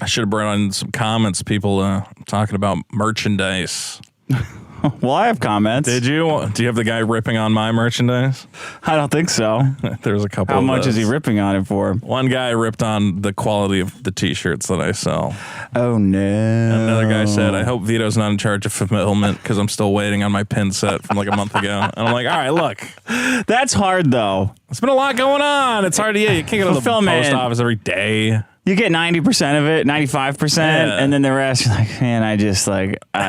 I should have brought on some comments. People talking about merchandise. Well, I have comments. Did you? Do you have the guy ripping on my merchandise? I don't think so. There's a couple. How much is he ripping on it for? One guy ripped on the quality of the T-shirts that I sell. Oh, no. Another guy said, I hope Vito's not in charge of fulfillment because I'm still waiting on my pin set from like a month ago. And I'm like, all right, look. That's hard, though. It's been a lot going on. It's hard to, you can't go to the post office every day. You get 90% of it, 95%, and then the rest, you're like, man, I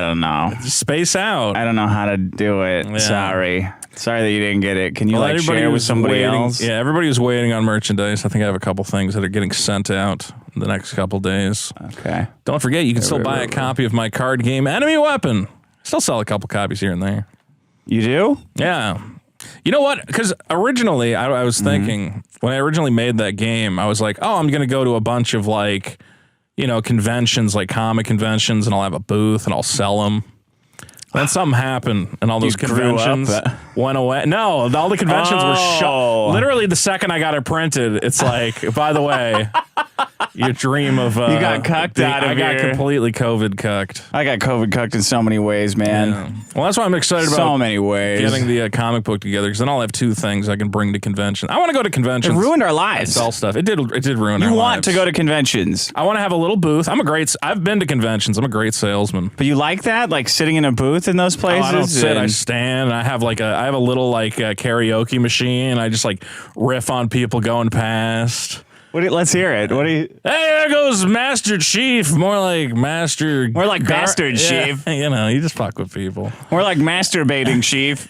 don't know. Just space out. I don't know how to do it. Yeah. Sorry that you didn't get it. Can you share with somebody else? Yeah, everybody was waiting on merchandise. I think I have a couple things that are getting sent out in the next couple days. Okay. Don't forget, you can still buy a copy of my card game, Enemy Weapon. Still sell a couple copies here and there. You do? Yeah. You know what? Because originally, I was thinking, when I originally made that game, I was like, oh, I'm going to go to a bunch of conventions, like comic conventions, and I'll have a booth and I'll sell them. Then something happened, and all those conventions went away. No, all the conventions were shut. Literally, the second I got it printed, it's like, by the way, your dream of... you got cucked out of here. I got completely COVID cucked. I got COVID cucked in so many ways, man. Yeah. Well, that's why I'm excited about so many ways. Getting the comic book together, because then I'll have two things I can bring to convention. I want to go to conventions. It ruined our lives. Sell stuff. It did ruin our lives. You want to go to conventions. I want to have a little booth. I've been to conventions. I'm a great salesman. But you like that? Like sitting in a booth in those places? Oh, I don't sit. I stand. I have a little karaoke machine. I just riff on people going past. Let's hear it. Hey, there goes Master Chief. More like Master... More like Bastard Chief. You just fuck with people. More like masturbating, Chief.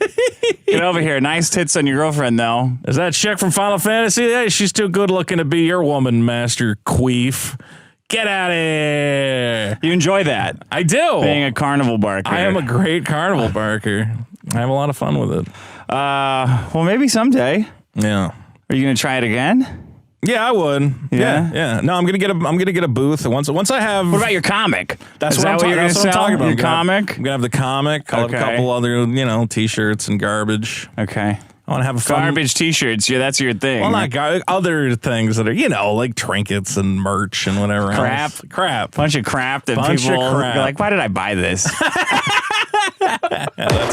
Get over here. Nice tits on your girlfriend, though. Is that chick from Final Fantasy? Hey, she's too good looking to be your woman, Master Queef. Get out of here. You enjoy that? I do. Being a carnival barker. I am a great carnival barker. I have a lot of fun with it. Well, maybe someday. Yeah. Are you going to try it again? Yeah, I would. Yeah. No, I'm gonna get a booth once I have. What about your comic? That's what I'm talking about. Your comic? I'm gonna have the comic. I'll have a couple other, T-shirts and garbage. Okay. I want to have a fun... Garbage T-shirts. Yeah, that's your thing. Well, not other things that are, like trinkets and merch and whatever. Crap. Bunch of crap that people are like, why did I buy this? That's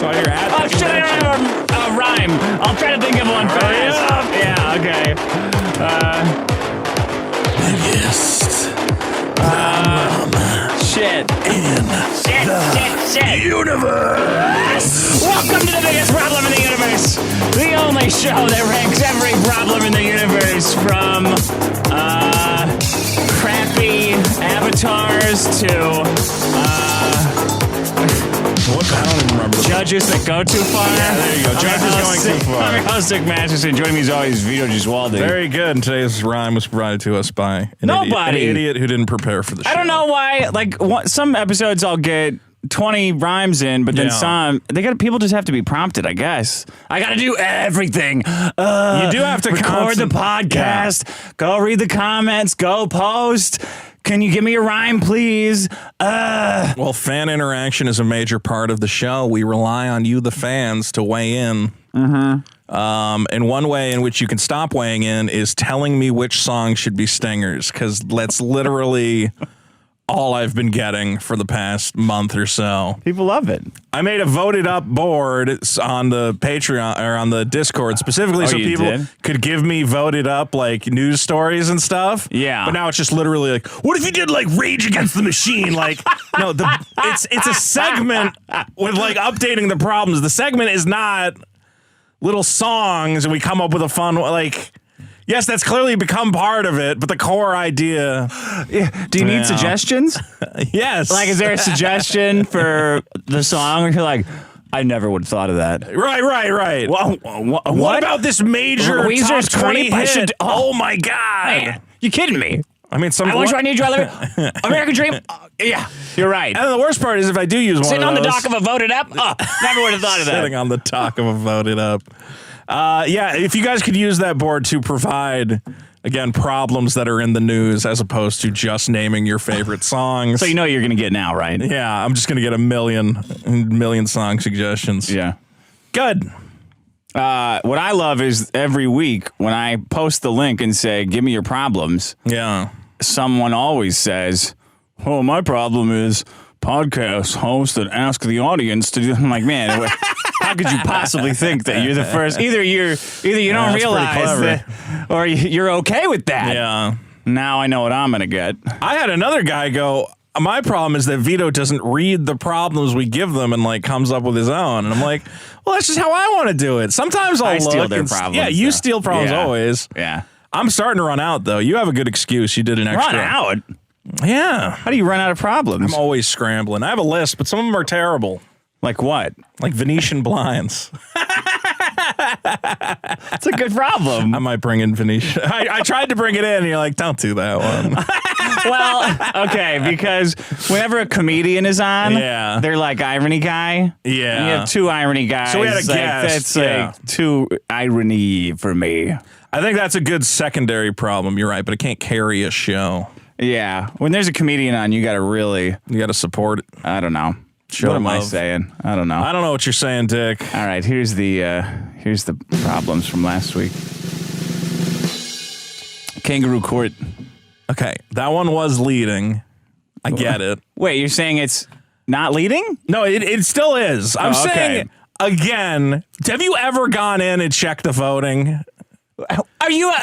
why you're at. Oh shit! I don't have a rhyme. I'll try to think of one fast. Yeah. Okay. Biggest shit. In Shit. Universe. Welcome to the biggest problem in the universe. The only show that ranks every problem in the universe, from crappy avatars to what the hell? I don't even remember. Judges that go too far. Yeah, there you go. Judges going too far. I'm your host, Nick Masterson. Joining me as always, Vito Giswaldi. Very good. And today's rhyme was provided to us by an idiot who didn't prepare for the show. I don't know why. Some episodes I'll get 20 rhymes in, but then some people just have to be prompted, I guess. I got to do everything. You do have to record the podcast, go read the comments, go post. Can you give me a rhyme, please? Well, fan interaction is a major part of the show. We rely on you, the fans, to weigh in. Mm-hmm. And one way in which you can stop weighing in is telling me which song should be stingers, because that's literally all I've been getting for the past month or so. People love it. I made a voted up board on the Patreon or on the Discord specifically so people could give me voted up news stories and stuff. Yeah. But now it's just literally what if you did Rage Against the Machine? No, it's a segment with updating the problems. The segment is not little songs and we come up with a fun yes, that's clearly become part of it, but the core idea... Yeah. Do you need suggestions? Yes. Is there a suggestion for the song where you're like, I never would have thought of that? Right. Well, what about this major Weezer's top 20 hit? Oh, my God. Man, you kidding me? I mean, I wish I need you. American Dream. Yeah, you're right. And the worst part is if I do use one Sitting of those... on the dock of a voted up? Never would have thought of that. Sitting on the dock of a voted up. If you guys could use that board to provide, again, problems that are in the news as opposed to just naming your favorite songs. So you know you're going to get now, right? Yeah, I'm just going to get a million song suggestions. Yeah. Good. What I love is every week when I post the link and say, give me your problems. Yeah. Someone always says, oh, my problem is podcast hosts that ask the audience to do. I'm like, man, how could you possibly think that you're the first? Either you don't realize that, or you're okay with that. Yeah. Now I know what I'm gonna get. I had another guy go, my problem is that Vito doesn't read the problems we give them and like comes up with his own. And I'm like, well, that's just how I want to do it. Sometimes I'll steal their problems. Yeah, you steal problems always. Yeah. I'm starting to run out though. You have a good excuse. You did an extra. Run out? Yeah. How do you run out of problems? I'm always scrambling. I have a list, but some of them are terrible. Like what? Like Venetian blinds. It's a good problem. I might bring in Venetian. I tried to bring it in, and you're like, don't do that one. Well, okay, because whenever a comedian is on, they're like irony guy. Yeah. And you have two irony guys. So we had a guest. That's like too irony for me. I think that's a good secondary problem. You're right, but it can't carry a show. Yeah. When there's a comedian on, you got to support it. I don't know. What am I saying? I don't know. I don't know what you're saying, Dick. All right, here's the problems from last week. Kangaroo Court. Okay, that one was leading. I get it. Wait, you're saying it's not leading? No, it still is. I'm saying, again, have you ever gone in and checked the voting? Are you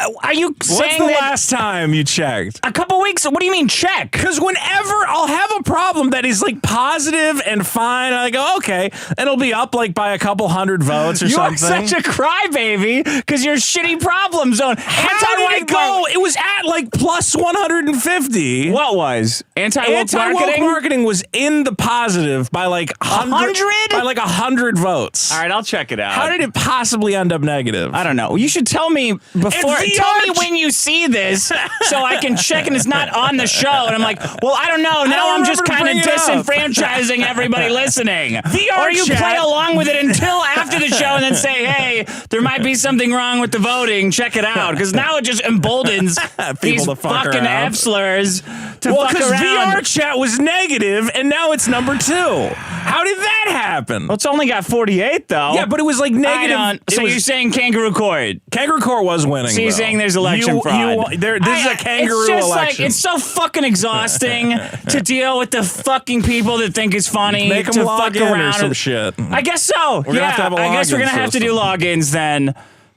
saying What's the last time you checked? A couple weeks? What do you mean check? Because whenever I'll have a problem that is like positive and fine, and I go, okay, it'll be up like by a couple hundred votes or something. You're such a crybaby because you're shitty problem zone. How did it go? It was at like plus 150. What was? Anti-woke marketing was in the positive by like 100? By like 100 votes. All right, I'll check it out. How did it possibly end up negative? I don't know. You should tell me before. Tell me when you see this so I can check and it's not on the show. And I'm like, well, I don't know. Now I'm just kind of disenfranchising everybody listening. Or you play along with it until after the show and then say, hey, there might be something wrong with the voting. Check it out. Because now it just emboldens these fucking F-slurs to fuck around. VR chat was negative and now it's number 2. How did that happen? Well, it's only got 48, though. Yeah, but it was like negative. So you're saying Kangaroo Court? Kangaroo Court was winning. So you're saying there's election fraud? This is a kangaroo election. Like, it's so fucking exhausting to deal with the fucking people that think it's funny. Make them to log fuck in around or some shit. I guess so. I guess we're gonna have to do logins then.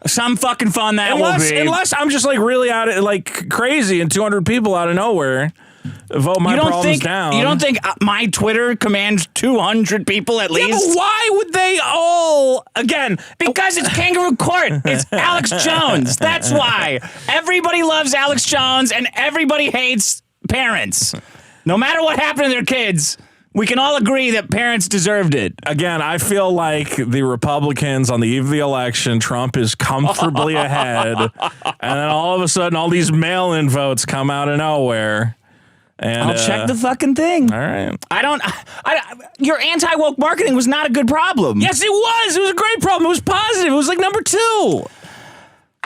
Some fucking fun that will be. Unless I'm just like really out of like crazy and 200 people out of nowhere vote my problems down. You don't think my Twitter commands 200 people at least? Yeah, but why would they all, again? Because it's Kangaroo Court. It's Alex Jones. That's why. Everybody loves Alex Jones and everybody hates parents. No matter what happened to their kids, we can all agree that parents deserved it. Again, I feel like the Republicans on the eve of the election, Trump is comfortably ahead. And then all of a sudden, all these mail-in votes come out of nowhere. And, I'll check the fucking thing. All right. Your anti-woke marketing was not a good problem. Yes, it was. It was a great problem. It was positive. It was like number 2.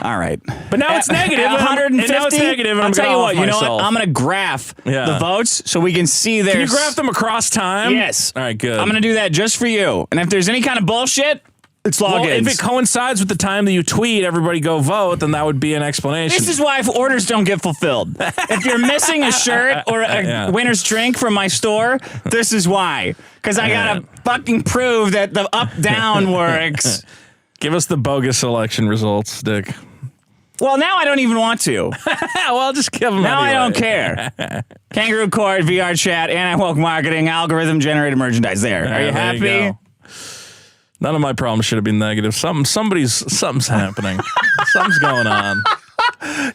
All right. But now it's negative. 150. And now it's negative. And I'll tell you what. You know myself. what? I'm going to graph the votes so we can see their... Can you graph them across time? Yes. All right, good. I'm going to do that just for you. And if there's any kind of bullshit... It's logins. Well, if it coincides with the time that you tweet, everybody go vote, then that would be an explanation. This is why if orders don't get fulfilled. If you're missing a shirt or a winner's drink from my store, this is why. Because I got to fucking prove that the up-down works. Give us the bogus election results, Dick. Well, now I don't even want to. Well, just give them Now anyway. I don't care. Kangaroo Court, VR chat, anti-woke marketing, algorithm-generated merchandise. There. Are you happy? You None of my problems should have been negative. Something's happening. Something's going on.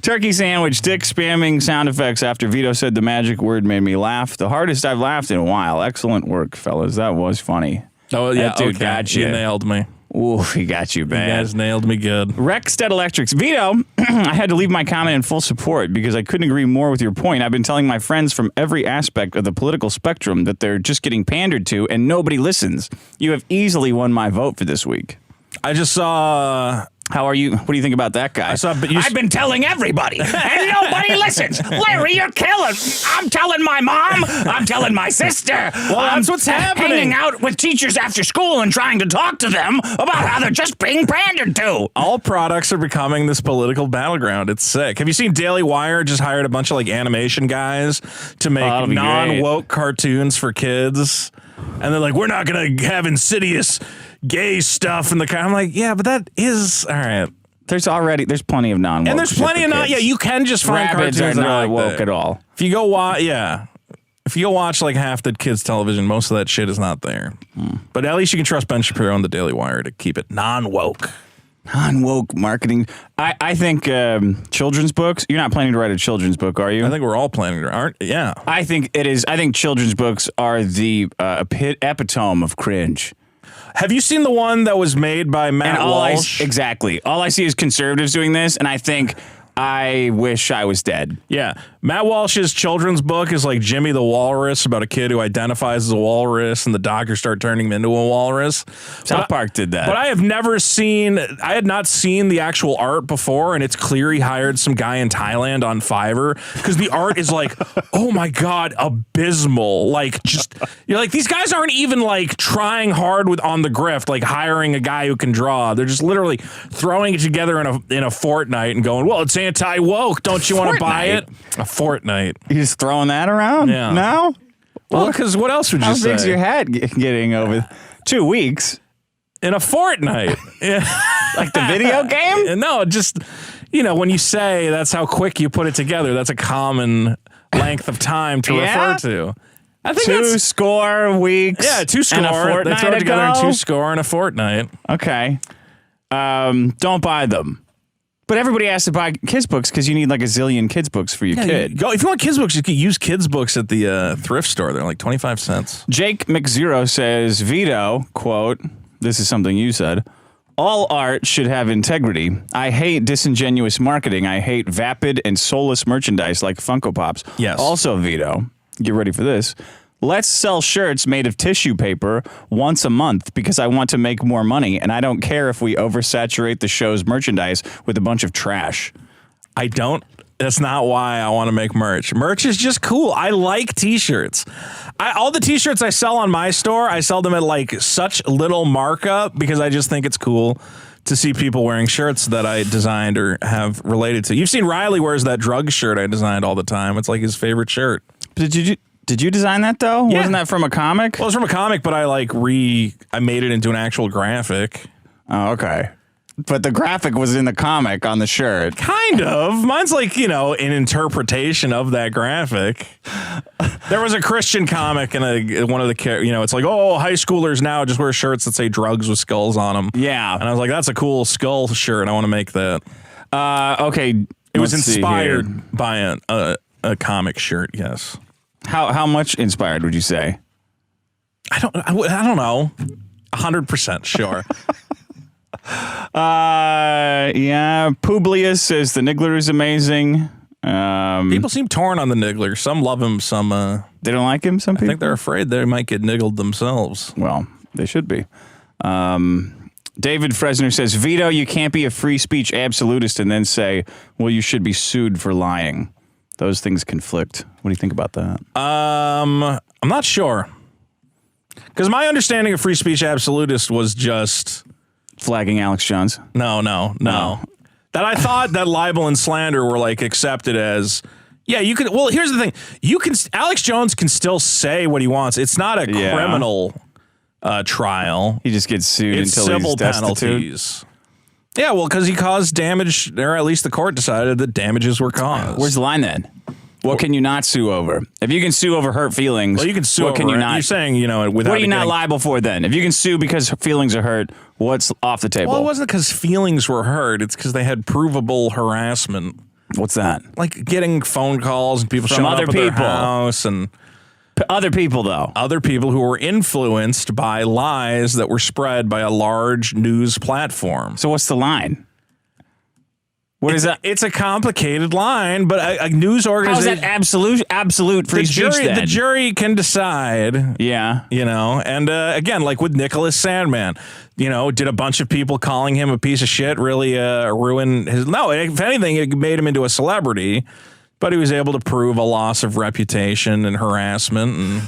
Turkey sandwich, Dick spamming sound effects after Vito said the magic word made me laugh. The hardest I've laughed in a while. Excellent work, fellas. That was funny. Oh, yeah. That dude got you. You nailed me. Ooh, he got you bad. You guys nailed me good. Rexstead Electrics. Vito, I had to leave my comment in full support because I couldn't agree more with your point. I've been telling my friends from every aspect of the political spectrum that they're just getting pandered to and nobody listens. You have easily won my vote for this week. I just saw How are you? What do you think about that guy? I've been telling everybody, and nobody listens. Larry, you're killing. I'm telling my mom. I'm telling my sister. Well, that's what's happening. Hanging out with teachers after school and trying to talk to them about how they're just being pandered to. All products are becoming this political battleground. It's sick. Have you seen Daily Wire just hired a bunch of like animation guys to make non-woke cartoons for kids? And they're like, we're not going to have insidious gay stuff in the car. I'm like, yeah, but that is all right. There's plenty of non-woke. And there's plenty of yeah, you can just find cartoons that are not like woke at all. If you go watch like half the kids' television, most of that shit is not there. But at least you can trust Ben Shapiro and the Daily Wire to keep it non-woke. Non-woke marketing. I think children's books. You're not planning to write a children's book, are you? I think we're all planning to. Aren't? Yeah. I think it is. I think children's books are the epitome of cringe. Have you seen the one that was made by Matt Walsh? Exactly. All I see is conservatives doing this, and I think I wish I was dead. Yeah. Matt Walsh's children's book is like Jimmy the Walrus, about a kid who identifies as a walrus and the doctors start turning him into a walrus. South Park did that. But I had not seen the actual art before, and it's clear he hired some guy in Thailand on Fiverr because the art is like, oh my God, abysmal. Like, just, you're like, these guys aren't even like trying hard on the grift, like hiring a guy who can draw. They're just literally throwing it together in a fortnight and going, well, it's anti-woke. Don't you want to buy it? A fortnight. You just throwing that around now? Well, because what else would you say? How big's your hat getting over 2 weeks? In a fortnight. Like the video game? No, just, when you say that's how quick you put it together, that's a common length of time to refer to. I think 2 score weeks. Yeah, 2 score. And a fortnight they throw it together in 2 score and a fortnight. Okay. Don't buy them. But everybody has to buy kids books because you need like a zillion kids books for your kid. If you want kids books, you can use kids books at the thrift store. They're like 25 cents. Jake McZero says, Vito, quote, this is something you said, all art should have integrity. I hate disingenuous marketing. I hate vapid and soulless merchandise like Funko Pops. Yes. Also, Vito, get ready for this. Let's sell shirts made of tissue paper once a month because I want to make more money, and I don't care if we oversaturate the show's merchandise with a bunch of trash. I don't. That's not why I want to make merch. Merch is just cool. I like T-shirts. All the T-shirts I sell on my store, I sell them at like such little markup because I just think it's cool to see people wearing shirts that I designed or have related to. You've seen Riley wears that drug shirt I designed all the time. It's like his favorite shirt. Did you design that though? Yeah. Wasn't that from a comic? Well, it was from a comic, but I made it into an actual graphic. Oh, okay. But the graphic was in the comic on the shirt. Kind of. Mine's like, an interpretation of that graphic. There was a Christian comic and one of the, it's like, oh, high schoolers now just wear shirts that say drugs with skulls on them. Yeah. And I was like, that's a cool skull shirt. I want to make that. Okay. It was inspired by a comic shirt, yes. How much inspired would you say? I don't know. 100% sure. Yeah. Publius says the Niggler is amazing. People seem torn on the Niggler. Some love him, some they don't like him. Some people I think they're afraid they might get niggled themselves. Well, they should be. David Fresner says, Vito, you can't be a free speech absolutist and then say, well, you should be sued for lying. Those things conflict. What do you think about that? I'm not sure. Because my understanding of free speech absolutist was just flagging Alex Jones. No. That I thought that libel and slander were like accepted as, yeah, you can. Well, here's the thing. Alex Jones can still say what he wants. It's not a criminal trial. He just gets sued it's until civil he's destitute. Penalties. Yeah, well, because he caused damage, or at least the court decided that damages were caused. Where's the line then? What can you not sue over? If you can sue over hurt feelings, well, you can sue. What can you not? You're saying, without. What are you not liable for then? If you can sue because feelings are hurt, what's off the table? Well, it wasn't because feelings were hurt. It's because they had provable harassment. What's that? Like getting phone calls and people from showing other up at people. Their house and. Other people, though. Other people who were influenced by lies that were spread by a large news platform. So what's the line? What is that? It's a complicated line, but a news organization. How is that absolute free speech then? The jury can decide. Yeah. And again, like with Nicholas Sandmann, did a bunch of people calling him a piece of shit really ruin his... No, if anything, it made him into a celebrity, but he was able to prove a loss of reputation and harassment, and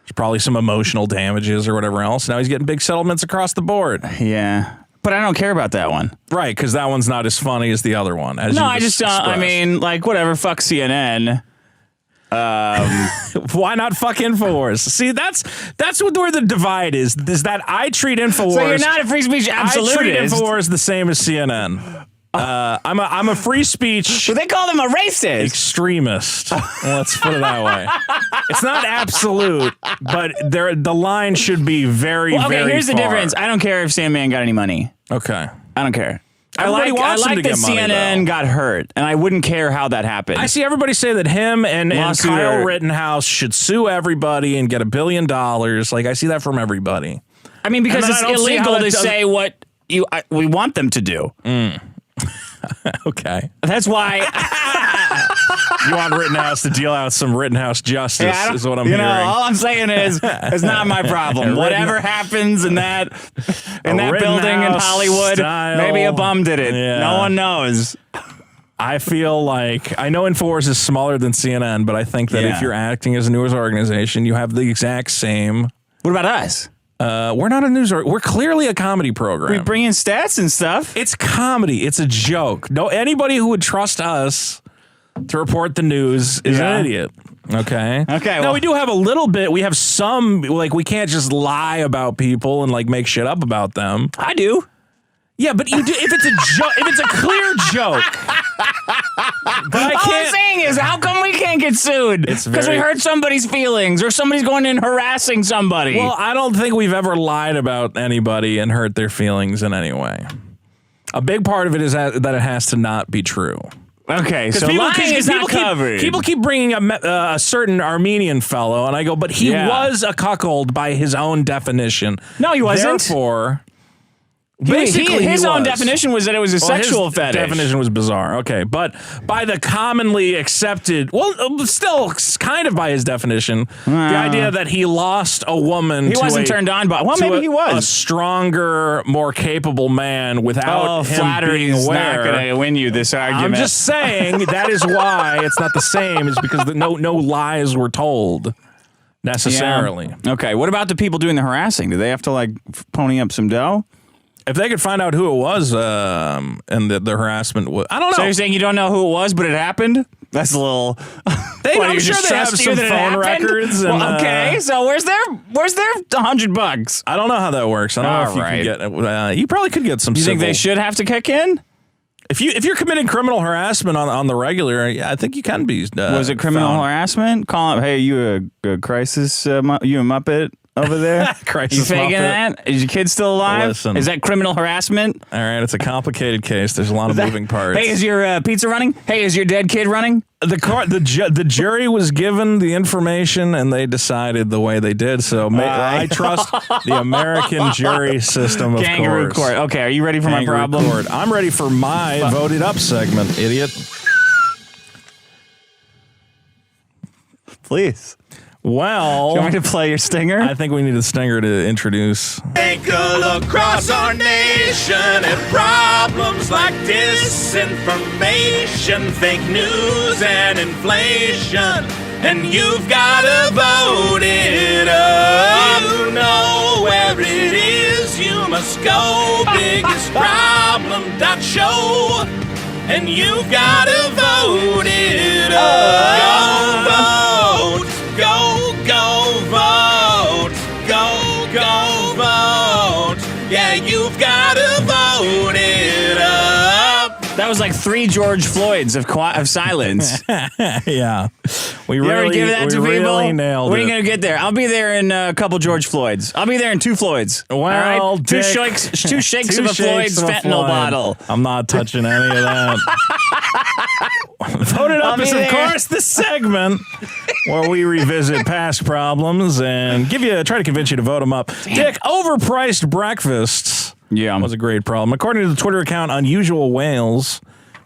there's probably some emotional damages or whatever else. Now he's getting big settlements across the board. Yeah. But I don't care about that one. Right, because that one's not as funny as the other one. No, I just don't. I mean, like, whatever, fuck CNN. Why not fuck InfoWars? See, that's where the divide is that I treat InfoWars... So you're not a free speech absolutist. I treat InfoWars the same as CNN. I'm a free speech... Well, they call them a racist. Extremist. Let's put it that way. It's not absolute, but the line should be very, very okay, here's far. the difference. I don't care if Sandman got any money. Okay. I don't care. Everybody wants him to get money, CNN got hurt, and I wouldn't care how that happened. I see everybody say that him and Kyle Rittenhouse should sue everybody and get $1 billion. Like, I see that from everybody. I mean, because it's illegal to say what we want them to do. Okay. That's why... You want Rittenhouse to deal out some Rittenhouse justice, is what I'm hearing. All I'm saying is, it's not my problem. Whatever happens in that building in Hollywood, maybe a bum did it. Yeah. No one knows. I feel like, I know InfoWars is smaller than CNN, but I think that if you're acting as a news organization, you have the exact same. What about us? We're not a news we're clearly a comedy program. We bring in stats and stuff. It's comedy. It's a joke. No, anybody who would trust us to report the news is an idiot. Okay. Okay. Now we do have a little bit. We have some, like, we can't just lie about people and like make shit up about them. I do. Yeah, but you do if it's a joke. If it's a clear joke. But I can't. All I'm saying is, how come we can't get sued? Because we hurt somebody's feelings, or somebody's going in harassing somebody. Well, I don't think we've ever lied about anybody and hurt their feelings in any way. A big part of it is that it has to not be true. Okay, so lying is not covered. People keep bringing a certain Armenian fellow, and I go, but he was a cuckold by his own definition. No, he wasn't. Therefore... Basically, his own definition was that it was a sexual fetish. Definition was bizarre. Okay, but by the commonly accepted, still kind of by his definition, the idea that he lost a woman. He wasn't turned on by. Well, maybe he was a stronger, more capable man without him being aware. Not going to win you this argument. I'm just saying that is why it's not the same. Is because no lies were told necessarily. Yeah. Okay, what about the people doing the harassing? Do they have to like pony up some dough? If they could find out who it was, and the harassment was, I don't know. So you're saying you don't know who it was, but it happened? That's a little. I'm sure they have some phone records. And, okay, so where's their $100? I don't know how that works. I don't know if you can get. You probably could get some. You think they should have to kick in? If you're committing criminal harassment on the regular, I think you can be. Was it criminal harassment? Call him. Hey, you a crisis? You a Muppet? Over there? Crisis you faking Muppet. that? Is your kid still alive? Listen. Is that criminal harassment? All right, it's a complicated case. There's a lot of moving parts. Hey, is your pizza running? Hey, is your dead kid running? The jury was given the information and they decided the way they did. So I trust the American jury system. Of Kangaroo course. court. Okay, are you ready for my problem? Court. I'm ready for my voted up segment, idiot. Please. Well, do you want me to play your stinger? I think we need a stinger to introduce. Take a look across our nation at problems like disinformation, fake news, and inflation. And you've got to vote it up. You know where it is. You must go biggestproblem.show. And you've got to vote it up. Go vote. Go vote. Go vote. Yeah, you've got to vote it up. That was like 3 George Floyds of silence. Yeah. We you really give that to really people? Nailed when it. are you going to get there? I'll be there in a couple George Floyds. I'll be there in 2 Floyds. Well, all right? Dick, 2 shakes of a Floyd's fentanyl bottle. I'm not touching any of that. Voted up is, of course, the segment where we revisit past problems and try to convince you to vote them up. Damn. Dick, overpriced breakfasts was a great problem. According to the Twitter account Unusual Whales,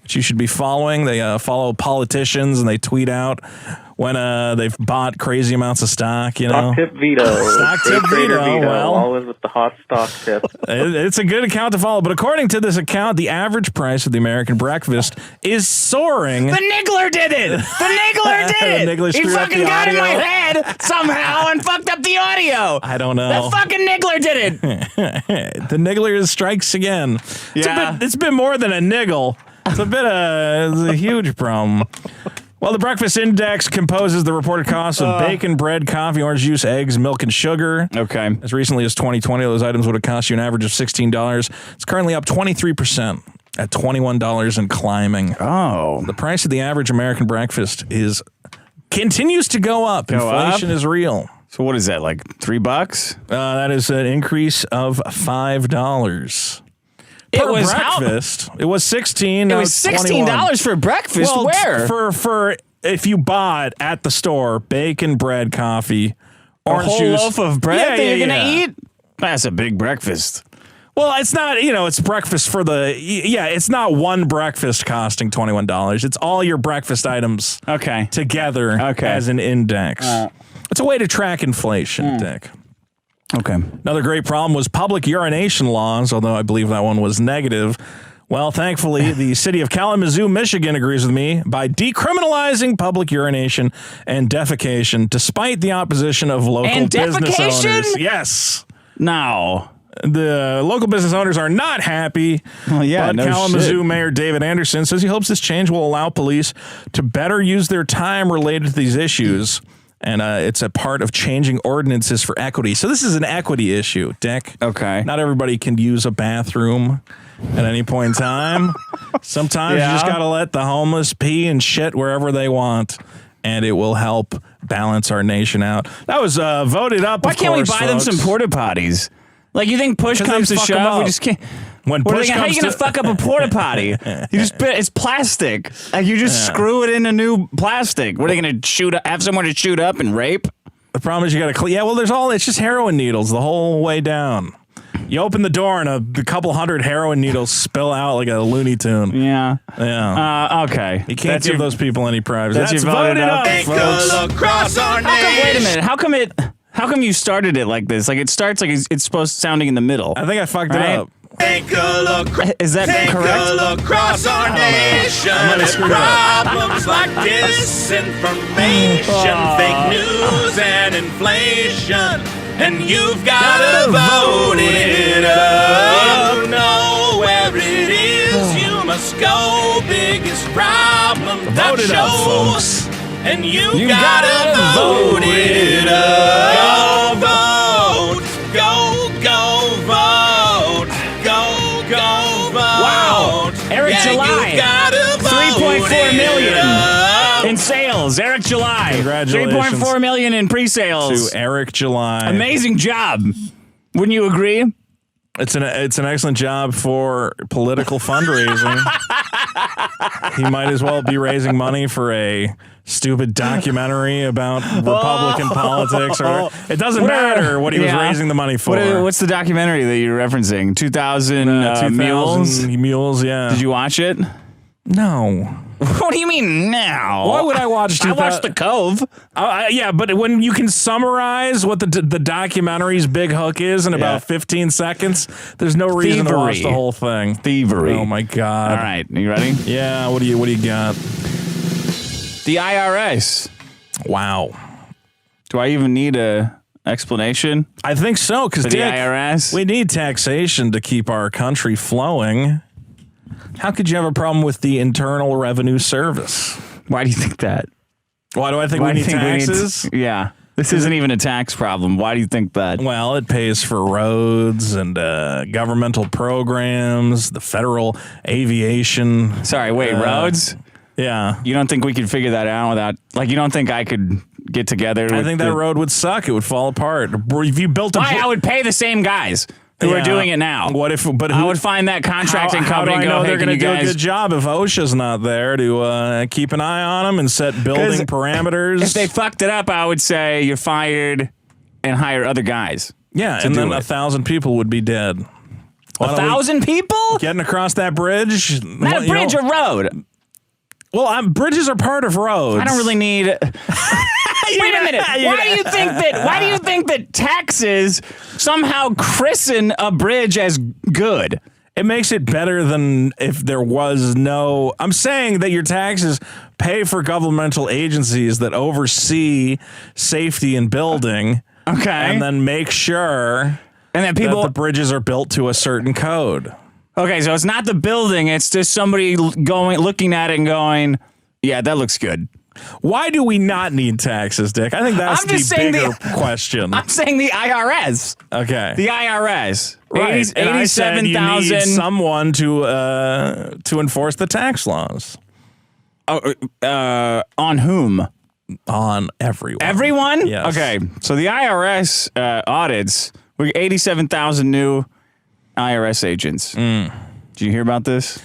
that you should be following. They follow politicians and they tweet out when they've bought crazy amounts of stock, you know. Stock tip Vito. Stock tip Vito. Well, always with the hot stock tip. It's a good account to follow, but according to this account, the average price of the American breakfast is soaring. The Niggler did it. The Niggler did it. Niggler He screwed up fucking the got in audio. my head somehow and fucked up the audio. I don't know. The fucking Niggler did it. The Niggler strikes again. Yeah. It's been more than a niggle. It's a huge problem. Well, the breakfast index composes the reported costs of bacon, bread, coffee, orange juice, eggs, milk, and sugar. Okay. As recently as 2020, those items would have cost you an average of $16. It's currently up 23% at $21 and climbing. Oh. The price of the average American breakfast continues to go up. Inflation is real. So what is that, like $3? That is an increase of $5. Per breakfast. It was $16. It was $16 for breakfast. Well, where? For if you bought at the store bacon, bread, coffee, orange whole juice, loaf of bread that you're gonna yeah. eat? That's a big breakfast. Well, it's not. It's breakfast for the. Yeah, it's not one breakfast costing $21. It's all your breakfast items. Okay. Together. Okay. As an index. It's a way to track inflation, Dick. Okay. Another great problem was public urination laws, although I believe that one was negative. Well, thankfully, the city of Kalamazoo, Michigan agrees with me by decriminalizing public urination and defecation, despite the opposition of local business owners. Yes. No. The local business owners are not happy. Well, yeah, but no Kalamazoo shit. Mayor David Anderson says he hopes this change will allow police to better use their time related to these issues. And it's a part of changing ordinances for equity. So this is an equity issue, Dick. Okay. Not everybody can use a bathroom at any point in time. Sometimes you just got to let the homeless pee and shit wherever they want. And it will help balance our nation out. That was voted up. Why can't we buy them some porta potties? Like, you think push comes to shove, we just can't. When push how are you comes going to fuck up a porta potty? It's plastic. Like, you just screw it into new plastic. What are they going to have someone to shoot up and rape? The problem is you got to clean. Yeah, well, it's just heroin needles the whole way down. You open the door and a couple hundred heroin needles spill out like a Looney Tune. Yeah. Yeah. Okay. You can't give those people any privacy. That's your voted up, folks. Across our Wait a minute. How come you started it like this? Like, it starts like it's supposed to sounding in the middle. I think I fucked it up. Take a look. Is that Take correct? a look across our nation at problems like disinformation, fake news, and inflation. And you've got to vote it up. You know where it is. You must go. Biggest problem that Vote it up, folks. And you gotta vote it up. Go vote. Go vote. Go vote. Wow. Eric July. You gotta vote 3.4 million it up. in sales. Eric July. Congratulations. 3.4 million in pre-sales. To Eric July. Amazing job. Wouldn't you agree? It's an excellent job for political fundraising. He might as well be raising money for a stupid documentary about Republican politics. Or it doesn't matter what he was raising the money for. What's the documentary that you're referencing? 2000 Mules? Mules, yeah. Did you watch it? No. What do you mean now? Why would I watch? I watched The Cove. Yeah, but when you can summarize what the documentary's big hook is in about 15 seconds, there's no reason to watch the whole thing. Thievery. Oh my God! All right, are you ready? Yeah. What do you got? The IRS. Wow. Do I even need a explanation? I think so, because the IRS. We need taxation to keep our country flowing. How could you have a problem with the Internal Revenue Service? Why do you think that? Why do I think we need taxes? Yeah. This isn't even a tax problem. Why do you think that? Well, it pays for roads and governmental programs, the federal aviation. Sorry, wait, roads? Yeah. You don't think we could figure that out without, like, you don't think I could get together? I think that road would suck. It would fall apart. If you built I would pay the same guys who are doing it now. What if? But I would find that contracting company. How do I know they're going to do a good job if OSHA's not there to keep an eye on them and set building parameters? If they fucked it up, I would say you're fired and hire other guys. Yeah, and then 1,000 people would be dead. 1,000 people? Getting across that bridge? Not a bridge, a road. Well, bridges are part of roads. I don't really need. Wait a minute. Why do you think that taxes somehow christen a bridge as good? It makes it better than if there was no. I'm saying that your taxes pay for governmental agencies that oversee safety in building. Okay. And then make sure that the bridges are built to a certain code. Okay, so it's not the building, it's just somebody looking at it and going, yeah, that looks good. Why do we not need taxes, Dick? I think that's the bigger question. I'm saying the IRS. Okay. The IRS. Right. 87,000. Someone to enforce the tax laws. On whom? On everyone. Everyone? Yes. Okay. So the IRS audits. We got 87,000 new IRS agents. Did you hear about this?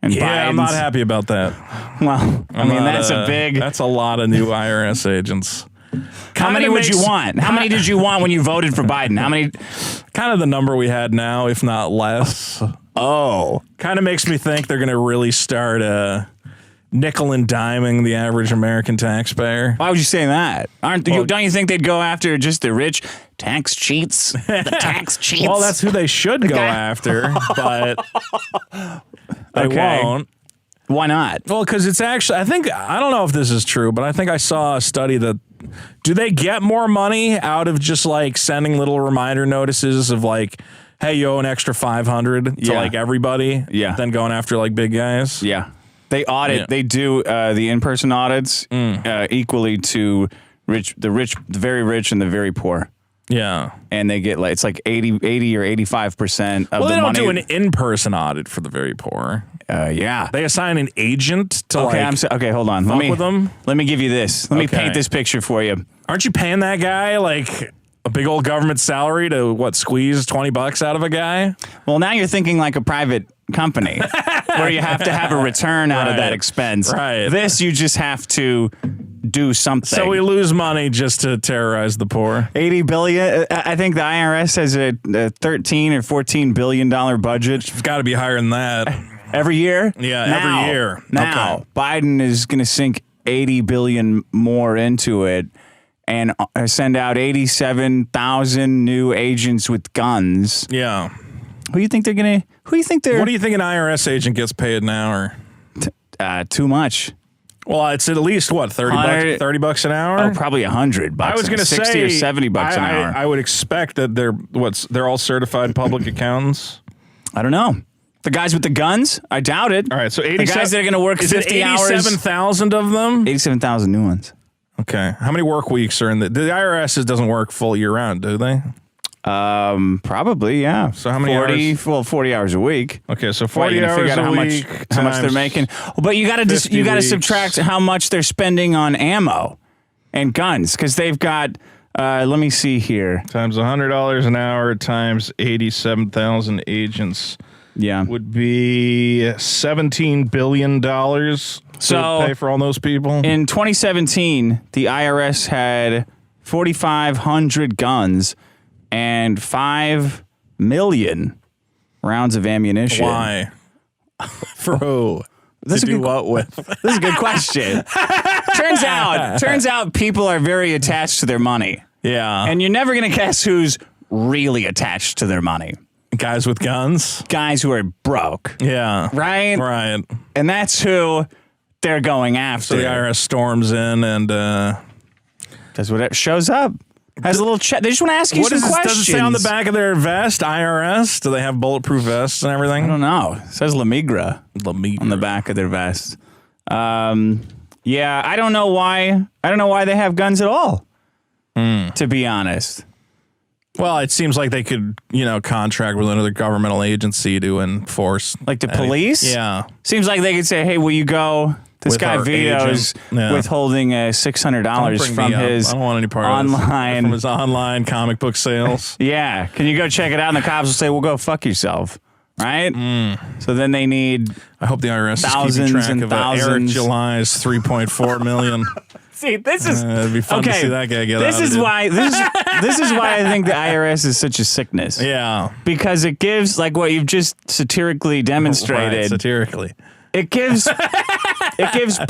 And yeah, I'm not happy about that. Well, that's a lot of new IRS agents. How many would you want? How many did you want when you voted for Biden? How many? Kind of the number we had now, if not less. Oh. Kind of makes me think they're going to really start nickel and diming the average American taxpayer. Why would you say that? Don't you think they'd go after just the rich tax cheats? The tax cheats? Well, that's who they should go after, but they won't. Why not? Well, because it's actually, I don't know if this is true, but I think I saw a study that, do they get more money out of just like sending little reminder notices of like, hey, you owe an extra 500 to like everybody than going after like big guys? Yeah. They audit. They do the in-person audits equally to the very rich, and the very poor. Yeah, and they get like it's like 80 or 85% of the money. Well, they don't do an in-person audit for the very poor. Yeah, they assign an agent to okay, hold on. Let me give you this. Let me paint this picture for you. Aren't you paying that guy like a big old government salary to squeeze $20 out of a guy? Well, now you're thinking like a private company where you have to have a return out of that expense. Right. This you just have to do something. So we lose money just to terrorize the poor. 80 billion. I think the IRS has a 13 or 14 billion dollar budget. It's got to be higher than that. Every year? Yeah, every year. Now, Biden is going to sink 80 billion more into it and send out 87,000 new agents with guns. Yeah. What do you think an IRS agent gets paid an hour? Too much. Well, it's at least what, $30 an hour? Oh, probably $100. I was going to say 60 or 70 bucks an hour. I would expect that they're all certified public accountants. I don't know. The guys with the guns? I doubt it. All right, so the guys that are going to work 50 hours. 87,000 of them? 87,000 new ones. Okay. How many work weeks are in the IRS doesn't work full year round, do they? Probably, yeah. So how many hours? Well, 40 hours a week. Okay, so 40 hours a week. How much they're making. But you got to subtract how much they're spending on ammo and guns because they've got. Let me see here. Times $100 an hour times 87,000 agents. Yeah, would be $17 billion. So pay for all those people. In 2017, the IRS had 4,500 guns and 5 million rounds of ammunition. Why? For who? To do what with? This is a good question. Turns out people are very attached to their money. Yeah. And you're never going to guess who's really attached to their money. Guys with guns? Guys who are broke. Yeah. Right? Right. And that's who they're going after. So the IRS storms in and does whatever, shows up. Has a little check. They just want to ask you some questions. Does it say on the back of their vest, IRS? Do they have bulletproof vests and everything? I don't know. It says La Migra on the back of their vest. Yeah, I don't know why. I don't know why they have guns at all, to be honest. Well, it seems like they could, contract with another governmental agency to enforce. Like the police? Yeah. Seems like they could say, hey, will you go? This with guy Vito is withholding $600 from his I don't want any part online. From his online comic book sales. Yeah. Can you go check it out? And the cops will say, well, go fuck yourself. Right? So then they need I hope the IRS is keeping track of Eric July's $3.4 million See, this is It'd be fun to see that guy get this out. is why this is why I think the IRS is such a sickness. Yeah. Because it gives, like what you've just satirically demonstrated. Right, satirically. It gives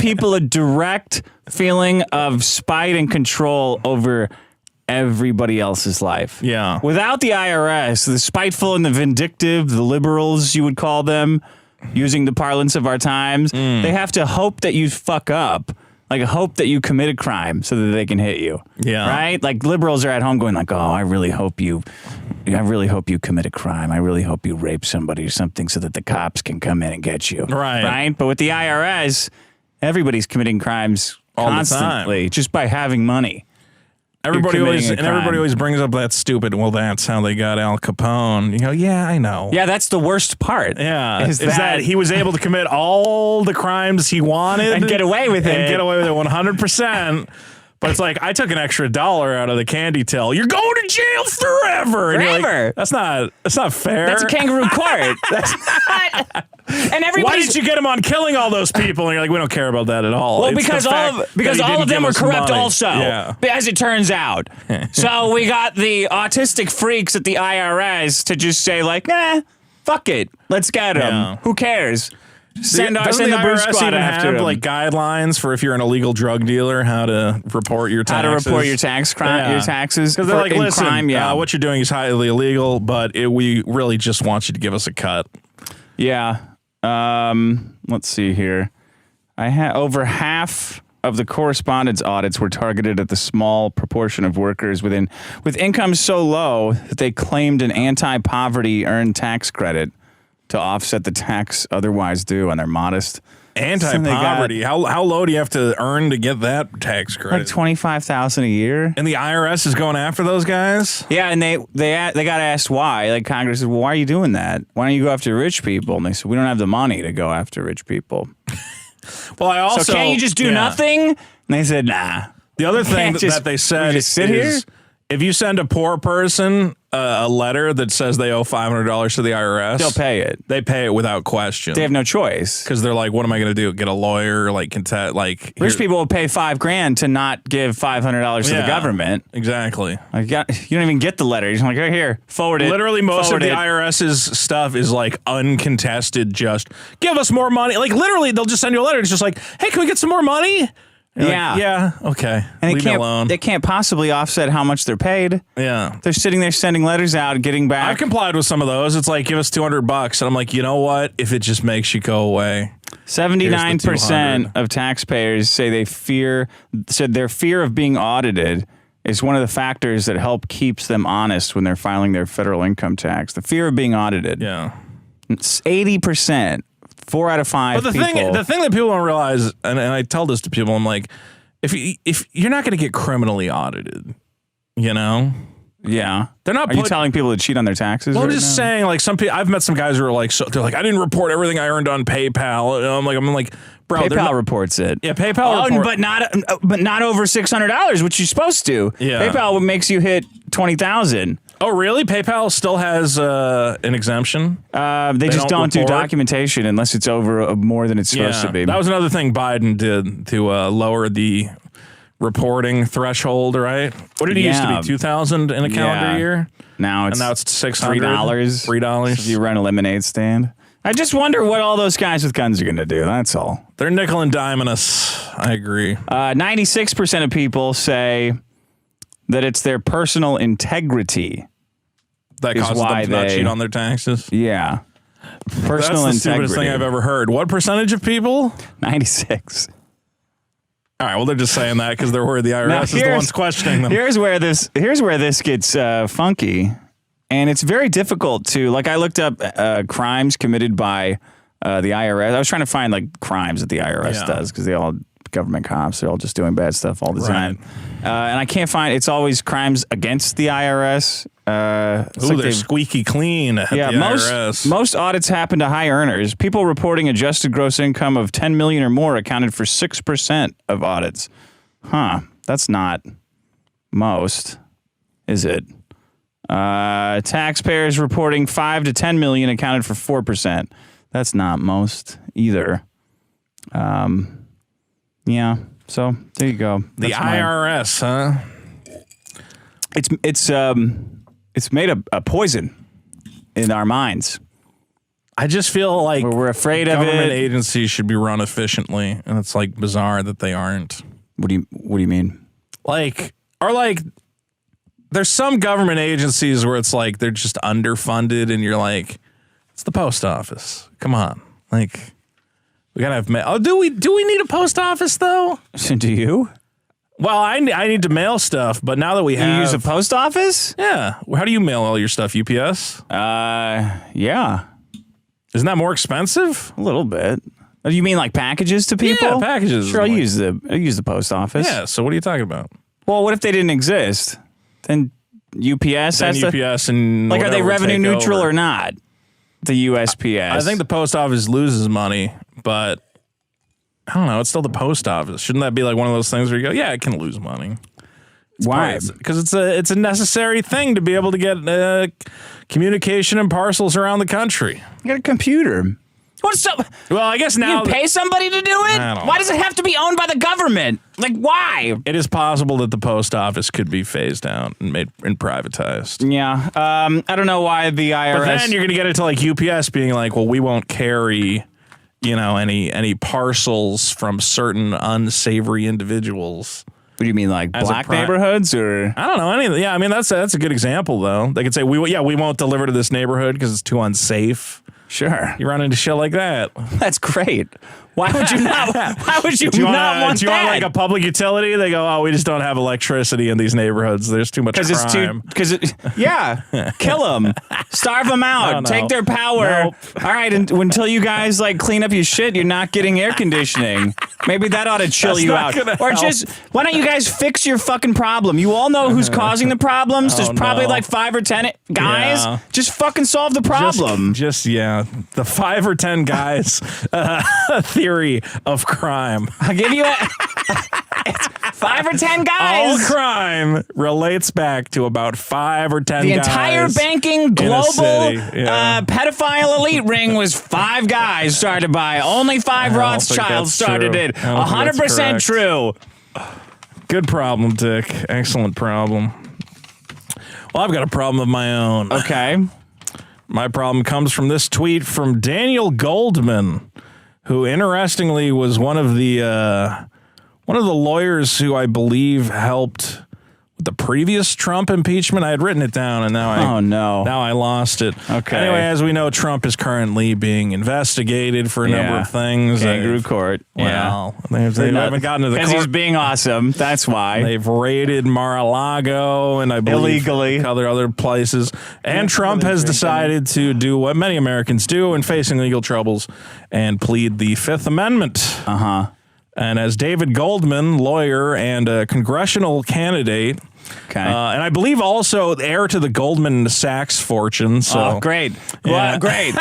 people a direct feeling of spite and control over everybody else's life. Yeah. Without the IRS, the spiteful and the vindictive, the liberals, you would call them, using the parlance of our times, they have to hope that you fuck up. Like, hope that you commit a crime so that they can hit you. Yeah. Right? Like, liberals are at home going like, oh, I really hope you commit a crime. I really hope you rape somebody or something so that the cops can come in and get you. Right. Right? But with the IRS, everybody's committing crimes constantly just by having money. Everybody always brings up that stupid, well, that's how they got Al Capone. You go, yeah, I know. Yeah, that's the worst part. Yeah. Is that he was able to commit all the crimes he wanted. And get away with it. And get away with it 100%. But it's like, I took an extra $1 out of the candy till. You're going to jail forever. And you're like, that's not fair. That's a kangaroo court. That's not. And why did you get him on killing all those people? And you're like, we don't care about that at all. Well, because all of them were corrupt also, as it turns out. So we got the autistic freaks at the IRS to just say like, nah, fuck it. Let's get them. Yeah. Who cares? Send the IRS squad even after have him. like guidelines for if you're an illegal drug dealer, how to report your taxes. How to report your taxes. Because they're like, listen, crime, what you're doing is highly illegal, but we really just want you to give us a cut. Yeah. Let's see here. Over half of the correspondence audits were targeted at the small proportion of workers with incomes so low that they claimed an anti-poverty earned tax credit to offset the tax otherwise due on their modest anti-poverty. How low do you have to earn to get that tax credit? Like $25,000 a year. And the IRS is going after those guys? Yeah, and they got asked why. Like Congress said, well, why are you doing that? Why don't you go after rich people? And they said, we don't have the money to go after rich people. Well, so can't you just do nothing? And they said, nah. The other thing that they said just sit here? If you send a poor person a letter that says they owe $500 to the IRS, they'll pay it. They pay it without question. They have no choice because they're like, "What am I going to do? Get a lawyer? Like, rich people will pay $5,000 to not give $500 to the government." Exactly. Like, you don't even get the letter. You're just like, here, forward it. Literally, most of the IRS's stuff is like uncontested. Just give us more money. Like, literally, they'll just send you a letter. It's just like, hey, can we get some more money? Yeah. Okay. And leave me alone. They can't possibly offset how much they're paid. Yeah. They're sitting there sending letters out, getting back. I've complied with some of those. It's like, give us $200. And I'm like, you know what? If it just makes you go away. 79% of taxpayers say their fear of being audited is one of the factors that help keeps them honest when they're filing their federal income tax. The fear of being audited. Yeah. It's 80%. 4 out of 5 But the thing that people don't realize, and I tell this to people, I'm like, if you're not going to get criminally audited, you know? Yeah. They're not. Are you telling people to cheat on their taxes? Well, I'm just saying, like, some people, I've met some guys who are like, they're like, I didn't report everything I earned on PayPal. And I'm like, bro, PayPal reports it. Yeah, PayPal but not over $600, which you're supposed to. Yeah. PayPal makes you hit $20,000. Oh, really? PayPal still has an exemption? They just don't do documentation unless it's over more than it's supposed to be. That was another thing Biden did to lower the reporting threshold, right? What did it used to be? 2,000 in a calendar year? Now it's $600. $3 if you run a lemonade stand. I just wonder what all those guys with guns are going to do. That's all. They're nickel and diming us. I agree. 96% of people say that it's their personal integrity that causes them to not cheat on their taxes. Yeah. Personal That's the integrity. stupidest thing I've ever heard. What percentage of people? 96. All right, well, they're just saying that because they're worried the IRS is the ones questioning them. Here's where this gets funky, and it's very difficult to, like, I looked up crimes committed by the IRS. I was trying to find, like, crimes that the IRS does because they all government cops. They're all just doing bad stuff all the time. And I can't find, it's always crimes against the IRS. They're squeaky clean at the IRS. Most audits happen to high earners. People reporting adjusted gross income of $10 million or more accounted for 6% of audits. That's not most, is it? Taxpayers reporting $5 to $10 million accounted for 4%. That's not most either. Yeah. So there you go. The IRS, huh? It's made a poison in our minds. I just feel like we're afraid of it. Government agencies should be run efficiently, and it's like bizarre that they aren't. What do you mean? There's some government agencies where it's like they're just underfunded, and you're like, it's the post office. Come on, like we gotta have mail. Oh, do we need a post office though? Do you? Well, I need to mail stuff, but now that we have, you use a post office? Yeah. How do you mail all your stuff? UPS? Yeah. Isn't that more expensive? A little bit. Oh, you mean like packages to people? Yeah, packages. Sure, I'll use the post office. Yeah. So what are you talking about? Well, what if they didn't exist? Then UPS has to. UPS and like, are they revenue neutral or not? The USPS. I think the post office loses money, but I don't know. It's still the post office. Shouldn't that be like one of those things where you go, yeah, it can lose money? Why? Because it's a necessary thing to be able to get communication and parcels around the country. You got a computer. What's up? Well, I guess now you pay somebody to do it. Why does it have to be owned by the government? Like, why? It is possible that the post office could be phased out and made and privatized. Yeah. I don't know why the IRS. But then you're going to get into like UPS being like, well, we won't carry, any parcels from certain unsavory individuals. What do you mean, like black neighborhoods, or I don't know any? Yeah, I mean that's a good example though. They could say we won't deliver to this neighborhood because it's too unsafe. Sure, you run into shit like that. That's great. Why would you not? Why would you not want that? Do you want like a public utility? They go, oh, we just don't have electricity in these neighborhoods. There's too much crime. Kill them, starve them out, take their power. Nope. All right, until you guys like clean up your shit, you're not getting air conditioning. Maybe that ought to chill you out. Or just why don't you guys fix your fucking problem? You all know who's causing the problems. There's probably like 5 or 10 guys. Yeah. Just fucking solve the problem. The 5 or 10 guys. Theory of crime. I'll give you 5 or 10 guys. All crime relates back to about 5 or 10 guys. The entire banking global pedophile elite ring was 5 guys started by. Only 5 Rothschilds started it. 100% true. Good problem, Dick. Excellent problem. Well, I've got a problem of my own. Okay. My problem comes from this tweet from Daniel Goldman, who interestingly was one of the lawyers who I believe helped with the previous Trump impeachment. I had written it down, and now I lost it. Okay. Anyway, as we know, Trump is currently being investigated for a number of things. Kangaroo court. Well, they haven't gotten to the court. Because he's being awesome. That's why. They've raided Mar-a-Lago and I believe illegally other places. And Trump has decided to do what many Americans do in facing legal troubles and plead the Fifth Amendment. Uh-huh. And as David Goldman, lawyer and a congressional candidate, and I believe also heir to the Goldman Sachs fortune. So great. Yeah. Well, great.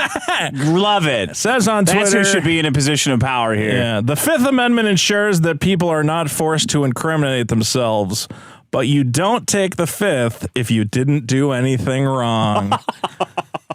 Love it. Says on Twitter. That's who should be in a position of power here. Yeah. The Fifth Amendment ensures that people are not forced to incriminate themselves, but you don't take the Fifth if you didn't do anything wrong.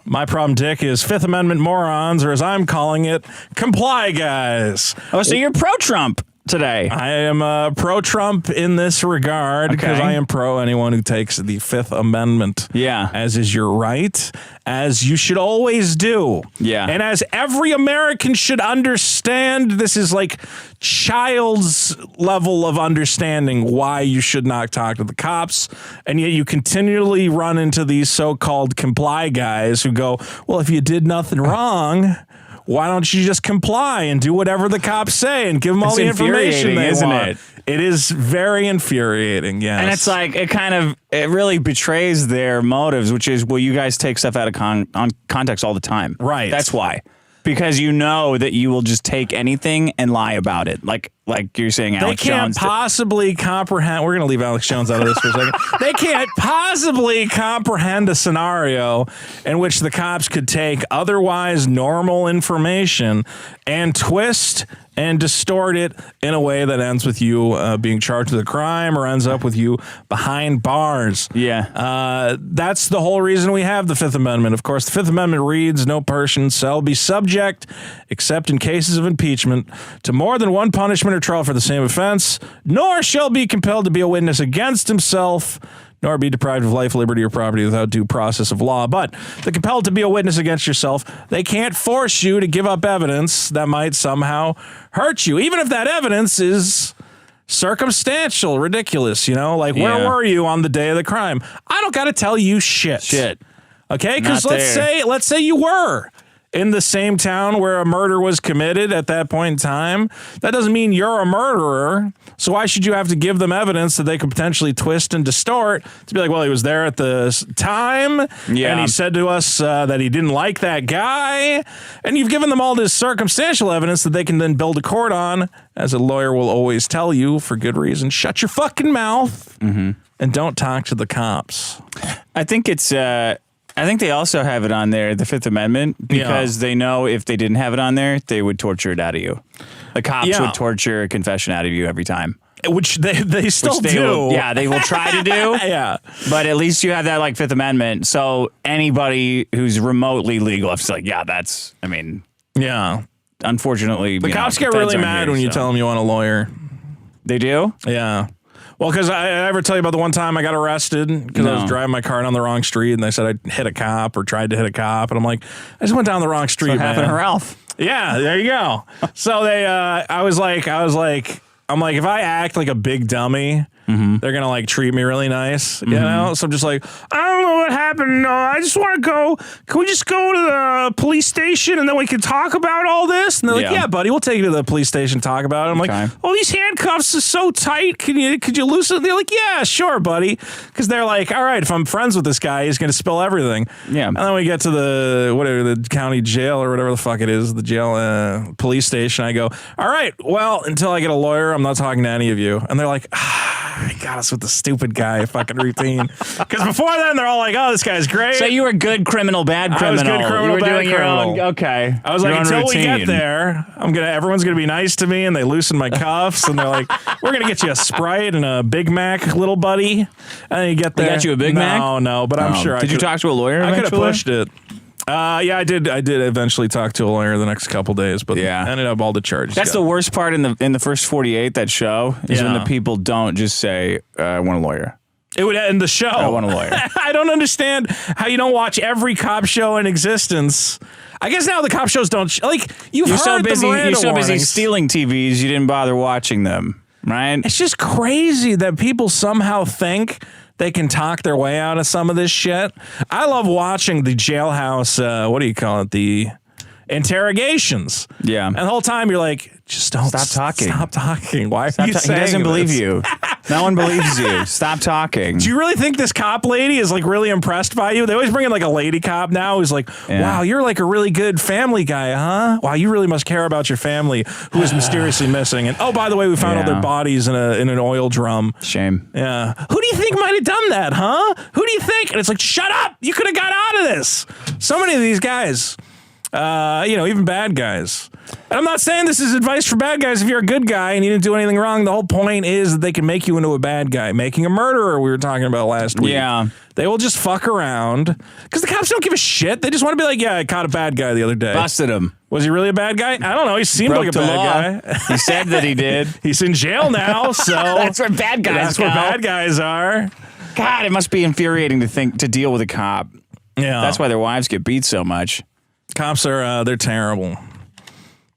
My problem, Dick, is Fifth Amendment morons, or as I'm calling it, comply guys. Oh, so you're pro-Trump today. I am pro-Trump in this regard because I am pro anyone who takes the Fifth Amendment. Yeah. As is your right, as you should always do. Yeah. And as every American should understand, this is like child's level of understanding why you should not talk to the cops. And yet you continually run into these so-called comply guys who go, well, if you did nothing wrong, why don't you just comply and do whatever the cops say and give them all the information they isn't want? It? It is very infuriating, yes. And it's like, it really betrays their motives, which is, well, you guys take stuff out of context all the time. Right. That's why. Because you know that you will just take anything and lie about it. Like you're saying, Alex Jones. They can't possibly comprehend. We're going to leave Alex Jones out of this for a second. They can't possibly comprehend a scenario in which the cops could take otherwise normal information and twist and distort it in a way that ends with you being charged with a crime or ends up with you behind bars. Yeah. That's the whole reason we have the Fifth Amendment. Of course, the Fifth Amendment reads, no person shall be subject, except in cases of impeachment, to more than one punishment punishment or trial for the same offense, nor shall be compelled to be a witness against himself, nor be deprived of life, liberty, or property without due process of law. But the compelled to be a witness against yourself, they can't force you to give up evidence that might somehow hurt you, even if that evidence is circumstantial, ridiculous, like where were you on the day of the crime? I don't got to tell you shit. Okay, because let's say you were in the same town where a murder was committed at that point in time. That doesn't mean you're a murderer. So why should you have to give them evidence that they could potentially twist and distort to be like, well, he was there at the time, and he said to us that he didn't like that guy, and you've given them all this circumstantial evidence that they can then build a court on, as a lawyer will always tell you for good reason. Shut your fucking mouth and don't talk to the cops. I think it's... I think they also have it on there, the Fifth Amendment, because they know if they didn't have it on there, they would torture it out of you. The cops would torture a confession out of you every time. Which they still do. They will try to do. But at least you have that Fifth Amendment. So anybody who's remotely legal, it's like, unfortunately. The cops get really mad when you tell them you want a lawyer. They do? Yeah. Well, because I ever tell you about the one time I got arrested because I was driving my car down the wrong street and they said I hit a cop or tried to hit a cop. And I'm like, I just went down the wrong street, man. Happened to Ralph. Yeah, there you go. So I was like, if I act like a big dummy, they're going to treat me really nice, you know? So I'm just like, I don't know what happened. I just want to go. Can we just go to the police station and then we can talk about all this? And they're like, yeah, buddy, we'll take you to the police station and talk about it. I'm like, oh, these handcuffs are so tight. Could you loosen? They're like, yeah, sure, buddy. Because they're like, all right, if I'm friends with this guy, he's going to spill everything. Yeah. And then we get to the county jail or whatever the fuck it is, the jail police station. I go, all right, well, until I get a lawyer, I'm not talking to any of you. And they're like, I got us with the stupid guy fucking routine. Because before then, they're all like, oh, this guy's great. So you were good criminal, bad criminal. I was good criminal, you were bad doing criminal. Your own, okay. I was like, until we get there, everyone's going to be nice to me, and they loosen my cuffs, and they're like, we're going to get you a Sprite and a Big Mac, little buddy. And then you get there. They got you a Big Mac? No, but I'm sure Did you talk to a lawyer I could have pushed it. Yeah, I did eventually talk to a lawyer the next couple days, but ended up all the charges. That's the worst part in the first 48, that show, is when the people don't just say, I want a lawyer. It would end the show. I want a lawyer. I don't understand how you don't watch every cop show in existence. I guess now the cop shows don't... You're so busy stealing TVs, you didn't bother watching them, right? It's just crazy that people somehow think they can talk their way out of some of this shit. I love watching the jailhouse, what do you call it? The interrogations. Yeah. And the whole time you're like, just don't stop talking. Stop talking. Why are you saying He doesn't believe this? you. No one believes you. Stop talking. Do you really think this cop lady is really impressed by you? They always bring in a lady cop now who's like, wow, you're a really good family guy, huh? Wow, you really must care about your family who is mysteriously missing. And oh, by the way, we found all their bodies in an oil drum. Shame. Yeah. Who do you think might have done that, huh? Who do you think? And it's like, shut up. You could have got out of this. So many of these guys. Even bad guys. And I'm not saying this is advice for bad guys if you're a good guy and you didn't do anything wrong. The whole point is that they can make you into a bad guy. Making a murderer, we were talking about last week. Yeah. They will just fuck around. Because the cops don't give a shit. They just want to be like, yeah, I caught a bad guy the other day. Busted him. Was he really a bad guy? I don't know. He seemed like a bad guy. He said that he did. He's in jail now, so... That's where bad guys where bad guys are. God, it must be infuriating to deal with a cop. Yeah. That's why their wives get beat so much. Cops are, they're terrible.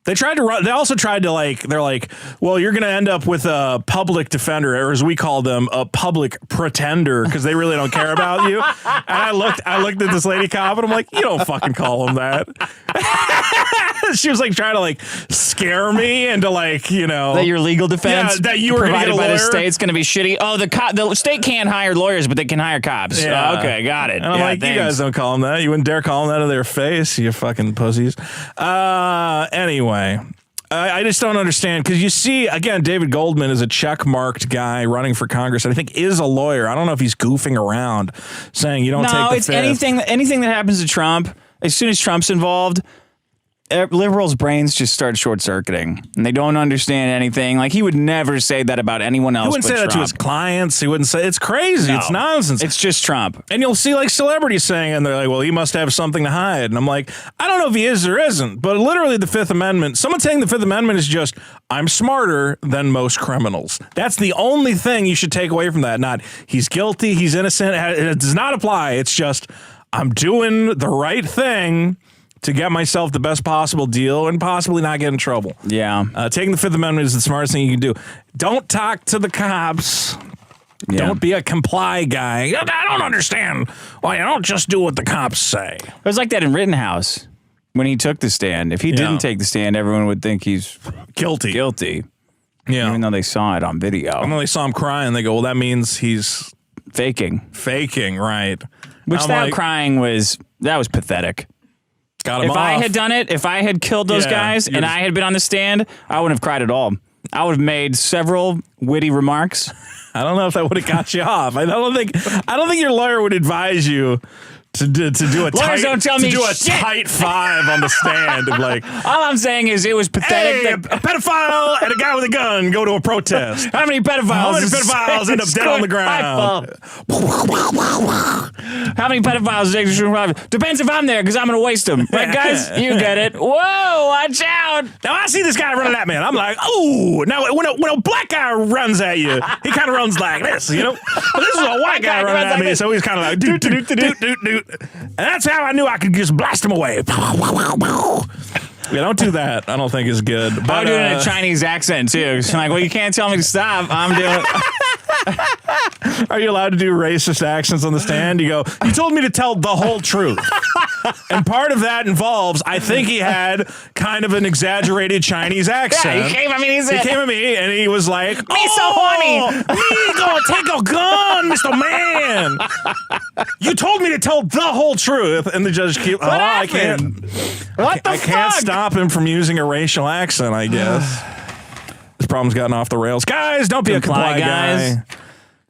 They tried to run. They also tried to they're like, well, you're going to end up with a public defender, or as we call them, a public pretender, because they really don't care about you. And I looked at this lady cop and I'm like, you don't fucking call him that. She was trying to scare me into that your legal defense that you were provided by the state's going to be shitty. Oh, the state can't hire lawyers, but they can hire cops. Yeah. Okay, got it. And I'm like, thanks. You guys don't call them that. You wouldn't dare call them that to their face, you fucking pussies. Anyway. I just don't understand, because you see, again, David Goldman is a check-marked guy running for Congress, and I think is a lawyer. I don't know if he's goofing around saying you don't take the fifth. No, it's anything that happens to Trump, as soon as Trump's involved, liberals' brains just start short-circuiting, and they don't understand anything. Like, he would never say that about anyone else. He wouldn't say that to his clients. He wouldn't say, it's crazy. No, it's nonsense. It's just Trump. And you'll see like celebrities saying, and they're like, well, he must have something to hide. And I'm like, I don't know if he is or isn't, but literally the Fifth Amendment, someone saying the Fifth Amendment is just, I'm smarter than most criminals. That's the only thing you should take away from that. Not he's guilty, he's innocent. It does not apply. It's just, I'm doing the right thing to get myself the best possible deal and possibly not get in trouble. Yeah. Taking the Fifth Amendment is the smartest thing you can do. Don't talk to the cops. Yeah. Don't be a comply guy. I don't understand why you don't just do what the cops say. It was like that in Rittenhouse when he took the stand. If he didn't take the stand, everyone would think he's guilty. Yeah. Even though they saw it on video. And when they saw him crying, they go, well, that means he's faking, right. Which that crying was pathetic. Got him if off. I had done it, if I had killed those guys and I had been on the stand, I wouldn't have cried at all. I would have made several witty remarks. I don't know if that would have got you off. I don't think your lawyer would advise you to do a tight five on the stand. Of like, all I'm saying is it was pathetic. Hey, a pedophile and a guy with a gun go to a protest. How many pedophiles end up dead on the ground? How many pedophiles? Depends if I'm there, because I'm going to waste them. Right, guys? You get it. Whoa, watch out. Now, I see this guy running at me, and I'm like, oh. Now, when a black guy runs at you, he kind of runs like this, you know? But this is a white guy running at me, so he's kind of like, doot, doot, doot, doot, doot. And that's how I knew I could just blast him away. Yeah, don't do that. I don't think it's good. But, I'm doing a Chinese accent, too. It's like, well, you can't tell me to stop. I'm doing it. Are you allowed to do racist accents on the stand? You go, you told me to tell the whole truth. And part of that involves, I think he had kind of an exaggerated Chinese accent. Yeah, he came at me and he was like, me so horny. Me gonna take a gun, Mr. Man. You told me to tell the whole truth. And the judge I can't stop him from using a racial accent, I guess. This problem's gotten off the rails. Guys, don't be a comply guy.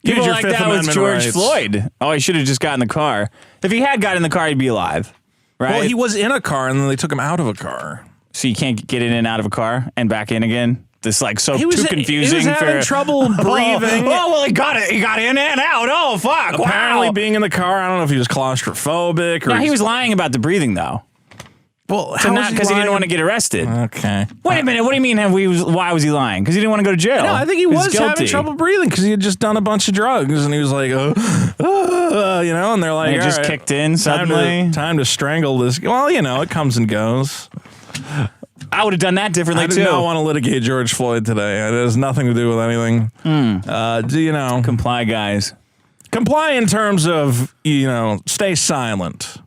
People like that with George Floyd. Oh, he should have just got in the car. If he had got in the car, he'd be alive. Right? Well, he was in a car, and then they took him out of a car. So you can't get in and out of a car and back in again? This too confusing. He was having trouble breathing. Oh, well, he got it. He got in and out. Oh, fuck. Apparently being in the car, I don't know if he was claustrophobic. No, he was lying about the breathing, though. Well, because he didn't want to get arrested. Okay. Wait a minute. What do you mean? Why was he lying? Because he didn't want to go to jail. No, I think he was having trouble breathing because he had just done a bunch of drugs, and he was like, and they're like, and it just kicked in suddenly. Time to strangle this. Well, it comes and goes. I would have done that differently too. I do not want to litigate George Floyd today. It has nothing to do with anything. Comply, guys. Comply in terms of stay silent.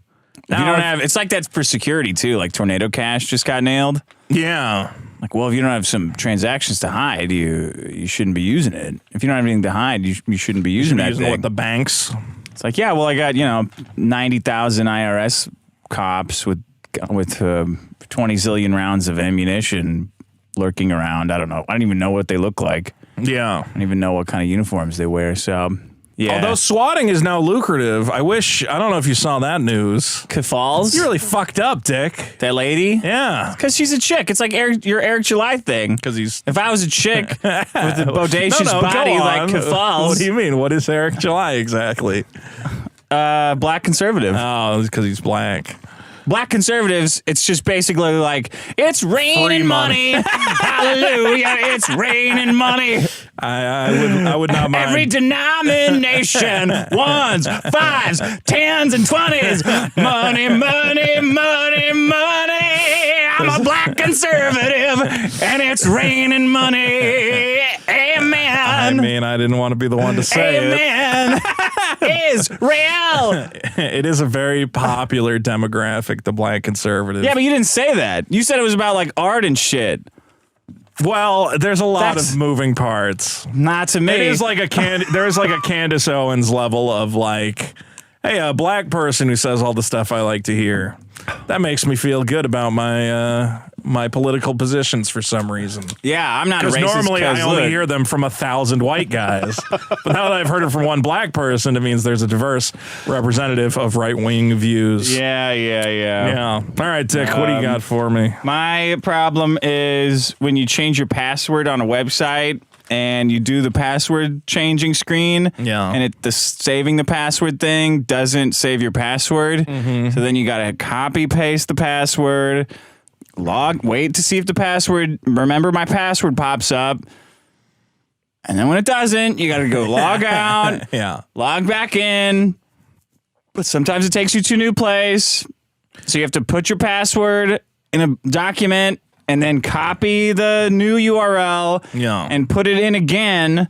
Now, you don't have. It's like that's for security too. Like Tornado Cash just got nailed. Yeah. Like, well, if you don't have some transactions to hide, you shouldn't be using it. If you don't have anything to hide, you shouldn't be using that. With the banks. It's like, yeah, well, I got 90,000 IRS cops with 20 zillion rounds of ammunition lurking around. I don't know. I don't even know what they look like. Yeah. I don't even know what kind of uniforms they wear. So. Yeah. Although swatting is now lucrative, I don't know if you saw that news. Kafals? You really fucked up, Dick. That lady? Yeah. Because she's a chick. It's like your Eric July thing. If I was a chick with a bodacious body like Kafals. What do you mean? What is Eric July exactly? Black conservative. Oh, because he's black. Black conservatives, it's just basically like, it's raining money. Hallelujah, it's raining money. I would not mind. Every denomination, 1s, 5s, 10s, and 20s. Money, money, money, money. I'm a black conservative, and it's raining money. Amen. I mean, I didn't want to be the one to say Amen. Is real. It is a very popular demographic, the black conservative. Yeah, but you didn't say that. You said it was about like art and shit. Well, there's a lot of moving parts. Not to me. It is like there's like a Candace Owens level of like, hey, a black person who says all the stuff I like to hear. That makes me feel good about my my political positions for some reason. Yeah, I'm not a Because racist. normally I only hear them from 1,000 white guys. But now that I've heard it from one black person, it means there's a diverse representative of right-wing views. Yeah. Yeah. All right, Dick, what do you got for me? My problem is when you change your password on a website and you do the password changing screen, and the saving the password thing doesn't save your password. So then you got to copy paste the password, wait to see if the password, remember my password pops up. And then when it doesn't, you got to go log out, log back in. But sometimes it takes you to a new place. So you have to put your password in a document and then copy the new URL and put it in again,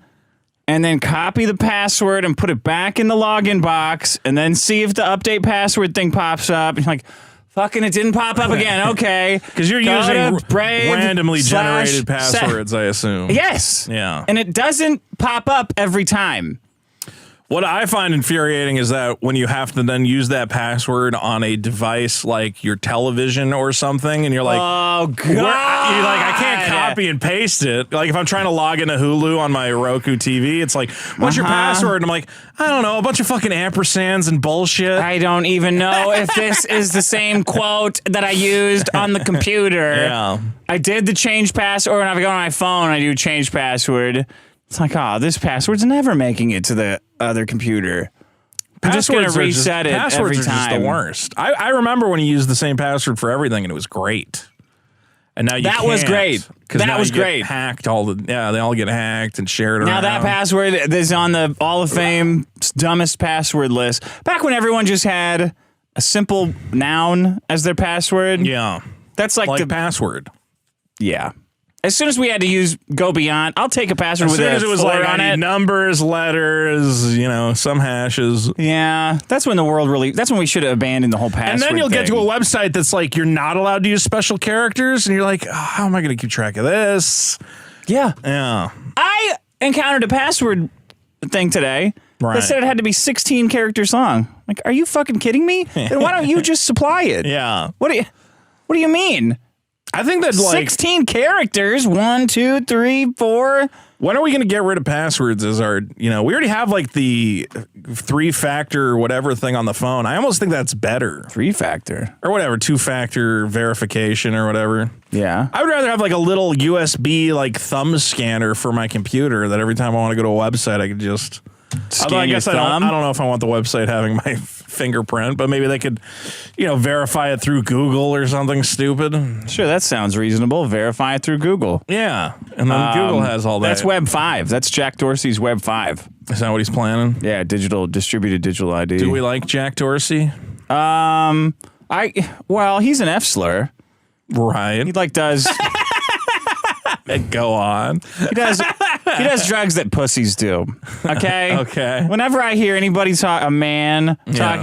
and then copy the password and put it back in the login box, and then see if the update password thing pops up. And you're like, fucking, it didn't pop up again. Okay. Because you're using randomly generated passwords, I assume. Yes. Yeah. And it doesn't pop up every time. What I find infuriating is that when you have to then use that password on a device like your television or something, and you're like, oh, God. You're like, I can't copy and paste it. Like, if I'm trying to log into Hulu on my Roku TV, it's like, what's your password? And I'm like, I don't know, a bunch of fucking ampersands and bullshit. I don't even know if this is the same quote that I used on the computer. Yeah. I did the change password, and I go on my phone, I do change password. It's like, this password's never making it to the other computer. I'm just going to reset it every time. Passwords are just the worst. I remember when you used the same password for everything, and it was great. And now you can't. Was great. That was great. Hacked they all get hacked and shared around. Now that password is on the Hall of Fame dumbest password list. Back when everyone just had a simple noun as their password. Yeah. That's like the password. Yeah. As soon as we had to go beyond, I'll take a password with a 4 on it. As soon as it was like, I need numbers, letters, some hashes. Yeah, that's when that's when we should have abandoned the whole password And then you'll thing. get to a website that's like, you're not allowed to use special characters, and you're like, how am I going to keep track of this? Yeah. Yeah. I encountered a password thing today that said it had to be 16 characters long. Like, are you fucking kidding me? Then why don't you just supply it? Yeah. What do you mean? I think that 16 characters, 1, 2, 3, 4. When are we going to get rid of passwords as our, we already have like the 3-factor whatever thing on the phone. I almost think that's better. 3-factor? Or whatever, 2-factor verification or whatever. Yeah. I would rather have like a little USB like thumb scanner for my computer that every time I want to go to a website, I could just... Scan I guess your thumb? I don't know if I want the website having my fingerprint, but maybe they could, verify it through Google or something stupid. Sure, that sounds reasonable. Verify it through Google. Yeah, and then Google has all that. That's Web 5. That's Jack Dorsey's Web 5. Is that what he's planning? Yeah, distributed digital ID. Do we like Jack Dorsey? Well, he's an F slur. Right. He does. Go on. He does drugs that pussies do. Okay. Okay. Whenever I hear anybody talking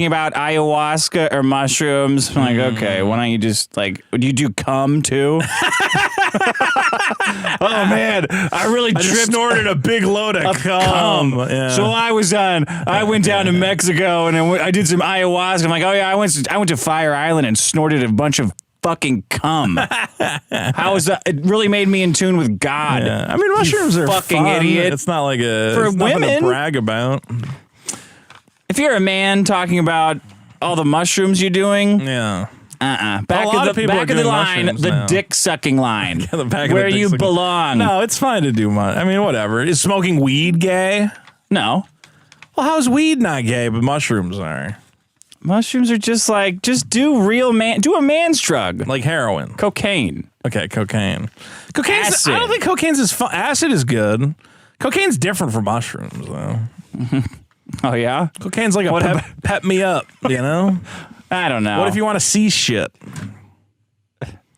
about ayahuasca or mushrooms, I'm like, okay, why don't you just do you do cum too? Oh man, I just snorted a big load of cum. Yeah. So I went down to Mexico and I did some ayahuasca. I'm like, oh yeah, I went to Fire Island and snorted a bunch of fucking cum. How was that? It really made me in tune with God. Yeah. I mean, mushrooms are fucking fun. idiot. It's not like for it's women nothing to brag about. If you're a man talking about all the mushrooms you're doing, yeah. Back of the line, the dick sucking line, where you belong. No, it's fine to do. I mean, whatever. Is smoking weed gay? No. Well, how's weed not gay, but mushrooms are? Mushrooms are just do a man's drug. Like heroin. Cocaine. Okay, cocaine. Acid. I don't think cocaine's as fun. Acid is good. Cocaine's different from mushrooms, though. Oh, yeah? Cocaine's like pep me up, I don't know. What if you want to see shit?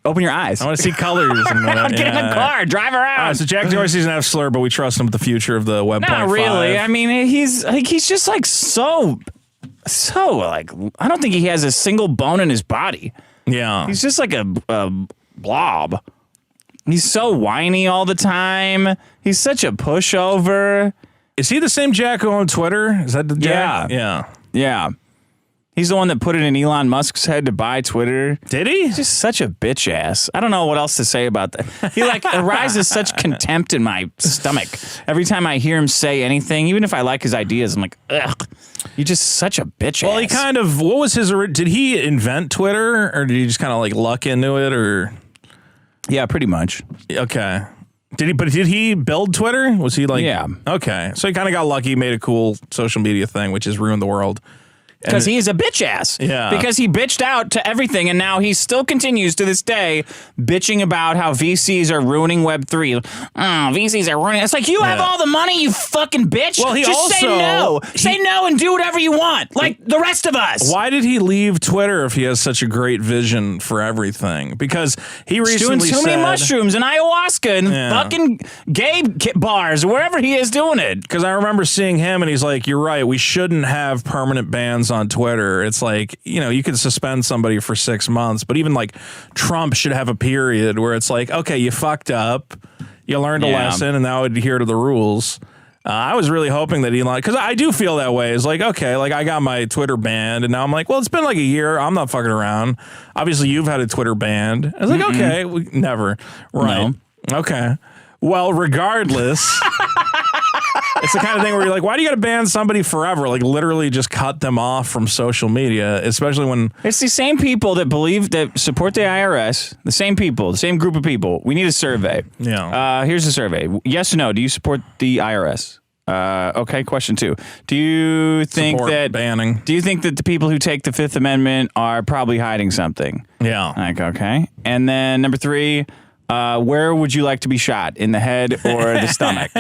Open your eyes. I want to see colors. And Get in the car. Drive around. All right, so Jack Dorsey's an F slur, but we trust him with the future of the Web. Not really. I mean, he's just so I don't think he has a single bone in his body. Yeah. He's just like a blob. He's so whiny all the time. He's such a pushover. Is he the same Jack on Twitter? Is that the Jack? Yeah. Yeah. Yeah. He's the one that put it in Elon Musk's head to buy Twitter. Did he? He's just such a bitch ass. I don't know what else to say about that. He arises such contempt in my stomach every time I hear him say anything. Even if I like his ideas, I'm like, ugh. You're just such a bitch ass. Well, he kind of. What was his? Did he invent Twitter, or did he just kind of like luck into it, or? Yeah, pretty much. Okay. Did he build Twitter? Was he like? Yeah. Okay. So he kind of got lucky, made a cool social media thing, which has ruined the world. Because he's a bitch ass. Yeah. Because he bitched out to everything, and now he still continues to this day bitching about how VCs are ruining Web3. VCs are ruining. It's like, you have all the money, you fucking bitch. Well, Just say no. Say no and do whatever you want, like the rest of us. Why did he leave Twitter if he has such a great vision for everything? Because he recently doing too many mushrooms and ayahuasca and fucking gay bars, wherever he is doing it. Because I remember seeing him, and he's like, "You're right. We shouldn't have permanent bans on Twitter." It's like, you could suspend somebody for 6 months, but even like Trump should have a period where it's like, okay, you fucked up, you learned a lesson, and now adhere to the rules. I was really hoping that Elon, because I do feel that way. It's like, okay, like I got my Twitter banned, and now I'm like, well, it's been like a year. I'm not fucking around. Obviously, you've had a Twitter banned. I was like, okay, never. Right. No. Okay. Well, regardless. It's the kind of thing where you're like, why do you got to ban somebody forever? Like literally just cut them off from social media, especially when... It's the same people that support the IRS, the same people, the same group of people. We need a survey. Yeah. Here's the survey. Yes or no, do you support the IRS? Okay, question 2. Do you think banning. Do you think that the people who take the Fifth Amendment are probably hiding something? Yeah. Like, okay. And then number 3, where would you like to be shot? In the head or the stomach?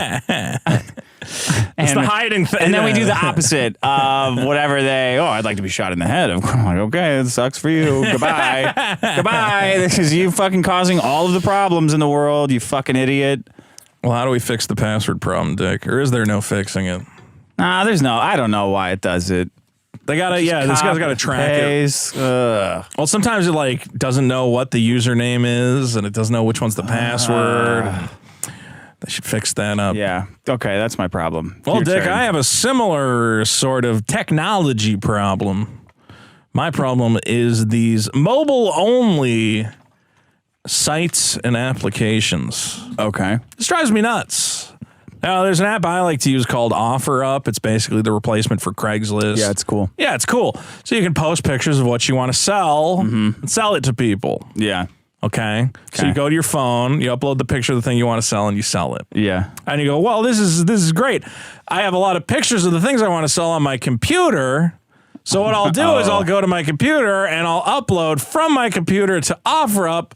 It's the hiding thing. And then we do the opposite of whatever I'd like to be shot in the head. I'm like, okay, it sucks for you. Goodbye. Goodbye. This is you fucking causing all of the problems in the world, you fucking idiot. Well, how do we fix the password problem, Dick? Or is there no fixing it? Nah, I don't know why it does it. They gotta, this guy's gotta track it. Well, sometimes it like doesn't know what the username is, and it doesn't know which one's the password. They should fix that up. Yeah. Okay, that's my problem. Well, Dick, I have a similar sort of technology problem. My problem is these mobile-only sites and applications. Okay. This drives me nuts. Now, there's an app I like to use called OfferUp. It's basically the replacement for Craigslist. Yeah, it's cool. Yeah, it's cool. So you can post pictures of what you want to sell and sell it to people. Yeah. Okay. So you go to your phone, you upload the picture of the thing you want to sell, and you sell it. Yeah. And you go, well, this is great. I have a lot of pictures of the things I want to sell on my computer. So what I'll do is I'll go to my computer and I'll upload from my computer to OfferUp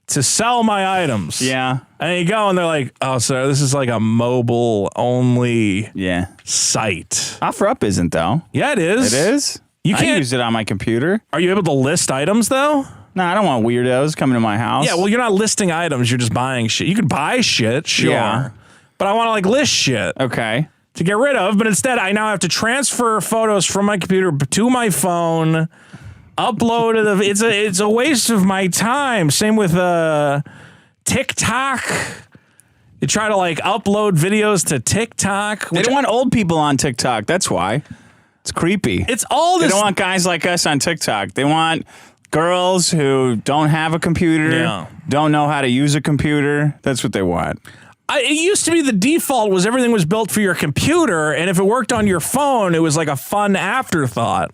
to sell my items. Yeah. And you go and they're like, oh, sir, this is like a mobile only site. OfferUp isn't, though. Yeah, it is. It is? You can't use it on my computer. Are you able to list items, though? No, I don't want weirdos coming to my house. Yeah, well, you're not listing items. You're just buying shit. You can buy shit, sure. Yeah. But I want to, like, list shit. Okay. To get rid of. But instead, I now have to transfer photos from my computer to my phone, upload it. It's a waste of my time. Same with TikTok. You try to, like, upload videos to TikTok. They don't want old people on TikTok. That's why. It's creepy. It's all this. They don't want guys like us on TikTok. They want girls who don't have a computer, don't know how to use a computer. That's what they want. It used to be the default was everything was built for your computer, and if it worked on your phone, it was like a fun afterthought.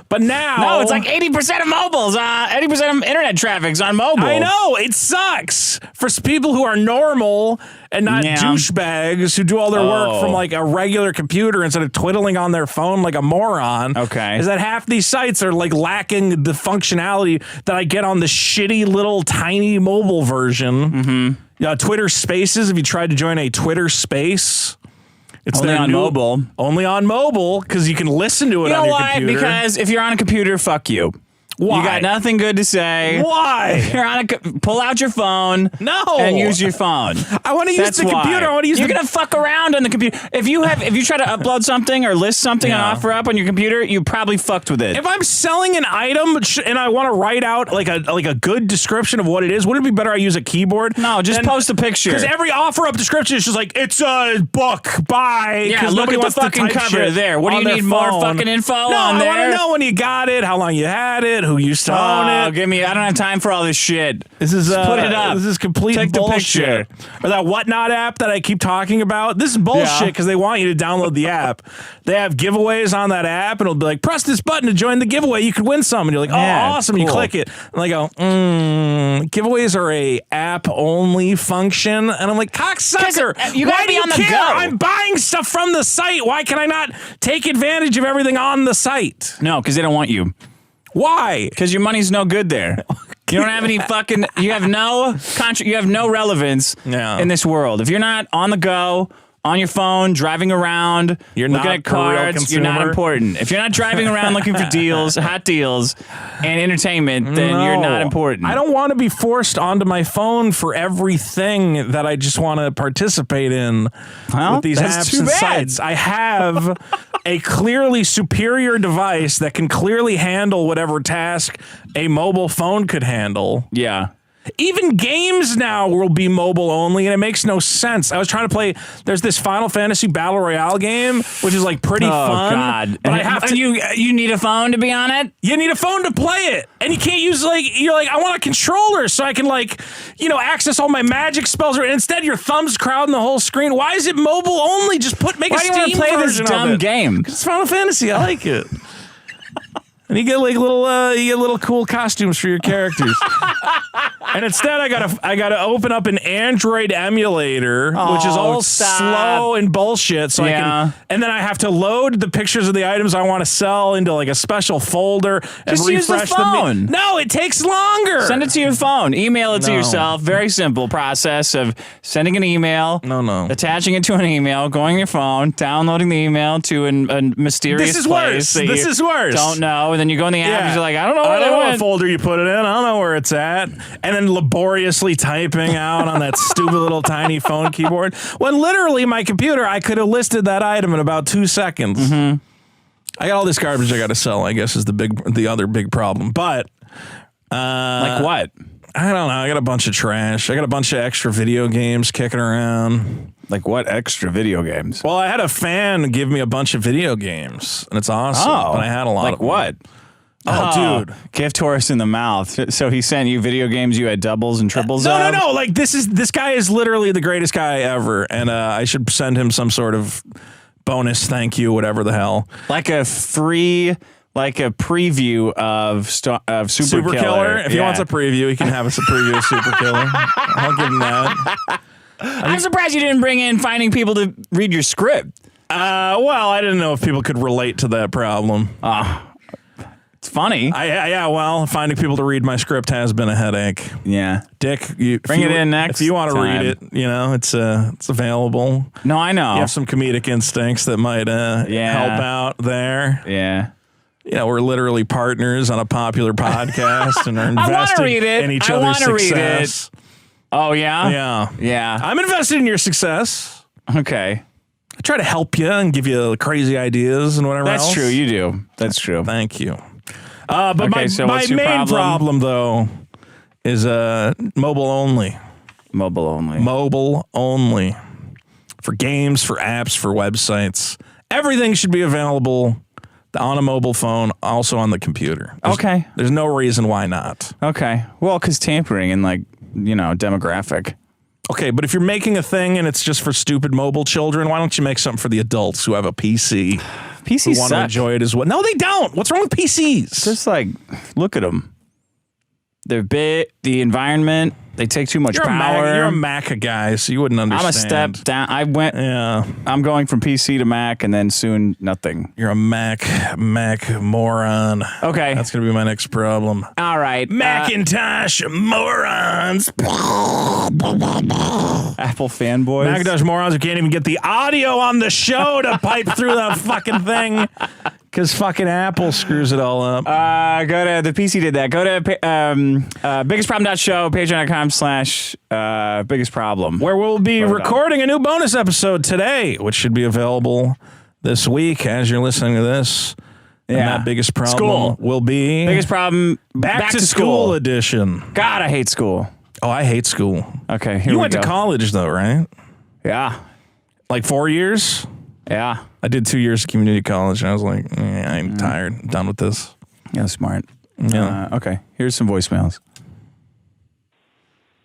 But now... No, it's like 80% of mobiles, 80% of internet traffic's on mobile. I know, it sucks. For people who are normal and not douchebags who do all their work from like a regular computer instead of twiddling on their phone like a moron. Okay. Is that half these sites are like lacking the functionality that I get on the shitty little tiny mobile version. Mm-hmm. Twitter Spaces, if you tried to join a Twitter Space... It's only on mobile. Only on mobile, because you can listen to it on your computer. Because if you're on a computer, fuck you. Why? You got nothing good to say. Why? You're on pull out your phone. No. And use your phone. I want to use the computer. I want to use You're going to fuck around on the computer. If you try to upload something or list something on OfferUp on your computer, you probably fucked with it. If I'm selling an item and I want to write out like a good description of what it is, wouldn't it be better I use a keyboard? No, just post a picture. Because every OfferUp description is just like, it's a book, bye. Yeah, look at the fucking cover there. What do you need, more fucking info on there? I want to know when you got it, how long you had it, who used to own it. I don't have time for all this shit. This is put it up. This is complete Take bullshit. The picture. Or that Whatnot app that I keep talking about. This is bullshit because they want you to download the app. They have giveaways on that app, and it'll be like, press this button to join the giveaway. You could win some, and you're like, awesome. Cool. You click it, and I go, giveaways are a app only function, and I'm like, cocksucker. You gotta be on the go. I'm buying stuff from the site. Why can I not take advantage of everything on the site? No, because they don't want you. Why? Because your money's no good there. You don't have any fucking. You have no relevance in this world. If you're not on the go, on your phone, driving around, you're looking not at cards, you're not important. If you're not driving around looking for deals, hot deals, and entertainment, then you're not important. I don't want to be forced onto my phone for everything that I just want to participate in with these apps and sites. I have a clearly superior device that can clearly handle whatever task a mobile phone could handle. Yeah. Even games now will be mobile only, and it makes no sense. I was trying to play. There's this Final Fantasy Battle Royale game, which is like pretty fun. Oh God! But I have to. You need a phone to be on it. You need a phone to play it, and you can't use you're like I want a controller so I can access all my magic spells. Instead, your thumb's crowding the whole screen. Why is it mobile only? Just make a Steam version of it. Why do you want to play this dumb game? Because it's Final Fantasy. I like it. And you get little cool costumes for your characters. And instead, I gotta open up an Android emulator, which is all slow and bullshit. So and then I have to load the pictures of the items I want to sell into like a special folder and just refresh use the phone. No, it takes longer. Send it to your phone. Email it to yourself. Very simple process of sending an email. No. Attaching it to an email, going on your phone, downloading the email to a mysterious place. This is worse. Don't know. And then you go in the app and you're like, I don't know what folder you put it in. I don't know where it's at. And then laboriously typing out on that stupid little tiny phone keyboard. When literally my computer, I could have listed that item in about 2 seconds. Mm-hmm. I got all this garbage I got to sell, I guess is the other big problem. But like what? I don't know. I got a bunch of trash. I got a bunch of extra video games kicking around. Like what extra video games? Well, I had a fan give me a bunch of video games, and it's awesome. Oh, but I had a lot like of them. what? Oh, dude. Gift horse in the mouth. So he sent you video games you had doubles and triples of? No. Like this guy is literally the greatest guy ever. And I should send him some sort of bonus thank you, whatever the hell. Like a free, like a preview of Super Killer. If he wants a preview, he can have us a preview of Super Killer. I'll give him that. I'm surprised you didn't bring in finding people to read your script. Well, I didn't know if people could relate to that problem. It's funny. Well, finding people to read my script has been a headache. Yeah. Dick, bring it in next if you want to read it, it's available. No, I know. You have some comedic instincts that might help out there. Yeah. We're literally partners on a popular podcast and are invested in each other's success. Oh, yeah? Yeah. Yeah. I'm invested in your success. Okay. I try to help you and give you crazy ideas and whatever else. That's true. You do. That's true. Thank you. But okay, my main problem, though, is mobile only. Mobile only. Mobile only. For games, for apps, for websites. Everything should be available on a mobile phone, also on the computer. There's no reason why not. Okay. Well, because tampering and demographic. Okay, but if you're making a thing and it's just for stupid mobile children, why don't you make something for the adults who have a PC? PCs who want to enjoy it as well. No, they don't. What's wrong with PCs? Just look at them. They're big. The environment. They take too much power. You're a Mac guy, so you wouldn't understand. I'm a step down. I'm going from PC to Mac, and then soon nothing. You're a Mac moron. Okay, that's gonna be my next problem. All right, Macintosh morons. Apple fanboys. Macintosh morons who can't even get the audio on the show to pipe through the fucking thing. Because fucking Apple screws it all up. Go to the PC did that. Go to biggestproblem.show, patreon.com/biggestproblem. Where we'll be recording a new bonus episode today, which should be available this week as you're listening to this. And that biggest problem will be biggest problem back to school edition. God, I hate school. Oh, I hate school. Okay, here you we went go. to college though, right? Yeah. Like 4 years? Yeah. I did 2 years of community college, and I was like, I'm tired. I'm done with this. Yeah, smart. Yeah. Okay, here's some voicemails.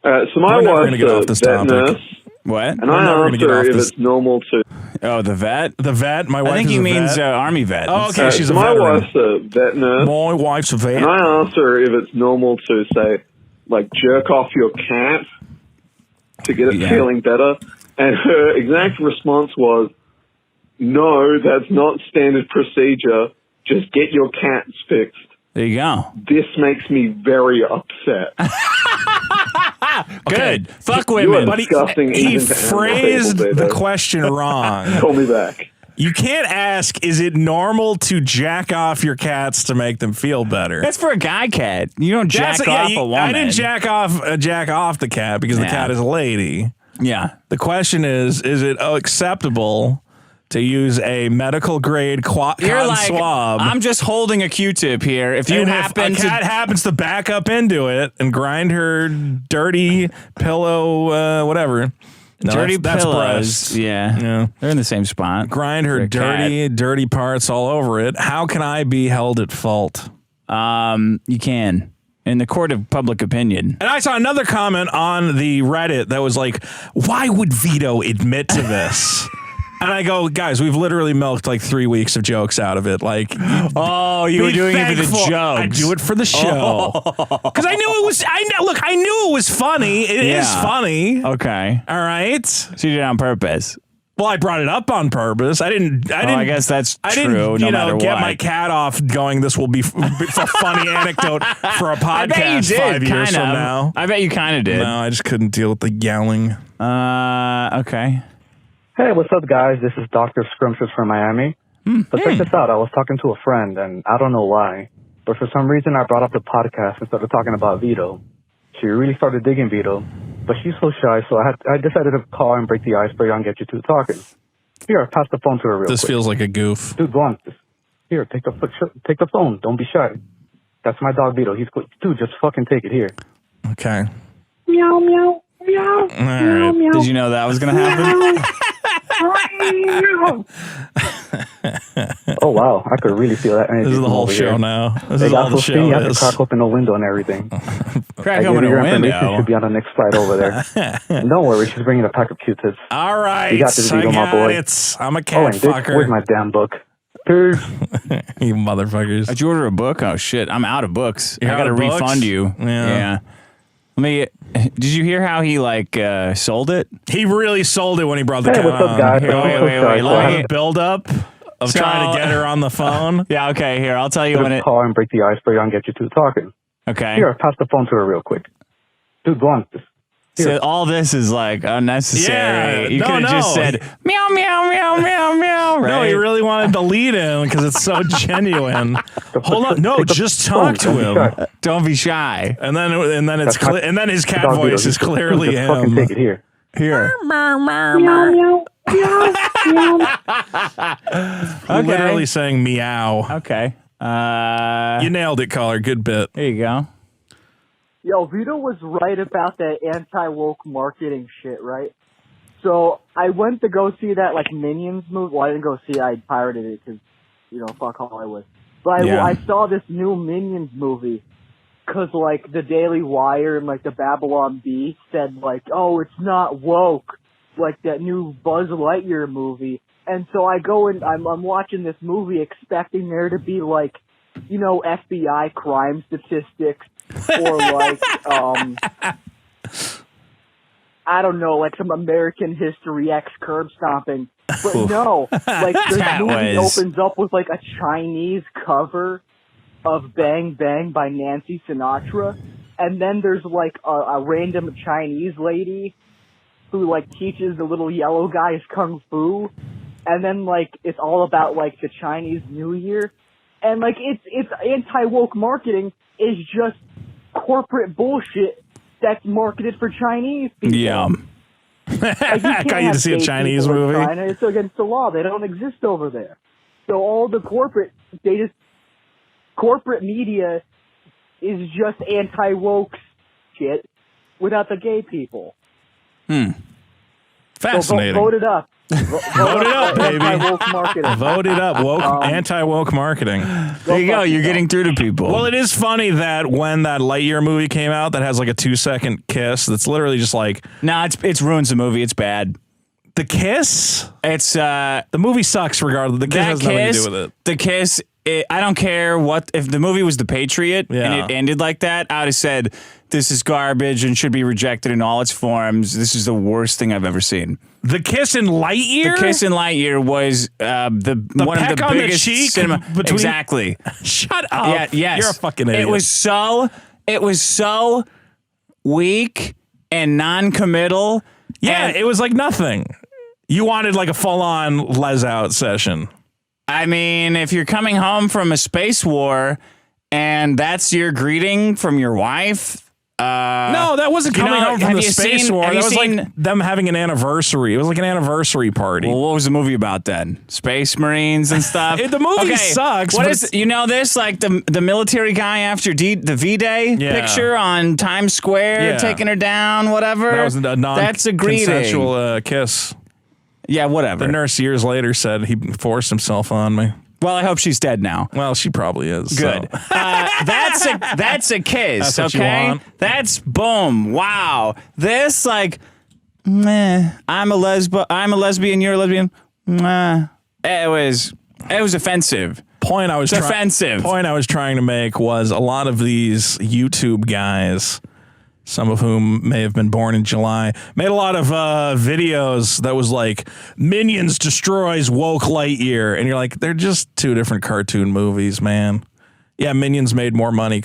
So my We're never wife's gonna get off this vet topic. nurse, What? and I asked her if it's normal to... Oh, the vet? The vet? My wife I think is he a means vet. Army vet. Oh, okay, she's so a my veteran. wife's a vet nurse, My wife's a vet. and I asked her if it's normal to, say, like, jerk off your cat to get it feeling better, and her exact response was, no, that's not standard procedure. Just get your cats fixed. There you go. This makes me very upset. Good. Fuck You women. are disgusting. He even to animal phrased people, the Vito. question wrong. Call me back. You can't ask, is it normal to jack off your cats to make them feel better? That's for a guy cat. You don't jack off a woman. I didn't jack off the cat because the cat is a lady. Yeah. The question is it acceptable to use a medical grade cotton swab? I'm just holding a Q-tip here. If you and happen if a cat happens to back up into it and grind her dirty pillow, whatever. No, dirty that's pillows, breasts. yeah, they're in the same spot. Grind her dirty parts all over it. How can I be held at fault? You can. In the court of public opinion. And I saw another comment on the Reddit that was like, why would Vito admit to this? And I go, guys, we've literally milked like 3 weeks of jokes out of it. Like, oh, you were doing it for the jokes. I do it for the show because I knew it was. I knew it was funny. It is funny. Okay, all right. So you did it on purpose. Well, I brought it up on purpose. I didn't. I guess that's I true. didn't, get my cat off going. This will be a funny anecdote for a podcast. I bet you did, 5 years from kind of. now. I bet you kind of did. No, I just couldn't deal with the yelling. Okay. Hey, what's up, guys? This is Dr. Scrumptious from Miami. So check this out. I was talking to a friend, and I don't know why, but for some reason I brought up the podcast instead of talking about Vito. She really started digging Vito, but she's so shy, so I decided to call and break the ice for you and get you two talking. Here, pass the phone to her real quick. This feels like a goof. Dude, go on. Here, take the phone. Don't be shy. That's my dog Vito. He's cool. Dude, just fucking take it here. Okay. Meow, meow, meow. All right. Meow. Did you know that was going to happen? Oh wow, I could really feel that energy. This is the from whole over show here. now. This They is got all the so show skinny, I had is. to crack open a window and everything. Crack open a your information window. should be on the next slide over there. And don't worry, she's bringing a pack of Q-tips. All right. You got this, Vito, my boy. I'm a Oh, cat and bitch, fucker. where's my damn book? Peace. You motherfuckers. Did you order a book? Oh shit, I'm out of books. You're I got to out of books? refund you. Yeah. Let me. Did you hear how he sold it? He really sold it when he brought the Hey, cat what's up, on. guys? Here, I'm so wait, sorry. let So I me- had the build up of So- trying to get her on the phone. Yeah. Okay. Here, I'll tell you when to it. call and break the ice for you and get you two talking. Okay. Here, pass the phone to her real quick. Dude, go on. So all this is unnecessary. Yeah, You no, could have just no. said meow meow meow meow meow. Right? No, he really wanted to lead in because it's so genuine. Hold on, no, Take the just phone. talk to Don't be him, shy. Don't be shy. and then it's That's my- and then his cat Dog Vito, voice is dude, clearly just fucking him. take it here. Here. Literally saying meow. Okay. You nailed it, caller. Good bit. There you go. Yo, Vito was right about that anti-woke marketing shit, right? So I went to go see that Minions movie. Well, I didn't go see it. I pirated it because, fuck Hollywood. But Yeah. I saw this new Minions movie because the Daily Wire and the Babylon Bee said oh, it's not woke, that new Buzz Lightyear movie. And so I go and I'm watching this movie expecting there to be FBI crime statistics or I don't know, some American History X curb stomping. But no, the That movie was- opens up with a Chinese cover of Bang Bang by Nancy Sinatra, and then there's a random Chinese lady who teaches the little yellow guys kung fu. and then like it's all about like the Chinese New Year, and like it's anti-woke marketing is just corporate bullshit that's marketed for Chinese people. Yeah. Like, I got you to see a Chinese movie. China. It's against the law. They don't exist over there. So all the corporate media is just anti-woke shit without the gay people. Fascinating. So vote it up. Vote it up, baby. Anti-woke marketing. Vote it up. Anti-woke marketing. There you go. You're getting through to people. Well, it is funny that when that Lightyear movie came out that has like a 2-second kiss that's literally just like... No, it's ruins the movie. It's bad. The kiss? It's the movie sucks regardless. The kiss has nothing to do with it. The kiss, I don't care what... If the movie was The Patriot and it ended like that, I would have said, this is garbage and should be rejected in all its forms. This is the worst thing I've ever seen. The kiss in Lightyear? The kiss in Lightyear was one of the biggest cinema. Exactly. Shut up. Yeah, yes. You're a fucking idiot. It was so weak and non-committal. Yeah, it was like nothing. You wanted like a full-on les-out session. I mean, if you're coming home from a space war and that's your greeting from your wife... no, that wasn't coming home from the space war. That was like them having an anniversary. It was like an anniversary party. Well, what was the movie about then? Space Marines and stuff? The movie sucks. What is, you know this? Like the military guy after the V-Day picture on Times Square, taking her down, whatever? That was a That's a greeting. consensual kiss. Yeah, whatever. The nurse years later said he forced himself on me. Well, I hope she's dead now. Well, she probably is. Good. So. That's a kiss. That's what you want? That's boom. Wow. This like, meh, I'm a lesbian. You're a lesbian. Meh. It was offensive. Point I was trying to make was a lot of these YouTube guys, some of whom may have been born in July, made a lot of videos that was like, Minions destroys woke Lightyear. And you're like, they're just two different cartoon movies, man. Yeah, Minions made more money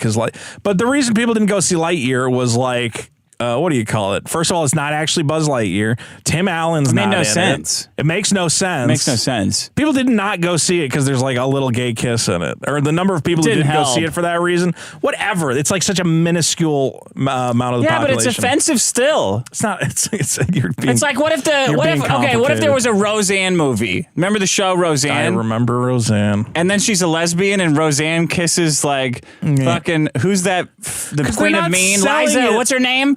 but the reason people didn't go see Lightyear was like, what do you call it? First of all, it's not actually Buzz Lightyear. Tim Allen's not in it. It makes no sense. It makes no sense. People did not go see it because there's like a little gay kiss in it. Or the number of people who didn't go see it for that reason. Whatever. It's like such a minuscule amount of the population. Yeah, but it's offensive still. It's not. It's like what if there was a Roseanne movie? Remember the show Roseanne? I remember Roseanne. And then she's a lesbian and Roseanne kisses like fucking who's that? The Queen of Mean, Liza. What's her name?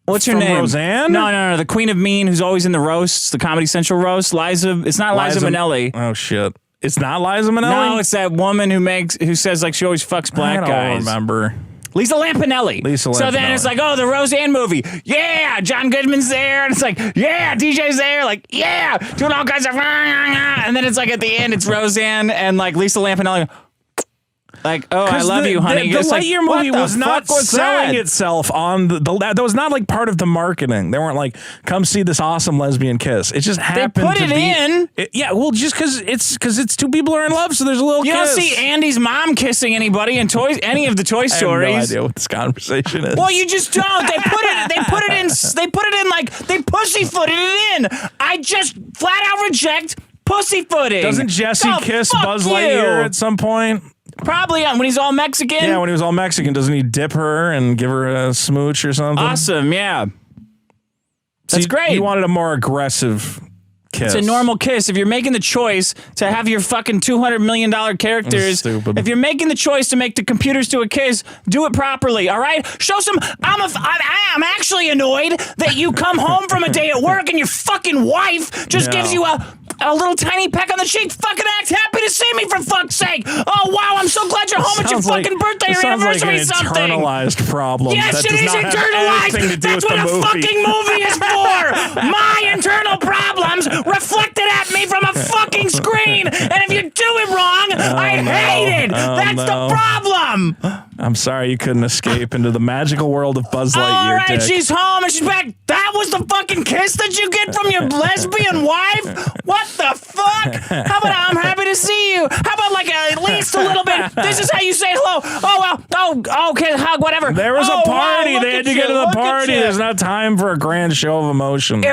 What's her name? Roseanne? No. The Queen of Mean, who's always in the roasts, the Comedy Central roast. Liza. It's not Liza Minnelli. Oh shit! It's not Liza Minnelli. No, it's that woman who says like she always fucks black guys. I don't remember. Lisa Lampanelli. So then it's like, oh, the Roseanne movie. Yeah, John Goodman's there. And it's like, yeah, DJ's there. Like, yeah, doing all kinds of... And then it's like at the end, it's Roseanne and like Lisa Lampanelli... Like, oh, I love you, honey. The Lightyear movie was not selling itself on that was not like part of the marketing. They weren't like, come see this awesome lesbian kiss. It just happened to be. They put it in. Well, just because it's two people are in love, so there's a little kiss. You don't see Andy's mom kissing anybody in any of the Toy Stories. I have no idea what this conversation is. Well, you just don't. They pussyfooted it in. I just flat out reject pussyfooting. Doesn't Jesse kiss Buzz Lightyear at some point? Probably when he's all Mexican. Yeah, when he was all Mexican, doesn't he dip her and give her a smooch or something? Awesome, yeah. That's great. You wanted a more aggressive kiss. It's a normal kiss. If you're making the choice to have your fucking $200 million characters, if you're making the choice to make the computers do a kiss, do it properly, all right? Show some... I'm actually annoyed that you come home from a day at work and your fucking wife just gives you a little tiny peck on the cheek. Fucking act happy to see me, for fuck's sake. Oh, wow, I'm so glad you're home at your fucking birthday or anniversary or something. Internalized problem. Yes, it is internalized. That's what a fucking movie is for. My internal problems reflected at me from a fucking screen. And if you do it wrong, I hate it. That's the problem. I'm sorry you couldn't escape into the magical world of Buzz Lightyear. All right, she's home and she's back. That was the fucking kiss that you get from your lesbian wife? What the fuck? How about I'm happy to see you? How about like at least a little bit? This is how you say hello. Oh, well. Oh, okay, hug, whatever. There was a party. Wow, they had to get to the party. There's not time for a grand show of emotion.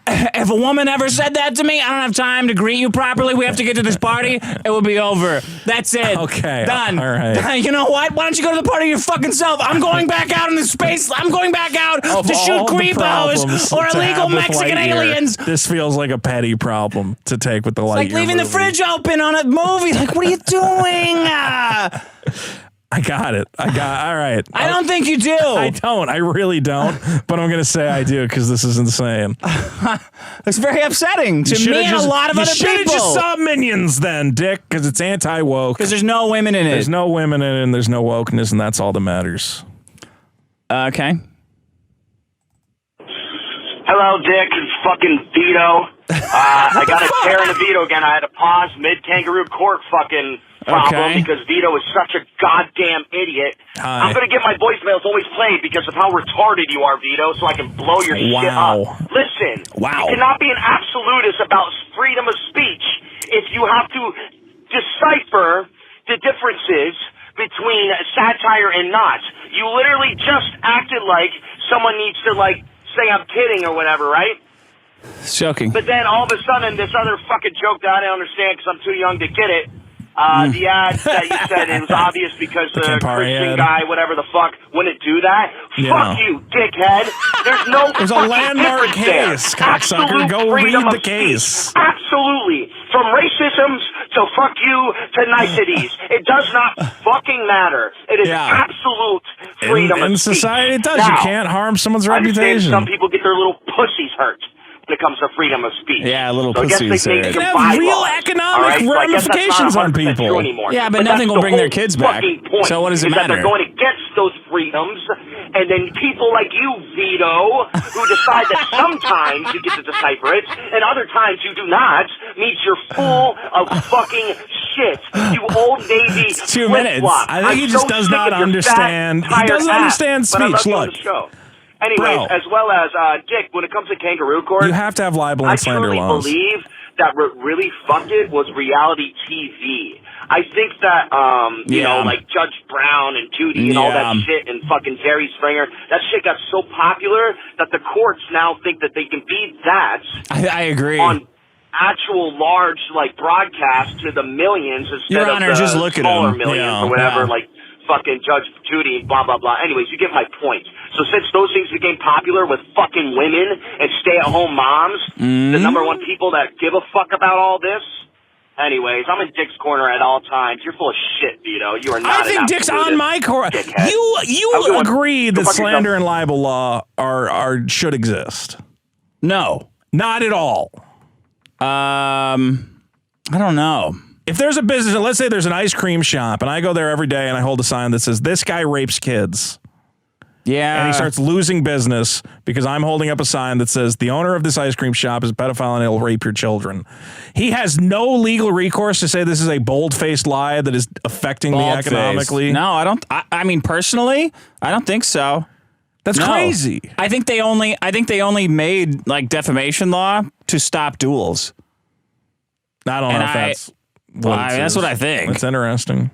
If a woman ever said that to me, I don't have time to greet you properly. We have to get to this party. It will be over. That's it. Okay. Done. All right. You know what? Why don't you go to the party your fucking self? I'm going back out into space. I'm going back out to shoot creepos or illegal Mexican aliens. This feels like a petty problem to take with the Lightyear Like leaving the fridge open on a movie. Like, what are you doing? I got it. All right. I don't think you do. I don't. I really don't. But I'm going to say I do because this is insane. It's very upsetting to me and a lot of other people. You should have just saw Minions then, Dick, because it's anti-woke. Because there's no women in it. There's no women in it and there's no wokeness, and that's all that matters. Okay. Hello, Dick. It's fucking Vito. I got a tear in the Vito again. I had to pause mid-kangaroo court fucking problem because Vito is such a goddamn idiot. Hi. I'm going to get my voicemails always played because of how retarded you are, Vito, so I can blow your shit up. Listen, you cannot be an absolutist about freedom of speech if you have to decipher the differences between satire and not. You literally just acted like someone needs to, like, say I'm kidding or whatever, right? Joking. But then all of a sudden, this other fucking joke that I don't understand because I'm too young to get it. The ad that you said, it was obvious because the Christian guy, whatever the fuck, wouldn't do that. Yeah. Fuck you, dickhead. There's no There's a landmark case, cocksucker. Go read the case. Absolutely. From racisms to fuck you to niceties. It does not fucking matter. It is absolute freedom of speech. In society, it does. Now, you can't harm someone's I understand reputation. some people get their little pussies hurt when it comes to freedom of speech. Yeah, little so pussies. It can have real economic ramifications on people. Yeah, but nothing will bring their kids back. So what does it matter? That they're going against those freedoms, and then people like you, Vito, who decide that sometimes you get to decipher it, and other times you do not, means you're full of fucking shit. You old Navy 2 minutes. I think he just does not understand. He doesn't understand speech. Look. Anyways, as well as, Dick, when it comes to kangaroo court, you have to have libel and slander laws. I truly believe that what really fucked it was reality TV. I think that, you know, like Judge Brown and Judy and all that shit and fucking Jerry Springer, that shit got so popular that the courts now think that they can beat that. I agree. On actual large, like, broadcast to the millions instead Your Honor, of the just look at smaller him. millions or whatever, like fucking Judge Judy, blah, blah, blah. Anyways, you get my point. So since those things became popular with fucking women and stay-at-home moms, the number one people that give a fuck about all this, anyways, I'm in Dick's corner at all times. You're full of shit, Vito. You are not. I think Dick's on my corner. You agree that slander and libel law should exist? No, not at all. I don't know. If there's a business, let's say there's an ice cream shop, and I go there every day and I hold a sign that says, "This guy rapes kids." Yeah. And he starts losing business because I'm holding up a sign that says, "The owner of this ice cream shop is a pedophile and he'll rape your children." He has no legal recourse to say this is a bold-faced lie that is affecting me economically. No, I don't. I mean, personally, I don't think so. That's crazy. I think they only made like defamation law to stop duels. I don't know if that's that's what I think. That's interesting.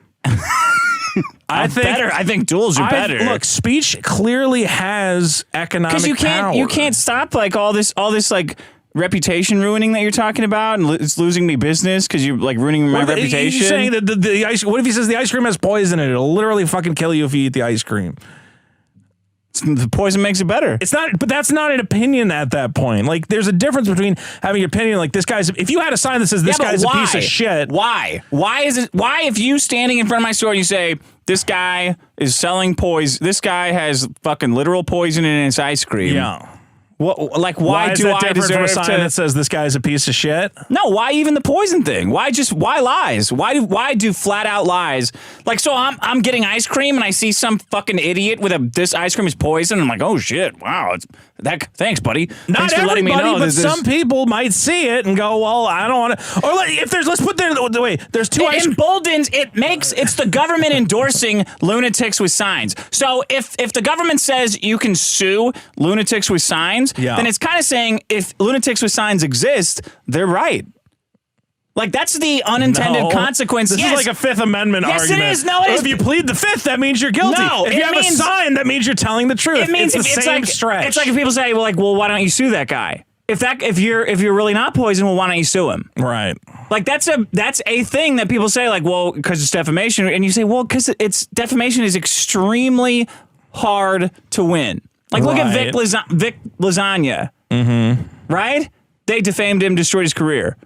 I think duels are better. Look, speech clearly has economic power. You can't stop like all this like reputation ruining that you're talking about, and it's losing me business because you're like ruining my reputation. You're saying that the ice. What if he says the ice cream has poison in it? It'll literally fucking kill you if you eat the ice cream. The poison makes it better. It's not, but that's not an opinion at that point. Like, there's a difference between having an opinion like this guy's. If you had a sign that says this guy's a piece of shit, why? Why is it? Why, if you standing in front of my store and you say this guy is selling poison, this guy has fucking literal poison in his ice cream? Yeah. What, like, why is do that I different from a deserve sign to? that says this guy's a piece of shit? No, why even the poison thing? Why lies? Why do flat out lies? Like, so I'm getting ice cream and I see some fucking idiot with this ice cream is poison. And I'm like, oh shit, wow, thanks, buddy. Not Thanks for letting me know. but some people might see it and go, well, I don't want to. Or let's put there the way there's two. It emboldens. It's the government endorsing lunatics with signs. So if the government says you can sue lunatics with signs, signs, then it's kind of saying if lunatics with signs exist, they're right. Like, that's the unintended consequence. This is like a Fifth Amendment argument. Yes, it is. No, it is. If you plead the Fifth, that means you're guilty. No, if you have a sign, that means you're telling the truth. It means it's the same stretch. It's like if people say, well, why don't you sue that guy? If you're really not poison, well, why don't you sue him? Right. Like, that's a thing that people say, like, well, because it's defamation. And you say, well, because defamation is extremely hard to win. Like, look at Vic Lasagna. Mm-hmm. Right? They defamed him, destroyed his career.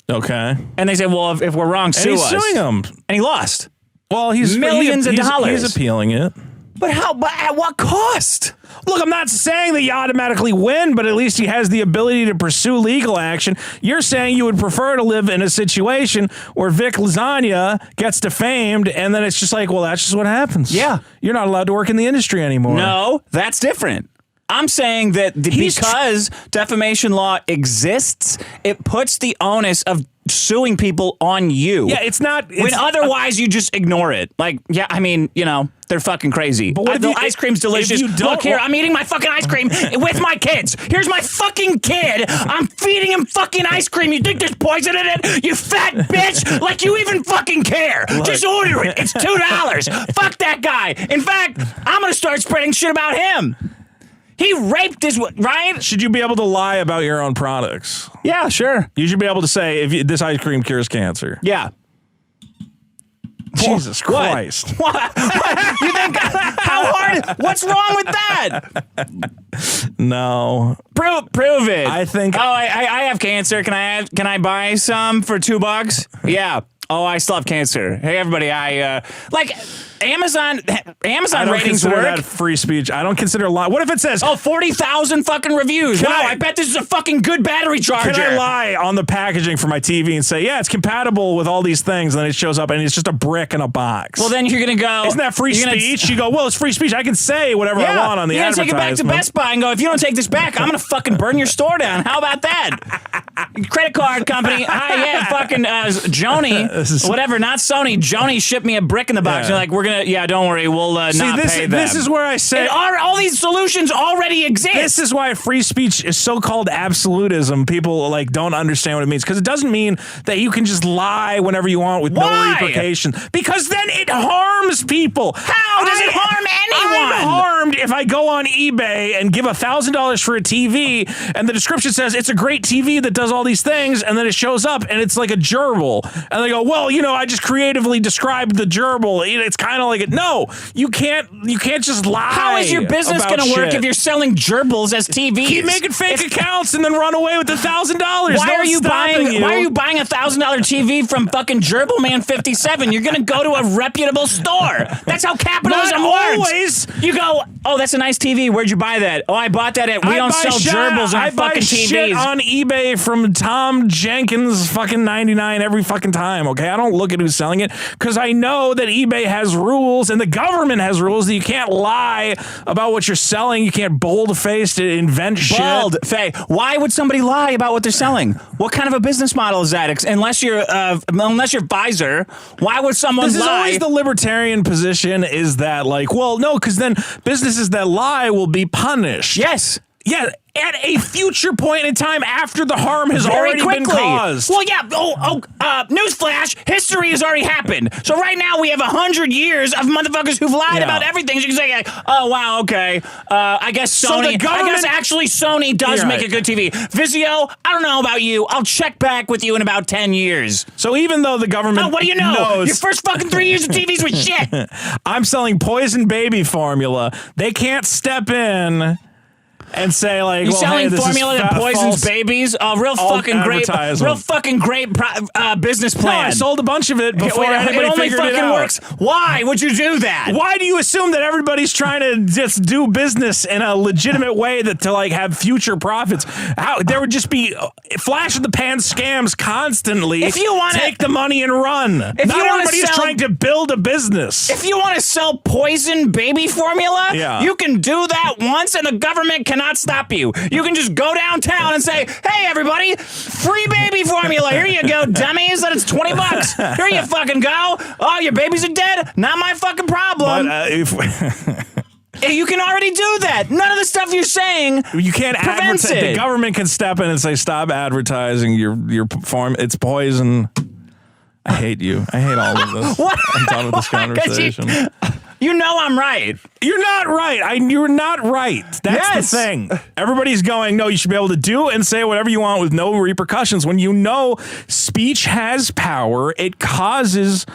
Okay. And they said, well, if we're wrong, sue us. He's suing him. And he lost. Well, he's millions of dollars. He's appealing it. But how? But at what cost? Look, I'm not saying that you automatically win, but at least he has the ability to pursue legal action. You're saying you would prefer to live in a situation where Vic Lasagna gets defamed, and then it's just like, well, that's just what happens. Yeah. You're not allowed to work in the industry anymore. No, that's different. I'm saying that because defamation law exists, it puts the onus of suing people on you. Yeah, it's not. When otherwise you just ignore it. Like, yeah, I mean, you know, they're fucking crazy. But the ice cream's delicious. Look here, I'm eating my fucking ice cream with my kids. Here's my fucking kid. I'm feeding him fucking ice cream. You think there's poison in it? You fat bitch. Like, you even fucking care. Look. Just order it. It's $2. Fuck that guy. In fact, I'm going to start spreading shit about him. He raped his, right? Should you be able to lie about your own products? Yeah, sure. You should be able to say, if this ice cream cures cancer. Yeah. Jesus Christ. What? You think, how hard? What's wrong with that? No. Prove it. I think. Oh, I have cancer. Can I buy some for $2? Yeah. Oh, I still have cancer. Hey, everybody, like Amazon ratings work. That free speech. I don't consider a lot. What if it says, 40,000 fucking reviews? Wow, I bet this is a fucking good battery charger. Can I lie on the packaging for my TV and say, yeah, it's compatible with all these things, and then it shows up and it's just a brick in a box? Well, then you're gonna go. Isn't that free speech? You go, well, it's free speech. I can say whatever I want on the advertisement. You're gonna take it back to Best Buy and go, if you don't take this back, I'm gonna fucking burn your store down. How about that? Credit card company. Hi, yeah, fucking Joni. Whatever, not Sony. Joni shipped me a brick in the box. They're like, we're gonna, don't worry, we'll not pay them. This is where I say, all these solutions already exist. This is why free speech is so-called absolutism. People like don't understand what it means, because it doesn't mean that you can just lie whenever you want with no repercussion. Because then it harms people. How does it harm anyone? I'm harmed if I go on eBay and give $1,000 for a TV, and the description says it's a great TV that does all these things, and then it shows up and it's like a gerbil, and they go, well, I just creatively described the gerbil. It's kind of like it. No, you can't just lie. How is your business going to work if you're selling gerbils as TVs? Keep making fake accounts and then run away with $1,000. Why are you buying a $1,000 TV from fucking Gerbil Man 57? You're going to go to a reputable store. That's how capitalism works. Always. You go, oh, that's a nice TV. Where'd you buy that? Oh, I bought that at. We don't sell gerbils on fucking TVs. Shit on eBay from Tom Jenkins fucking 99 every fucking time. Okay, I don't look at who's selling it, because I know that eBay has rules and the government has rules that you can't lie about what you're selling. You can't bold-faced invent shit. Why would somebody lie about what they're selling? What kind of a business model is that? Unless you're Pfizer, why would someone lie? This is always the libertarian position, is that like, well, no, because then businesses that lie will be punished. Yes. Yeah, at a future point in time after the harm has already been caused. Well, yeah. Newsflash, history has already happened. So right now we have 100 years of motherfuckers who've lied about everything. So you can say, like, oh, wow, okay. I guess Sony. Sony does make a good TV. Vizio, I don't know about you. I'll check back with you in about 10 years. So even though the government what do you know? Your first fucking 3 years of TVs was shit. I'm selling poison baby formula. They can't step in and say, like, you're selling formula that poisons babies? Real fucking great business plan. No, I sold a bunch of it before anybody figured it out. Works. Why would you do that? Why do you assume that everybody's trying to just do business in a legitimate way to like have future profits? There would just be flash in the pan scams constantly. If you want to take the money and run, not everybody's trying to build a business. If you want to sell poison baby formula, you can do that once, and the government cannot stop you. You can just go downtown and say, hey, everybody, free baby formula. Here you go, dummies. And it's $20. Here you fucking go. Oh, your babies are dead? Not my fucking problem. But You can already do that. None of the stuff you're saying You can't prevents advertise. it. The government can step in and say, "Stop advertising your form. It's poison." I hate you. I hate all of this. What? I'm done with this conversation. You know I'm right. You're not right. You're not right. That's the thing. Everybody's going, no, you should be able to do and say whatever you want with no repercussions. When you know speech has power, it causes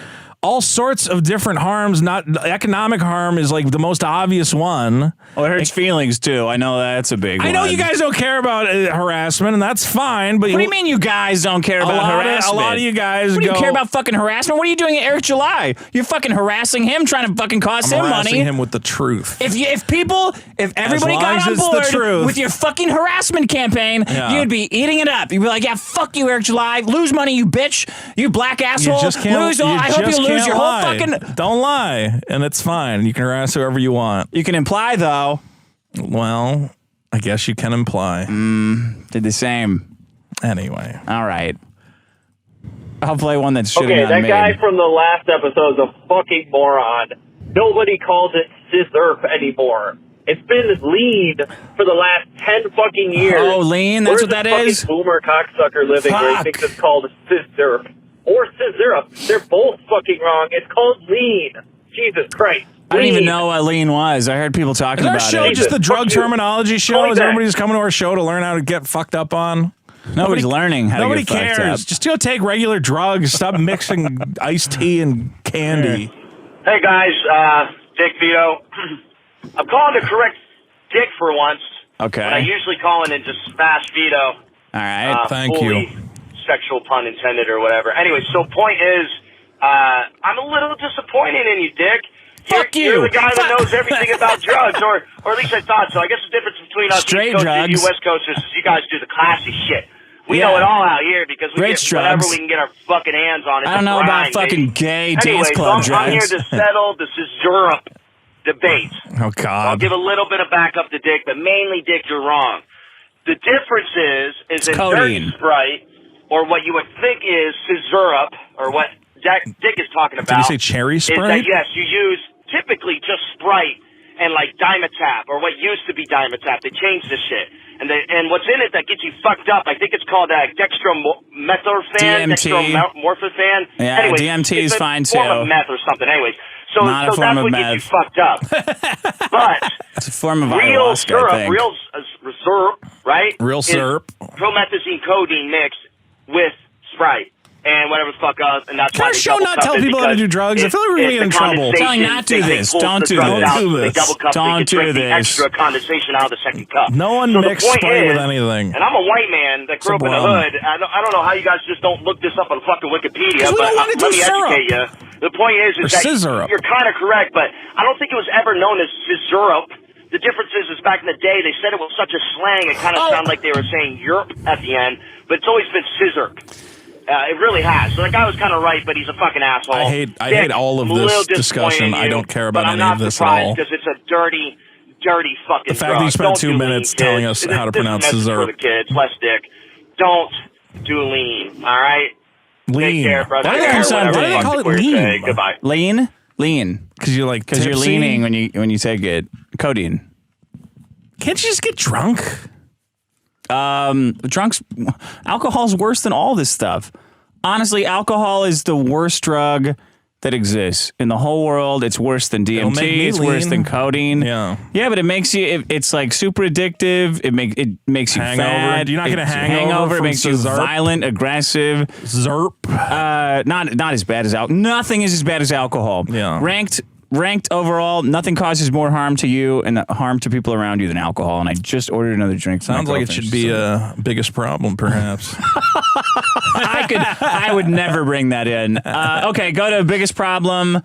all sorts of different harms. Not economic harm is like the most obvious one. Well, it hurts feelings too. I know that's a big one. I know you guys don't care about harassment, and that's fine. But what do you mean you guys don't care about harassment? A lot of you guys What do you care about fucking harassment? What are you doing at Eric July? You're fucking harassing him, trying to fucking cost him money. Harassing him with the truth. If everybody got on board with your fucking harassment campaign, you'd be eating it up. You'd be like, yeah, fuck you, Eric July. Lose money, you bitch. You black asshole. You just can't, lose all. I hope you lose your whole fucking... Don't lie, and it's fine. You can harass whoever you want. You can imply, though. Well, I guess you can imply. Did the same. Anyway. All right. I'll play one that's shooting on that me. guy from the last episode is a fucking moron. Nobody calls it scissorp anymore. It's been lean for the last 10 fucking years. Oh, lean? That's what that is? Where's the fucking boomer cocksucker living where he thinks it's called scissorp? Or scissorp. They're both fucking wrong. It's called lean. Jesus Christ. I didn't even know what lean was. I heard people talking about it. Is our show just the drug terminology show? Is everybody just coming to our show to learn how to get fucked up on? Nobody's learning how to get fucked up. Nobody cares. Just go take regular drugs. Stop mixing iced tea and candy. Hey, guys. Dick Vito. I'm calling to correct Dick for once. Okay. When I usually call in and just smash Vito. All right. Thank you. Sexual pun intended or whatever. Anyway, so point is, I'm a little disappointed in you, Dick. You're the guy that knows everything about drugs, or at least I thought so. I guess the difference between us Straight East Coasters and you drugs. West Coasters is you guys do the classy shit. We know it all out here because we Great get whatever drugs. we can get our fucking hands on. It's I don't know about fucking gay dance club so I'm here drugs. to settle the scissorp debate. Oh, God. I'll give a little bit of backup to Dick, but mainly, Dick, you're wrong. The difference is in codeine. Dirt Sprite, or what you would think is scissorp, or what Dick is talking about. Did you say cherry Is that, Sprite? yes, you use typically just Sprite and like Dimetap, or what used to be Dimetap. They changed this shit. And what's in it that gets you fucked up, I think it's called dextromethorphan, dextromorphan. Yeah, anyways, DMT is fine, too. It's a form of meth or something. Anyways, so that's what gets you fucked up. But it's a form of real ayahuasca, syrup, I think. real syrup, right? Real is syrup. Promethazine codeine mixed with Sprite. And whatever the fuck else, and that's Can why our they show double not cup tell it people how to because do drugs? I feel like we're going to get in trouble. Telling not to do this. Don't do They this. double cup. Don't They do drink the this. extra condensation out of the second cup. No one So the mixed point Sprite is, with anything. And I'm a white man that grew up in the Sublime. hood. I don't know how you guys just don't look this up on fucking Wikipedia. 'Cause we But don't wanna do let me syrup. educate you. The point is Or that scissorp. you're kind of correct, but I don't think it was ever known as scissorp. The difference is back in the day they said it was such a slang it kind of sounded like they were saying Europe at the end, but it's always been scissorp. It really has. So that guy was kind of right, but he's a fucking asshole. I hate all of this discussion. I don't care about any of this at all. Because it's a dirty fucking The fact drug. that you spent Don't 2 do minutes lean, telling kids. us how to This pronounce message scissorp. for the kids, less dick. Don't do lean. All right. Lean. Take care, brother. Why do they call it lean? Goodbye. Lean? Because you're like Because you're tipsy? leaning when you take it. Codeine. Can't you just get drunk? Alcohol's worse than all this stuff. Honestly, alcohol is the worst drug that exists in the whole world. It's worse than It'll make DMT. me It's worse lean. than codeine. Yeah. Yeah, but it makes you. It's like super addictive. It makes you Hangover. fat. You're not gonna It's hangover It from makes you Zerp? violent, aggressive. Zerp. Not as bad as alcohol. Nothing is as bad as alcohol. Yeah. Ranked overall, nothing causes more harm to you and harm to people around you than alcohol. And I just ordered another drink. for my Sounds like it girlfriend. should be a biggest problem, perhaps. I would never bring that in. Okay, go to biggestproblem.show,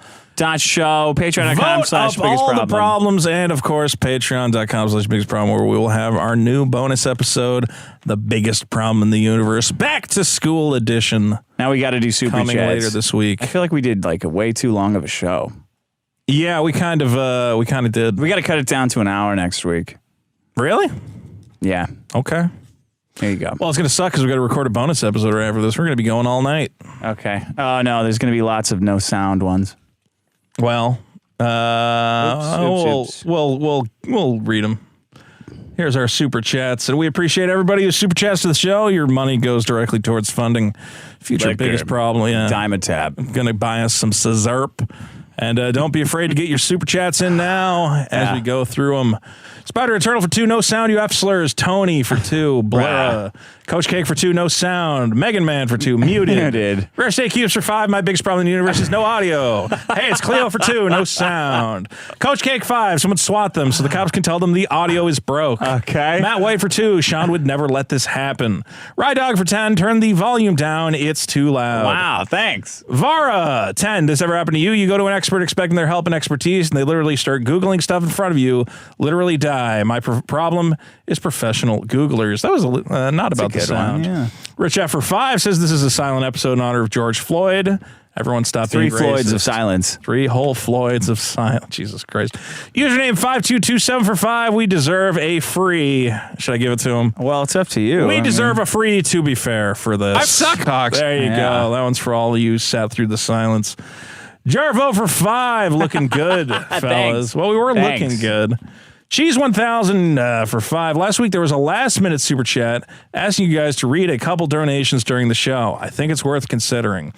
patreon.com/biggest Vote up all problem. the problems, and of course, patreon.com/biggest problem, where we will have our new bonus episode, The Biggest Problem in the Universe, Back to School Edition. Now we got to do super coming chats. later this week. I feel like we did like a way too long of a show. Yeah, we kind of did. We got to cut it down to an hour next week. Really? Yeah. Okay. There you go. Well, it's going to suck because we got to record a bonus episode right after this. We're going to be going all night. Okay. Oh, no, there's going to be lots of no sound ones. Well, We'll read them. Here's our super chats, and we appreciate everybody who super chats to the show. Your money goes directly towards funding future biggest problem. Yeah, Dimetap. Going to buy us some Scissorp. And don't be afraid to get your super chats in now as we go through them. Spider Eternal for 2, no sound, you F slurs. Tony for 2, Blair. Coach Cake for 2, no sound. Megan Man for 2, muted. Rare State Cubes for 5, my biggest problem in the universe is no audio. Hey, it's Cleo for 2, no sound. Coach Cake 5, someone swat them so the cops can tell them the audio is broke. Okay. Matt White for 2, Sean would never let this happen. Rye Dog for 10, turn the volume down, it's too loud. Wow, thanks. Vara 10, this ever happened to you? You go to an expert expecting their help and expertise, and they literally start Googling stuff in front of you, literally die. My problem is professional Googlers. That was not about the sound. Yeah. Rich F for 5 says this is a silent episode in honor of George Floyd. Everyone stop being 3 Floyds racist. of silence. 3 whole Floyds of silence. Jesus Christ. Username 5227 for 5. We deserve a free. Should I give it to him? Well, it's up to you. We deserve a free, to be fair, for this. I suck, Hawks. There you go. That one's for all of you sat through the silence. Jarvo for 5. Looking good, fellas. Well, we were looking good. Cheese 1000 for 5. Last week there was a last-minute super chat asking you guys to read a couple donations during the show. I think it's worth considering.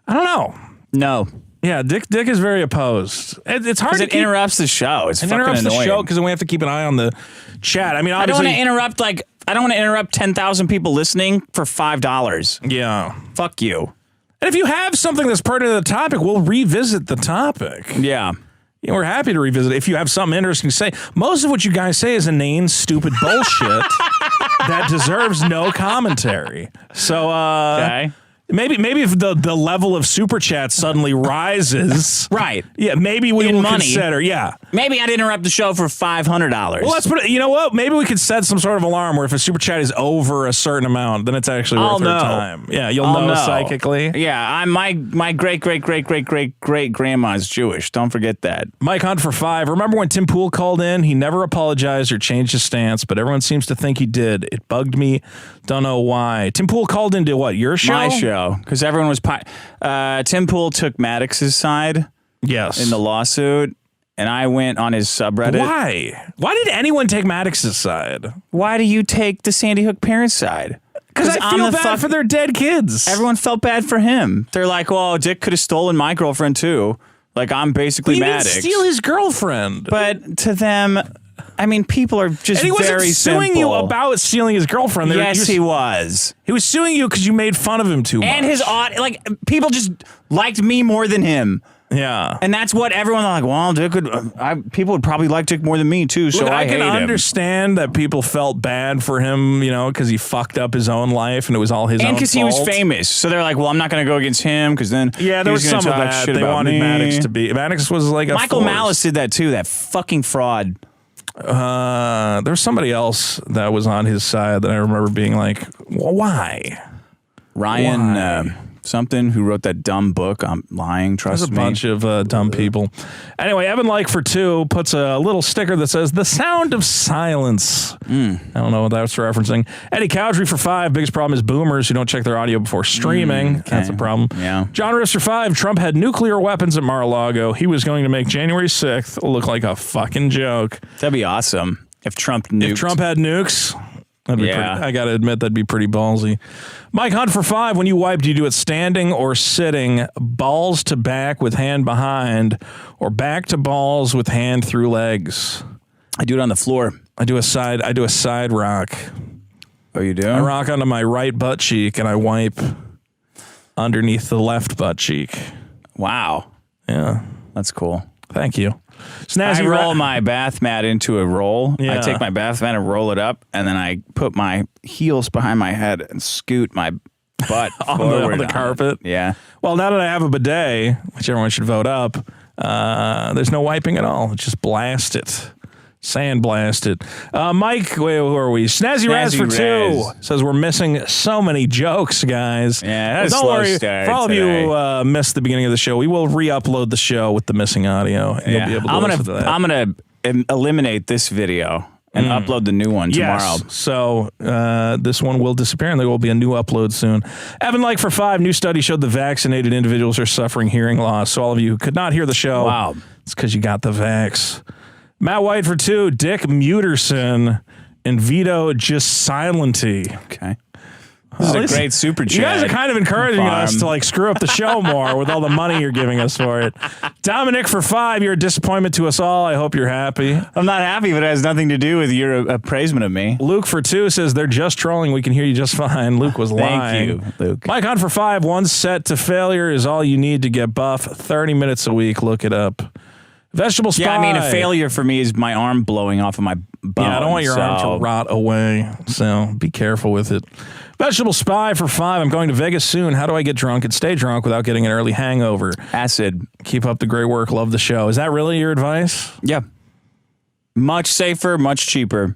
I don't know. No. Yeah, Dick is very opposed. It's hard to it interrupts the show. It interrupts the show because then we have to keep an eye on the chat. I mean, obviously, I don't want to interrupt 10,000 people listening for $5. Yeah. Fuck you. And if you have something that's pertinent to the topic, we'll revisit the topic. Yeah. You know, we're happy to revisit it if you have something interesting to say. Most of what you guys say is inane, stupid bullshit that deserves no commentary. So, maybe if the level of super chat suddenly rises, right? Yeah, maybe we will consider. Yeah, maybe I'd interrupt the show for $500. Well, let's put it. You know what? Maybe we could set some sort of alarm where if a super chat is over a certain amount, then it's actually worth our time. Yeah, you'll know psychically. Yeah, my great grandma's Jewish. Don't forget that. Mike Hunt for 5. Remember when Tim Pool called in? He never apologized or changed his stance, but everyone seems to think he did. It bugged me. Don't know why. Tim Pool called into what? Your show? My show. Because everyone was... Tim Pool took Maddox's side. Yes. In the lawsuit. And I went on his subreddit. Why? Why did anyone take Maddox's side? Why do you take the Sandy Hook parents' side? Because I feel bad for their dead kids. Everyone felt bad for him. They're like, well, Dick could have stolen my girlfriend too. Like, I'm basically Maddox. He didn't steal his girlfriend. But to them... I mean, people are just and he wasn't very suing simple. you about stealing his girlfriend. Yes, he was. He was suing you because you made fun of him too much. And his people just liked me more than him. Yeah, and that's what everyone like. Well, Dick people would probably like Dick more than me too. So Look, I can hate understand that people felt bad for him, you know, because he fucked up his own life and it was all his own fault. And because he was famous, so they're like, well, I'm not going to go against him because then there was some of that. They wanted Maddox to be. Maddox was like a Michael Malice did that too. That fucking fraud. There's somebody else that was on his side that I remember being like, well, why? Ryan something who wrote that dumb book on lying. Trust me. There's a bunch of dumb people. Anyway, Evan Like for 2 puts a little sticker that says the sound of silence. I don't know what that's referencing. Eddie Cowdrey for 5. Biggest problem is boomers who don't check their audio before streaming. Okay. That's a problem. Yeah. John Riss for 5. Trump had nuclear weapons at Mar-a-Lago. He was going to make January 6th look like a fucking joke. That'd be awesome if Trump nuked. If Trump had nukes. That'd be pretty, I got to admit, that'd be pretty ballsy. Mike Hunt for 5. When you wipe, do you do it standing or sitting? Balls to back with hand behind, or back to balls with hand through legs? I do it on the floor. I do a side rock. Oh, you do? I rock onto my right butt cheek and I wipe underneath the left butt cheek. Wow. Yeah. That's cool. Thank you. Snazzy I roll my bath mat into a roll. Yeah. I take my bath mat and roll it up, and then I put my heels behind my head and scoot my butt forward on the carpet. Yeah. Well, now that I have a bidet, which everyone should vote up, there's no wiping at all. Just blast it. Sandblast it. Mike, wait, who are we? Snazzy Raz for 2 says we're missing so many jokes, guys. Yeah, that's don't worry. start For all today. of you missed the beginning of the show, we will re-upload the show with the missing audio. Yeah. You'll be able to listen to that. I'm gonna eliminate this video and upload the new one tomorrow. Yes. So this one will disappear, and there will be a new upload soon. Evan Like for 5. New study showed the vaccinated individuals are suffering hearing loss. So all of you who could not hear the show, It's because you got the vax. Matt White for 2, Dick Muterson, and Vito just Silenty. Okay. This is a great super chat. You guys are kind of encouraging us to like screw up the show more with all the money you're giving us for it. Dominic for 5, you're a disappointment to us all. I hope you're happy. I'm not happy, but it has nothing to do with your appraisement of me. Luke for 2 says they're just trolling. We can hear you just fine. Luke was lying. Thank you, Luke. Mike Hunt for 5, one set to failure is all you need to get buff. 30 minutes a week. Look it up. Vegetable Spy. Yeah, I mean, a failure for me is my arm blowing off of my bone. Yeah, I don't want your arm to rot away, so be careful with it. Vegetable Spy for 5. I'm going to Vegas soon. How do I get drunk and stay drunk without getting an early hangover? Acid. Keep up the great work. Love the show. Is that really your advice? Yeah. Much safer, much cheaper.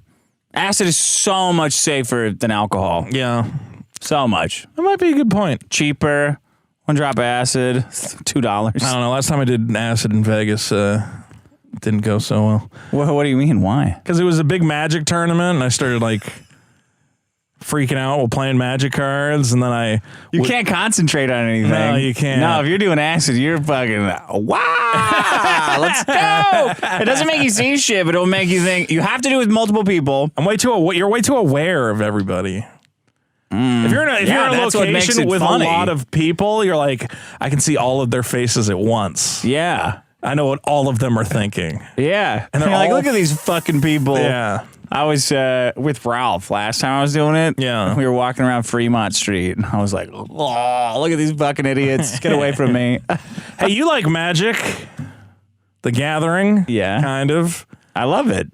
Acid is so much safer than alcohol. Yeah. So much. That might be a good point. Cheaper. 1 drop of acid, $2. I don't know. Last time I did acid in Vegas, didn't go so well. What do you mean? Why? Because it was a big Magic tournament, and I started like freaking out while playing Magic cards, and then you can't concentrate on anything. No, you can't. No, if you're doing acid, you're fucking wow. Let's go. It doesn't make you see shit, but it'll make you think. You have to do it with multiple people. You're way too aware of everybody. If you're in a location with a lot of people, you're like, I can see all of their faces at once. Yeah. I know what all of them are thinking. Yeah. And they're like, look at these fucking people. Yeah. I was with Ralph last time I was doing it. Yeah. We were walking around Fremont Street, and I was like, oh, look at these fucking idiots. Get away from me. Hey, you like Magic? The Gathering? Yeah. Kind of. I love it.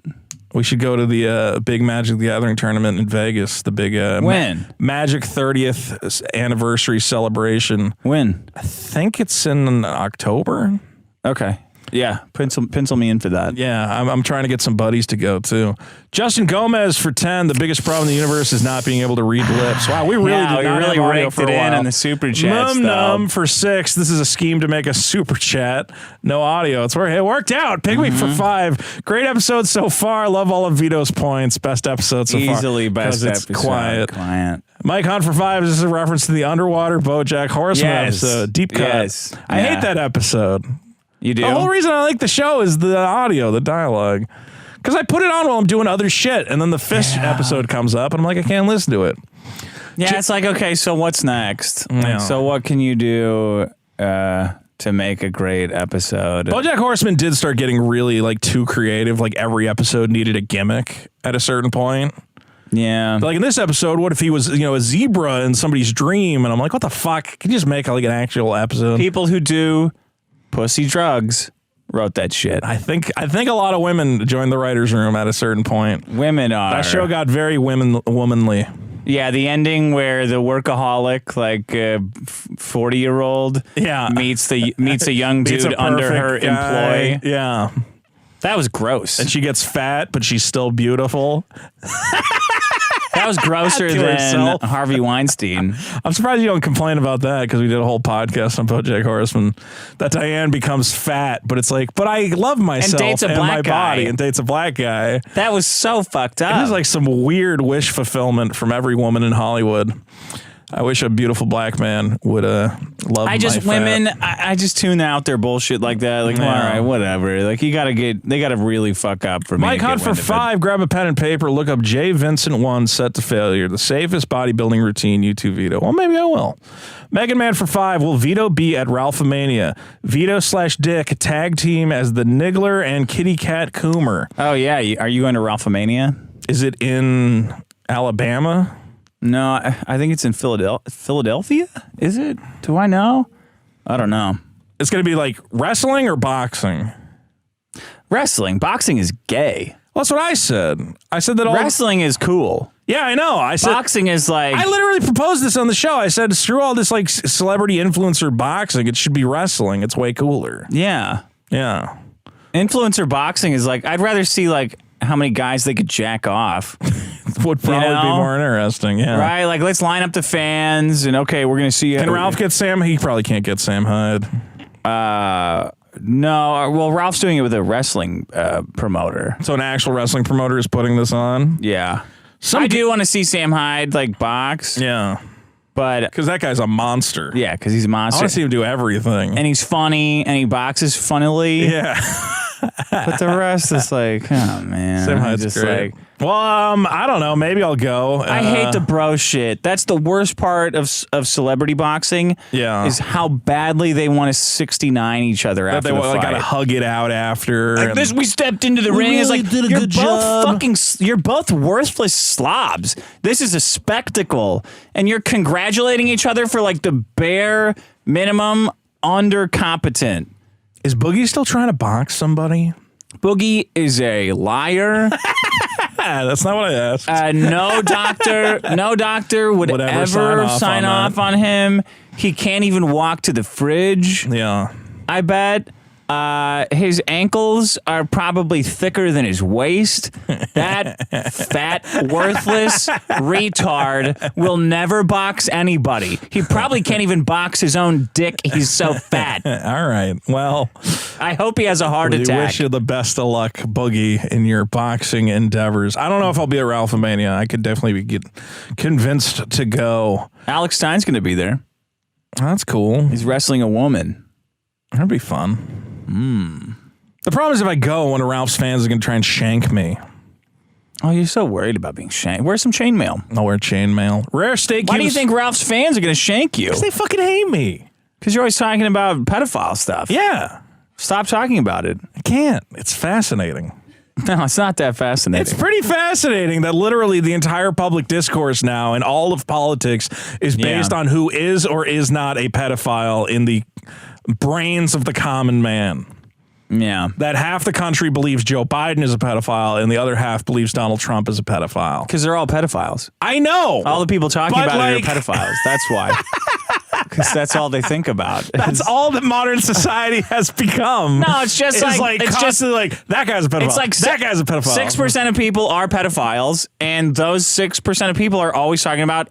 We should go to the big Magic the Gathering tournament in Vegas. The big when? Magic 30th anniversary celebration. When? I think it's in October. Okay. Yeah, pencil me in for that. Yeah, I'm trying to get some buddies to go too. Justin Gomez for 10. The biggest problem in the universe is not being able to read lips. Wow, we really did not have audio for a while. in the super chat. Num for 6. This is a scheme to make a super chat. No audio. It worked out. Pygmy for 5. Great episode so far. Love all of Vito's points. Best episode so far. Easily best it's episode. Quiet. Mike Hunt for 5. This is a reference to the underwater BoJack Horseman episode. Deep cut. Yes. I hate that episode. You do? The whole reason I like the show is the audio, the dialogue. Because I put it on while I'm doing other shit, and then the Fish episode comes up, and I'm like, I can't listen to it. Yeah, it's like, okay, so what's next? Yeah. So what can you do to make a great episode? BoJack Horseman did start getting really like too creative. Like every episode needed a gimmick at a certain point. Yeah. Like in this episode, what if he was, a zebra in somebody's dream? And I'm like, what the fuck? Can you just make like an actual episode? People who do pussy drugs wrote that shit. I think a lot of women joined the writer's room at a certain point. Women are. That show got very womanly. Yeah, the ending where the workaholic, like 40-year-old, meets a young dude under her employ. Yeah. That was gross. And she gets fat, but she's still beautiful. That was grosser than Harvey Weinstein. I'm surprised you don't complain about that, because we did a whole podcast on BoJack Horseman that Diane becomes fat, but it's like, but I love myself and dates a and black my guy. body and dates a black guy. That was so fucked up. It was like some weird wish fulfillment from every woman in Hollywood. I wish a beautiful black man would love I just tune out their bullshit like that. Like, all right, whatever. Like, they gotta really fuck up for me. Mike Hunt for 5. Grab a pen and paper. Look up J. Vincent 1 set to failure. The safest bodybuilding routine. You too, Vito. Well, maybe I will. Megan Man for 5. Will Vito be at Ralphomania? Vito/Dick tag team as the Niggler and Kitty Cat Coomer. Oh yeah, are you going to Ralphomania? Is it in Alabama? No, I think it's in Philadelphia. Is it? Do I know? I don't know. It's going to be like wrestling or boxing? Wrestling. Boxing is gay. Well, that's what I said. I said that wrestling is cool. Yeah, I know. I said boxing is like... I literally proposed this on the show. I said, screw all this like celebrity influencer boxing. It should be wrestling. It's way cooler. Yeah. Yeah. Influencer boxing is like, I'd rather see like how many guys they could jack off. Would probably be more interesting, yeah. Right? Like, let's line up the fans, and okay, we're going to see... Can Ralph get Sam? He probably can't get Sam Hyde. No. Well, Ralph's doing it with a wrestling promoter. So an actual wrestling promoter is putting this on? Yeah. I do want to see Sam Hyde, like, box. Yeah. But because that guy's a monster. Yeah, because he's a I monster. want to see him do everything. And he's funny, and he boxes funnily. Yeah. But the rest is like, oh man. Somehow it's just great. like, well, I don't know. Maybe I'll go. I hate the bro shit. That's the worst part of celebrity boxing. Yeah. Is how badly they want to 69 each other that after they the fight. gotta hug it out after. Like this, we stepped into the ring. really It's like did a you're good both job. you're both worthless slobs. This is a spectacle, and you're congratulating each other for like the bare minimum undercompetent. Is Boogie still trying to box somebody? Boogie is a liar. That's not what I asked. No doctor would ever sign off on him. He can't even walk to the fridge. Yeah. I bet. His ankles are probably thicker than his waist. That fat, worthless retard will never box anybody. He probably can't even box his own dick. He's so fat. All right. Well, I hope he has a heart we attack. wish you the best of luck, Boogie, in your boxing endeavors. I don't know if I'll be at Ralphomania. I could definitely get convinced to go. Alex Stein's going to be there. That's cool. He's wrestling a woman. That'd be fun. The problem is if I go, one of Ralph's fans is going to try and shank me. Oh, you're so worried about being shanked. Wear some chainmail. I'll wear chainmail. Rare steak. Why do you think Ralph's fans are going to shank you? Because they fucking hate me. Because you're always talking about pedophile stuff. Yeah. Stop talking about it. I can't. It's fascinating. No, it's not that fascinating. It's pretty fascinating that literally the entire public discourse now and all of politics is based on who is or is not a pedophile in the brains of the common man. Yeah. That half the country believes Joe Biden is a pedophile and the other half believes Donald Trump is a pedophile. Because they're all pedophiles. I know. All the people talking about like, it are pedophiles. That's why. Because that's all they think about. That's all that modern society has become. No, it's just like it's constantly just like that guy's a pedophile. It's like that guy's a pedophile. 6% of people are pedophiles, and those 6% of people are always talking about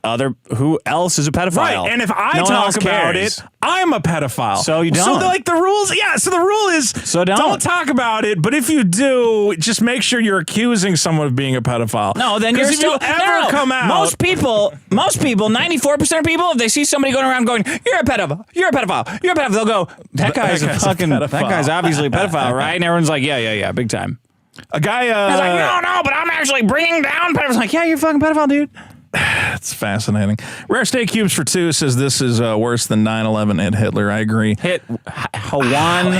who else is a pedophile. Right, and if I no one talk else about cares. it, I'm a pedophile. So you don't. So the rules, yeah. So the rule is don't talk about it. But if you do, just make sure you're accusing someone of being a pedophile. No, then you're if still you ever come out. Most people, 94% of people, if they see somebody going around going, "You're a pedophile, you're a pedophile, you're a pedophile," they'll go, "That guy's a fucking, that guy's obviously a pedophile, right?" And everyone's like, "Yeah, big time." A guy, I was like, no, but I'm actually bringing down pedophiles. Like, yeah, you're a fucking pedophile, dude. It's fascinating. Rare Steak Cubes for 2 says this is worse than 9/11 and Hitler. I agree. Hawantler.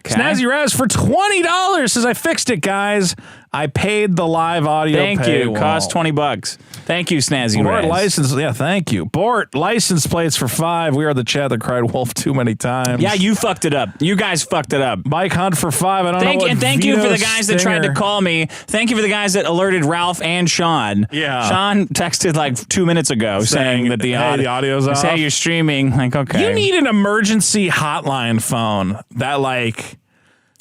Okay. Snazzy Raz for $20 says I fixed it, guys. I paid the live audio. Thank you. paywall. Cost $20. Thank you, Snazzy Bort Raz. license, yeah, thank you. Bort license plates for $5. We are the chat that cried wolf too many times. Yeah, you fucked it up. You guys fucked it up. Mike Hunt for $5. I don't know what And thank you Vito for the guys that tried to call me. Thank you for the guys that alerted Ralph and Sean. Yeah. Sean texted like 2 minutes ago saying that the audio's off. Hey, you're streaming. Like, okay. You need an emergency hotline phone that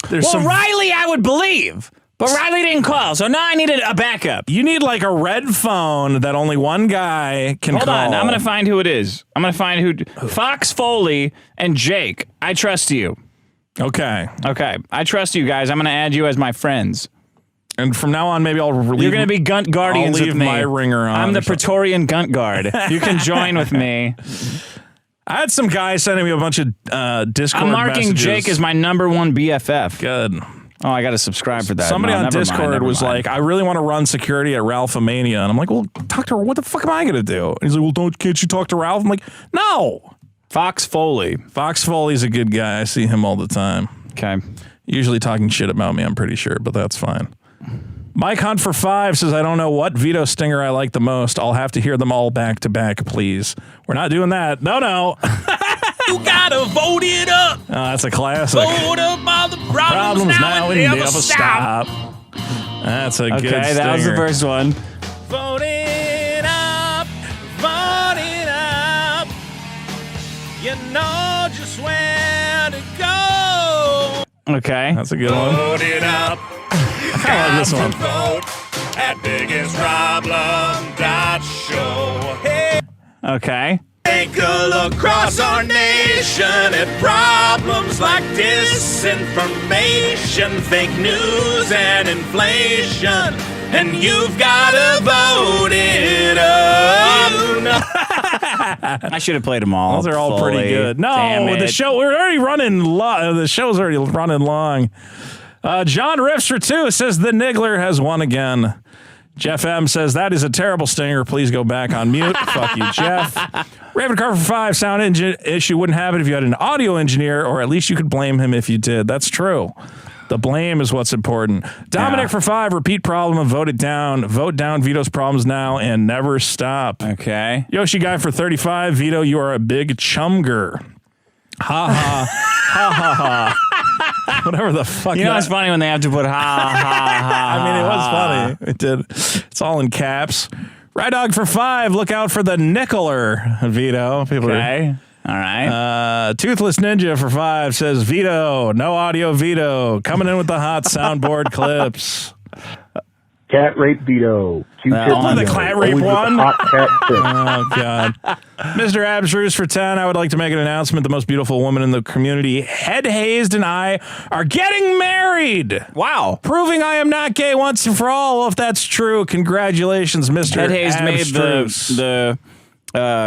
there's some Riley, I would believe. But Riley didn't call, so now I needed a backup. You need like a red phone that only one guy can Hold call. on, I'm going to find who it is. I'm going to find who. Fox Foley and Jake. I trust you. Okay. Okay, I trust you guys. I'm going to add you as my friends. And from now on, maybe I'll leave. You're going to be Gunt Guardians I'll leave with me. my ringer on. I'm the Praetorian Gunt Guard. You can join with me. I had some guy sending me a bunch of Discord I'm marking messages. Jake as my #1 BFF. Good. Oh, I got to subscribe for that. Somebody No, on never mind, Discord never was mind. like, I really want to run security at Ralphomania. And I'm like, well, talk to her. What the fuck am I going to do? And he's like, well, can't you talk to Ralph? I'm like, no. Fox Foley. Fox Foley's a good guy. I see him all the time. Okay. Usually talking shit about me, I'm pretty sure, but that's fine. Mike Hunt for $5 says, I don't know what Vito Stinger I like the most. I'll have to hear them all back to back, please. We're not doing that. No. You gotta vote it up. Oh, that's a classic. Vote up all the problems now and never stop. That's a good Okay, that was the stinger. first one. Vote it up. Vote it up. You know just where to go. Okay. That's a good one. Vote it up. I like this one. Vote at biggestproblem.show. Hey, Okay. take a look across our nation at problems like disinformation, fake news, and inflation. and you've gotta vote it up. I should have played them all. Those are all fully. pretty good. Damn No, it. the show we're already running. The show's already running long. John Riffs for 2 says the Niggler has won again. Jeff M says that is a terrible stinger. Please go back on mute. Fuck you, Jeff. Raven Carver for 5. Sound engine issue wouldn't happen if you had an audio engineer, or at least you could blame him if you did. That's true. The blame is what's important. Dominic for 5. Repeat problem of vote it down. Vote down Vito's problems now and never stop. Okay. Yoshi Guy for 35. Vito, you are a big chumger. Ha ha. Ha ha ha. Whatever the fuck. You know, it's funny when they have to put ha ha ha. I mean, it was funny. It did. It's all in caps. Ride Dog for 5. Look out for the Nickler, Vito. People Okay. All right. Toothless Ninja for 5 says Vito. No audio Vito. Coming in with the hot soundboard clips. Cat rape Vito. The cat rape one? Hot cat tip. Oh, God. Mr. Abstruse for 10. I would like to make an announcement. The most beautiful woman in the community, Head Hazed, and I are getting married. Wow. Proving I am not gay once and for all. Well, if that's true, congratulations, Mr. Head Hazed made Abstruse. the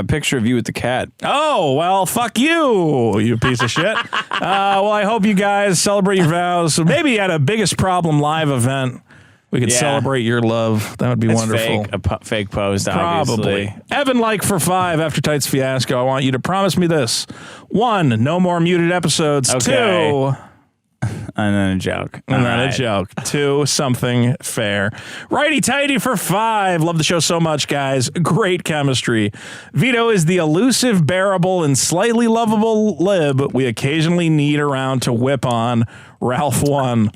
picture of you with the cat. Oh, well, fuck you, you piece of shit. Well, I hope you guys celebrate your vows. So maybe at a Biggest Problem live event, we could celebrate your love. That would be wonderful. Fake post, Probably. obviously. Evan Like for 5 after Tights fiasco. I want you to promise me this. 1, no more muted episodes. Okay. 2, And then a joke. and then a joke. 2, something fair. Righty Tighty for 5. Love the show so much, guys. Great chemistry. Vito is the elusive, bearable, and slightly lovable lib we occasionally need around to whip on. Ralph 1.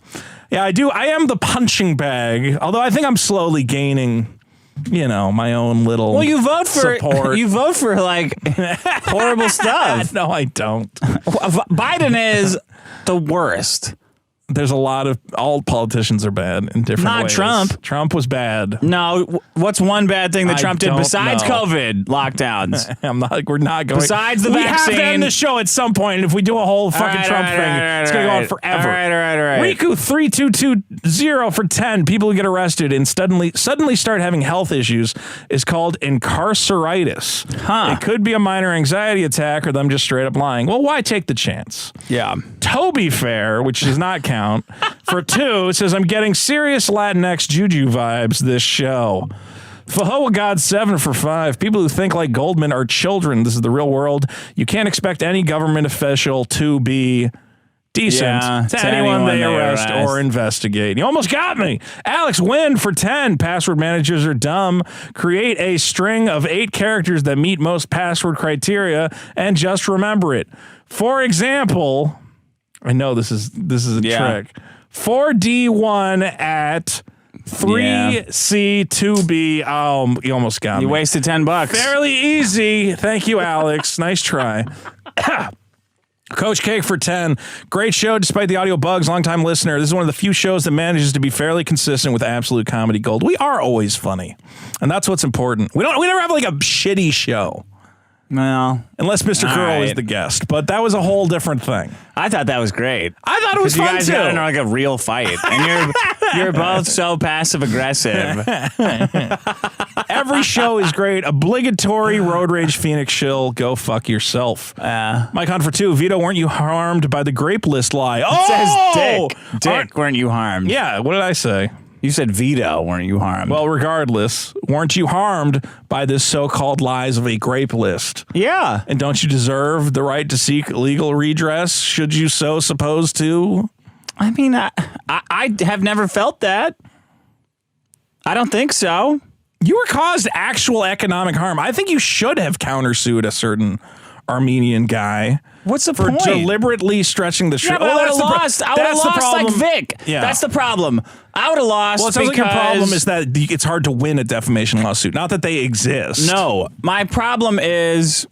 Yeah, I do. I am the punching bag, although I think I'm slowly gaining, my own little you vote for support. You vote for like horrible stuff. No, I don't. Biden is the worst. There's a lot of all politicians are bad in different Not ways. Trump. Trump was bad. No, what's one bad thing that I Trump did don't besides know. COVID lockdowns? We're not going. Besides the we vaccine. have to end the show at some point. And if we do a whole fucking right, Trump all right, thing, all right, it's going to go all on right. forever. All right. Riku 3220 for 10. People who get arrested and suddenly start having health issues is called incarceritis. Huh. It could be a minor anxiety attack or them just straight up lying. Well, why take the chance? Yeah. Toby Fair, which does not count, for 2, it says, I'm getting serious Latinx juju vibes this show. Fahoa God 7 for 5. People who think like Goldman are children. This is the real world. You can't expect any government official to be decent to anyone they arrest or investigate. You almost got me. Alex Wynn for 10. Password managers are dumb. Create a string of 8 characters that meet most password criteria and just remember it. For example, I know this is a trick. 4D1 at 3C2B. Oh, you almost got me. You wasted $10. Fairly easy. Thank you, Alex. Nice try. Coach Cake for 10. Great show despite the audio bugs. Longtime listener. This is one of the few shows that manages to be fairly consistent with absolute comedy gold. We are always funny, and that's what's important. We never have like a shitty show. Well, unless Mr. Curl is right. the guest, but that was a whole different thing. I thought that was great. I thought it was fun you guys too. got into like a real fight, and you're both so passive aggressive. Every show is great. Obligatory road rage Phoenix shill. Go fuck yourself. Mike Hunt for 2. Vito, weren't you harmed by the grape list lie? Oh, it says Dick, weren't you harmed? Yeah. What did I say? You said Vito, weren't you harmed? Well, regardless, weren't you harmed by this so-called lies of a grape list? Yeah. And don't you deserve the right to seek legal redress should you so suppose to? I mean, I have never felt that. I don't think so. You were caused actual economic harm. I think you should have countersued a certain Armenian guy. What's the for point? deliberately stretching the truth? Yeah, but I would have lost. I would have lost like Vic. Yeah. That's the problem. I would have lost. Well, it sounds like your problem is that it's hard to win a defamation lawsuit. Not that they exist. No, my problem is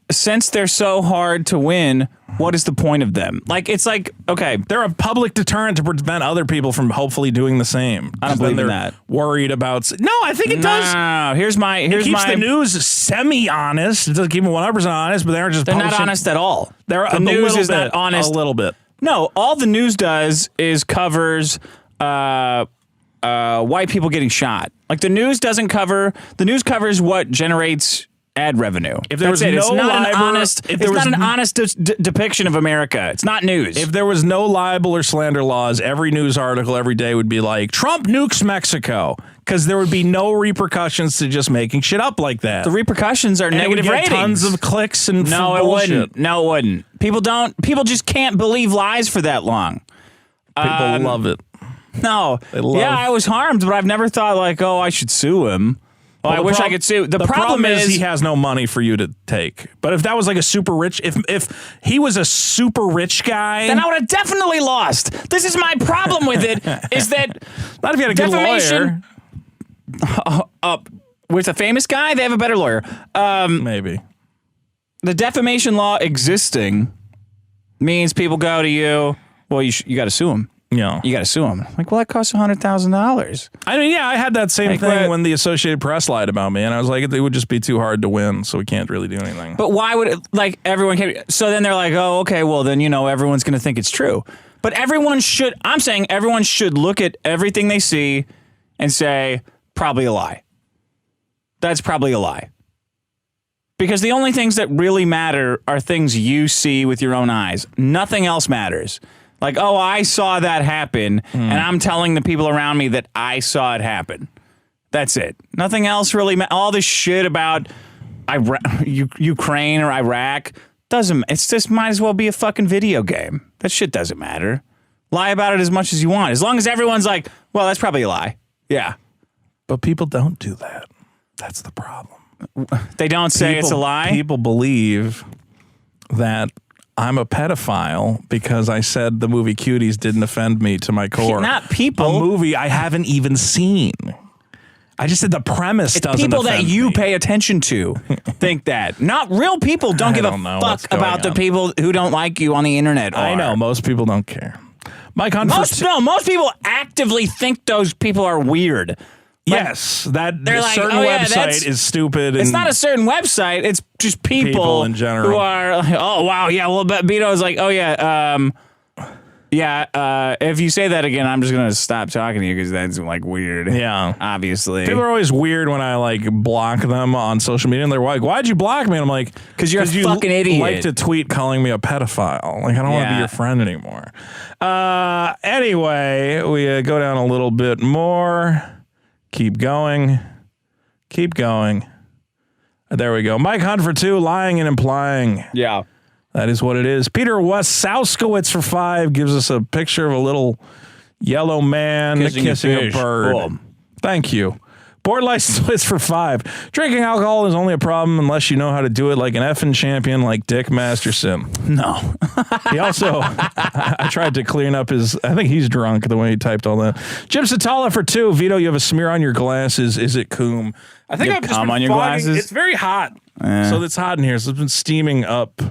since they're so hard to win, what is the point of them? Like, it's like, okay, they're a public deterrent to prevent other people from hopefully doing the same. I don't believe in that. Worried about. No, I think it does. No. Here's it keeps the news semi-honest. It doesn't keep them 100% honest, but they're just. They're not honest at all. The news is not honest a little bit. No, all the news does is covers white people getting shot. Like the news doesn't cover. The news covers what generates ad revenue. If there was it's not an honest depiction of America. It's not news. If there was no libel or slander laws, every news article every day would be like, Trump nukes Mexico. Because there would be no repercussions to just making shit up like that. The repercussions are negative ratings. Tons of clicks and no, it bullshit. wouldn't. No, it wouldn't. People just can't believe lies for that long. People love it. No. I was harmed, but I've never thought like, oh, I should sue him. Well, I wish I could sue. The problem is he has no money for you to take. But if that was like a super rich, if he was a super rich guy, then I would have definitely lost. This is my problem with it. Is that not if you had a good lawyer. With a famous guy, they have a better lawyer. Maybe. The defamation law existing means people go to you. Well, you got to sue him. Yeah, you got to sue him. Like, well, that costs $100,000. I mean, I had that same thing when the Associated Press lied about me, and I was like, it would just be too hard to win, so we can't really do anything. But why would it, everyone can? So then they're like, oh, okay, well then everyone's going to think it's true. But everyone should. I'm saying everyone should look at everything they see and say probably a lie. That's probably a lie. Because the only things that really matter are things you see with your own eyes. Nothing else matters. Like, oh, I saw that happen, and I'm telling the people around me that I saw it happen. That's it. Nothing else really matters. All this shit about Ukraine or Iraq doesn't. It's just might as well be a fucking video game. That shit doesn't matter. Lie about it as much as you want, as long as everyone's like, well, that's probably a lie. Yeah, but people don't do that. That's the problem. They don't say it's a lie. People believe that I'm a pedophile because I said the movie Cuties didn't offend me to my core. Not people. A movie I haven't even seen. I just said the premise doesn't people offend that you me. Pay attention to think that. Not real people don't give a fuck about the people who don't like you on the internet. I know. Most people don't care. Most people actively think those people are weird. Yes, that like, certain website is stupid. It's not a certain website. It's just people in general who are like, oh, wow, yeah, well, but Vito's like, oh, yeah, if you say that again, I'm just going to stop talking to you because that's, like, weird. Yeah. Obviously. People are always weird when I, like, block them on social media, and they're like, why'd you block me? And I'm like, because you're a fucking idiot. You like to tweet calling me a pedophile. Like, I don't want to be your friend anymore. Anyway, we go down a little bit more. Keep going. There we go. Mike Hunt for 2, lying and implying. Yeah. That is what it is. Peter Wasowskowitz for 5 gives us a picture of a little yellow man kissing a bird. Cool. Thank you. Board license for 5. Drinking alcohol is only a problem unless you know how to do it like an effing champion like Dick Masterson. No. He also, I tried to clean up his, I think he's drunk the way he typed all that. Jim Satala for 2. Vito, you have a smear on your glasses. Is it coom? I think I've just been on your glasses. It's very hot. So it's hot in here. So it's been steaming up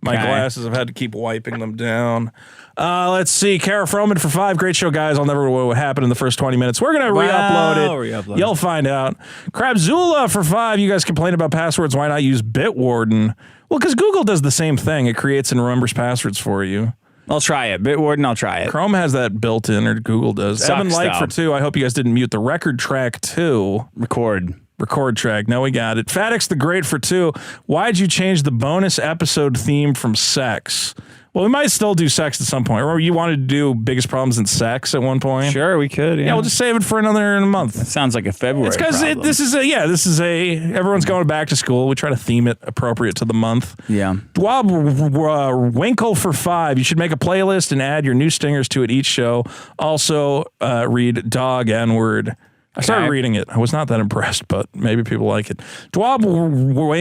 my glasses. I've had to keep wiping them down. Let's see. Kara Froman for 5. Great show, guys. I'll never know what happened in the first 20 minutes. We're going to re-upload it. You'll find out. Crabzula for 5. You guys complain about passwords. Why not use Bitwarden? Well, because Google does the same thing. It creates and remembers passwords for you. I'll try it. Bitwarden, I'll try it. Chrome has that built in, or Google does. Sucks, Evan Light for 2. I hope you guys didn't mute the record track 2. Record track. No, we got it. Fatix the Great for 2. Why'd you change the bonus episode theme from sex? Well, we might still do sex at some point. Remember, you wanted to do biggest problems in sex at one point? Sure, we could. Yeah, we'll just save it for another month. That sounds like a February. It's because this is everyone's going back to school. We try to theme it appropriate to the month. Yeah. Dwab Winkle for 5. You should make a playlist and add your new stingers to it each show. Also, read dog N-word. I started reading it. I was not that impressed, but maybe people like it. Dwab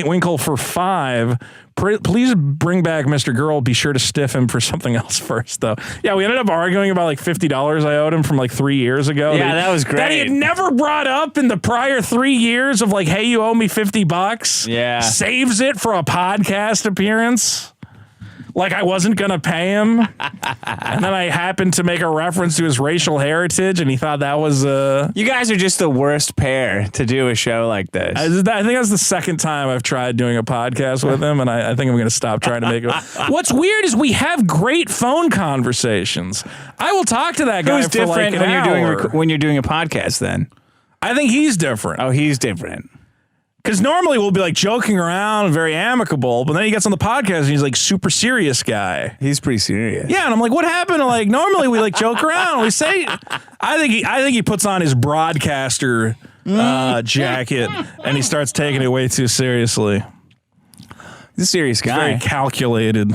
Winkle for 5. Please bring back Mr. Girl. Be sure to stiff him for something else first, though. Yeah, we ended up arguing about like $50 I owed him from like 3 years ago. Yeah, that was great. That he had never brought up in the prior 3 years of like, hey, you owe me $50. Yeah. Saves it for a podcast appearance. like I wasn't going to pay him. And then I happened to make a reference to his racial heritage, and he thought that was... You guys are just the worst pair to do a show like this. I think that's the second time I've tried doing a podcast with him, and I think I'm going to stop trying to make it. What's weird is we have great phone conversations. I will talk to that guy Who's for different like an when hour. when you're doing a podcast then? I think he's different. Oh, he's different. Because normally we'll be like joking around, very amicable, but then he gets on the podcast and he's like super serious guy. He's pretty serious. Yeah, and I'm like, what happened? Like normally we like joke around. We say, I think he puts on his broadcaster jacket and he starts taking it way too seriously. He's a serious guy. Very calculated.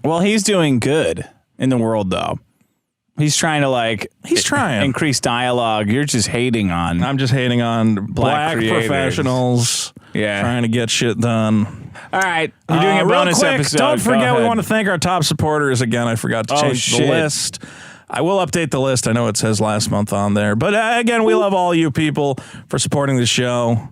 Well, he's doing good in the world though. He's trying to increase dialogue. You're just hating on. I'm just hating on black creators. Professionals. Yeah, trying to get shit done. All right, we're doing a bonus real quick, episode. Don't forget, we want to thank our top supporters again. I forgot to change the list. I will update the list. I know it says last month on there, but again, we love all you people for supporting the show.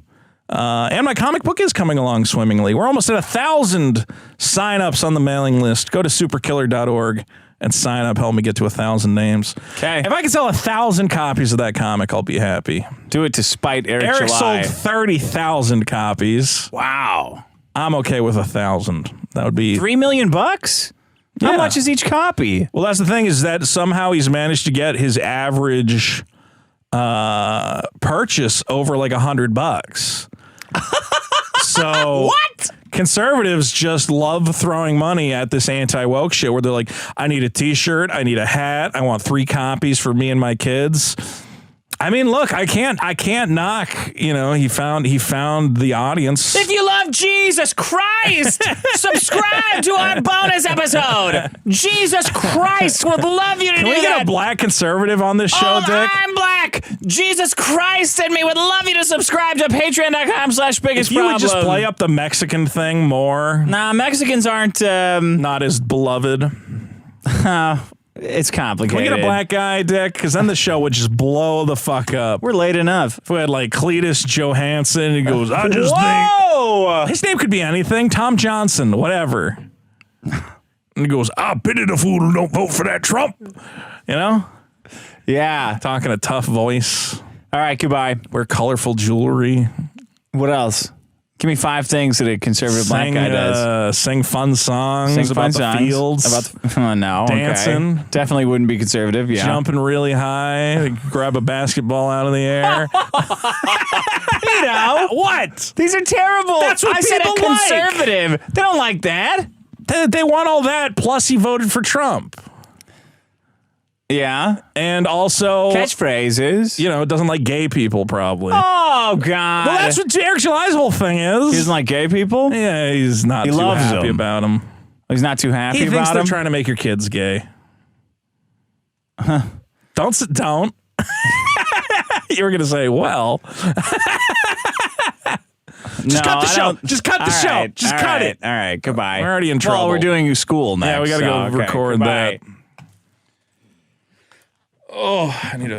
And my comic book is coming along swimmingly. We're almost at 1,000 signups on the mailing list. Go to superkiller.org. and sign up. Help me get to 1,000 names. Okay. If I can sell 1,000 copies of that comic, I'll be happy. Do it to spite Eric July. July. Sold 30,000 copies. Wow. I'm okay with 1,000. That would be $3 million bucks. How much is each copy? Well, that's the thing, is that somehow he's managed to get his average purchase over like $100. So what? Conservatives just love throwing money at this anti-woke shit where they're like, I need a t-shirt, I need a hat, I want 3 copies for me and my kids. I mean, look, I can't knock, he found the audience. If you love Jesus Christ, subscribe to our bonus episode. Jesus Christ would love you to do that. Can we get a black conservative on this show, Dick? I'm black. Jesus Christ and me would love you to subscribe to patreon.com/biggest If you problem. would just play up the Mexican thing more. Nah, Mexicans aren't... not as beloved. It's complicated. Can we get a black guy, Dick? Because then the show would just blow the fuck up. We're late enough. If we had like Cletus Johansson, he goes, I just Whoa! think... His name could be anything. Tom Johnson, whatever. And he goes, I pity the fool who don't vote for that Trump. Yeah. Talking a tough voice. All right, goodbye. Wear colorful jewelry. What else? Give me 5 things that a conservative black guy does. Sing fun songs about the fields. No, dancing. Okay. Definitely wouldn't be conservative, yeah. Jumping really high. Grab a basketball out of the air. What? These are terrible. That's what I said a people like. conservative. They don't like that. They want all that, plus he voted for Trump. Yeah. And also... catchphrases. Doesn't like gay people, probably. Oh, God. Well, that's what Eric July's whole thing is. He doesn't like gay people? Yeah, he's not too loves happy them. about them. He's not too happy He about thinks they're them? trying to make your kids gay. Don't. You were going to say, well... Just cut the show. Just cut the show. Just cut it. All right, goodbye. We're already in trouble. Well, we're doing school next. Yeah, we got to go record goodbye. that. Oh, I need a...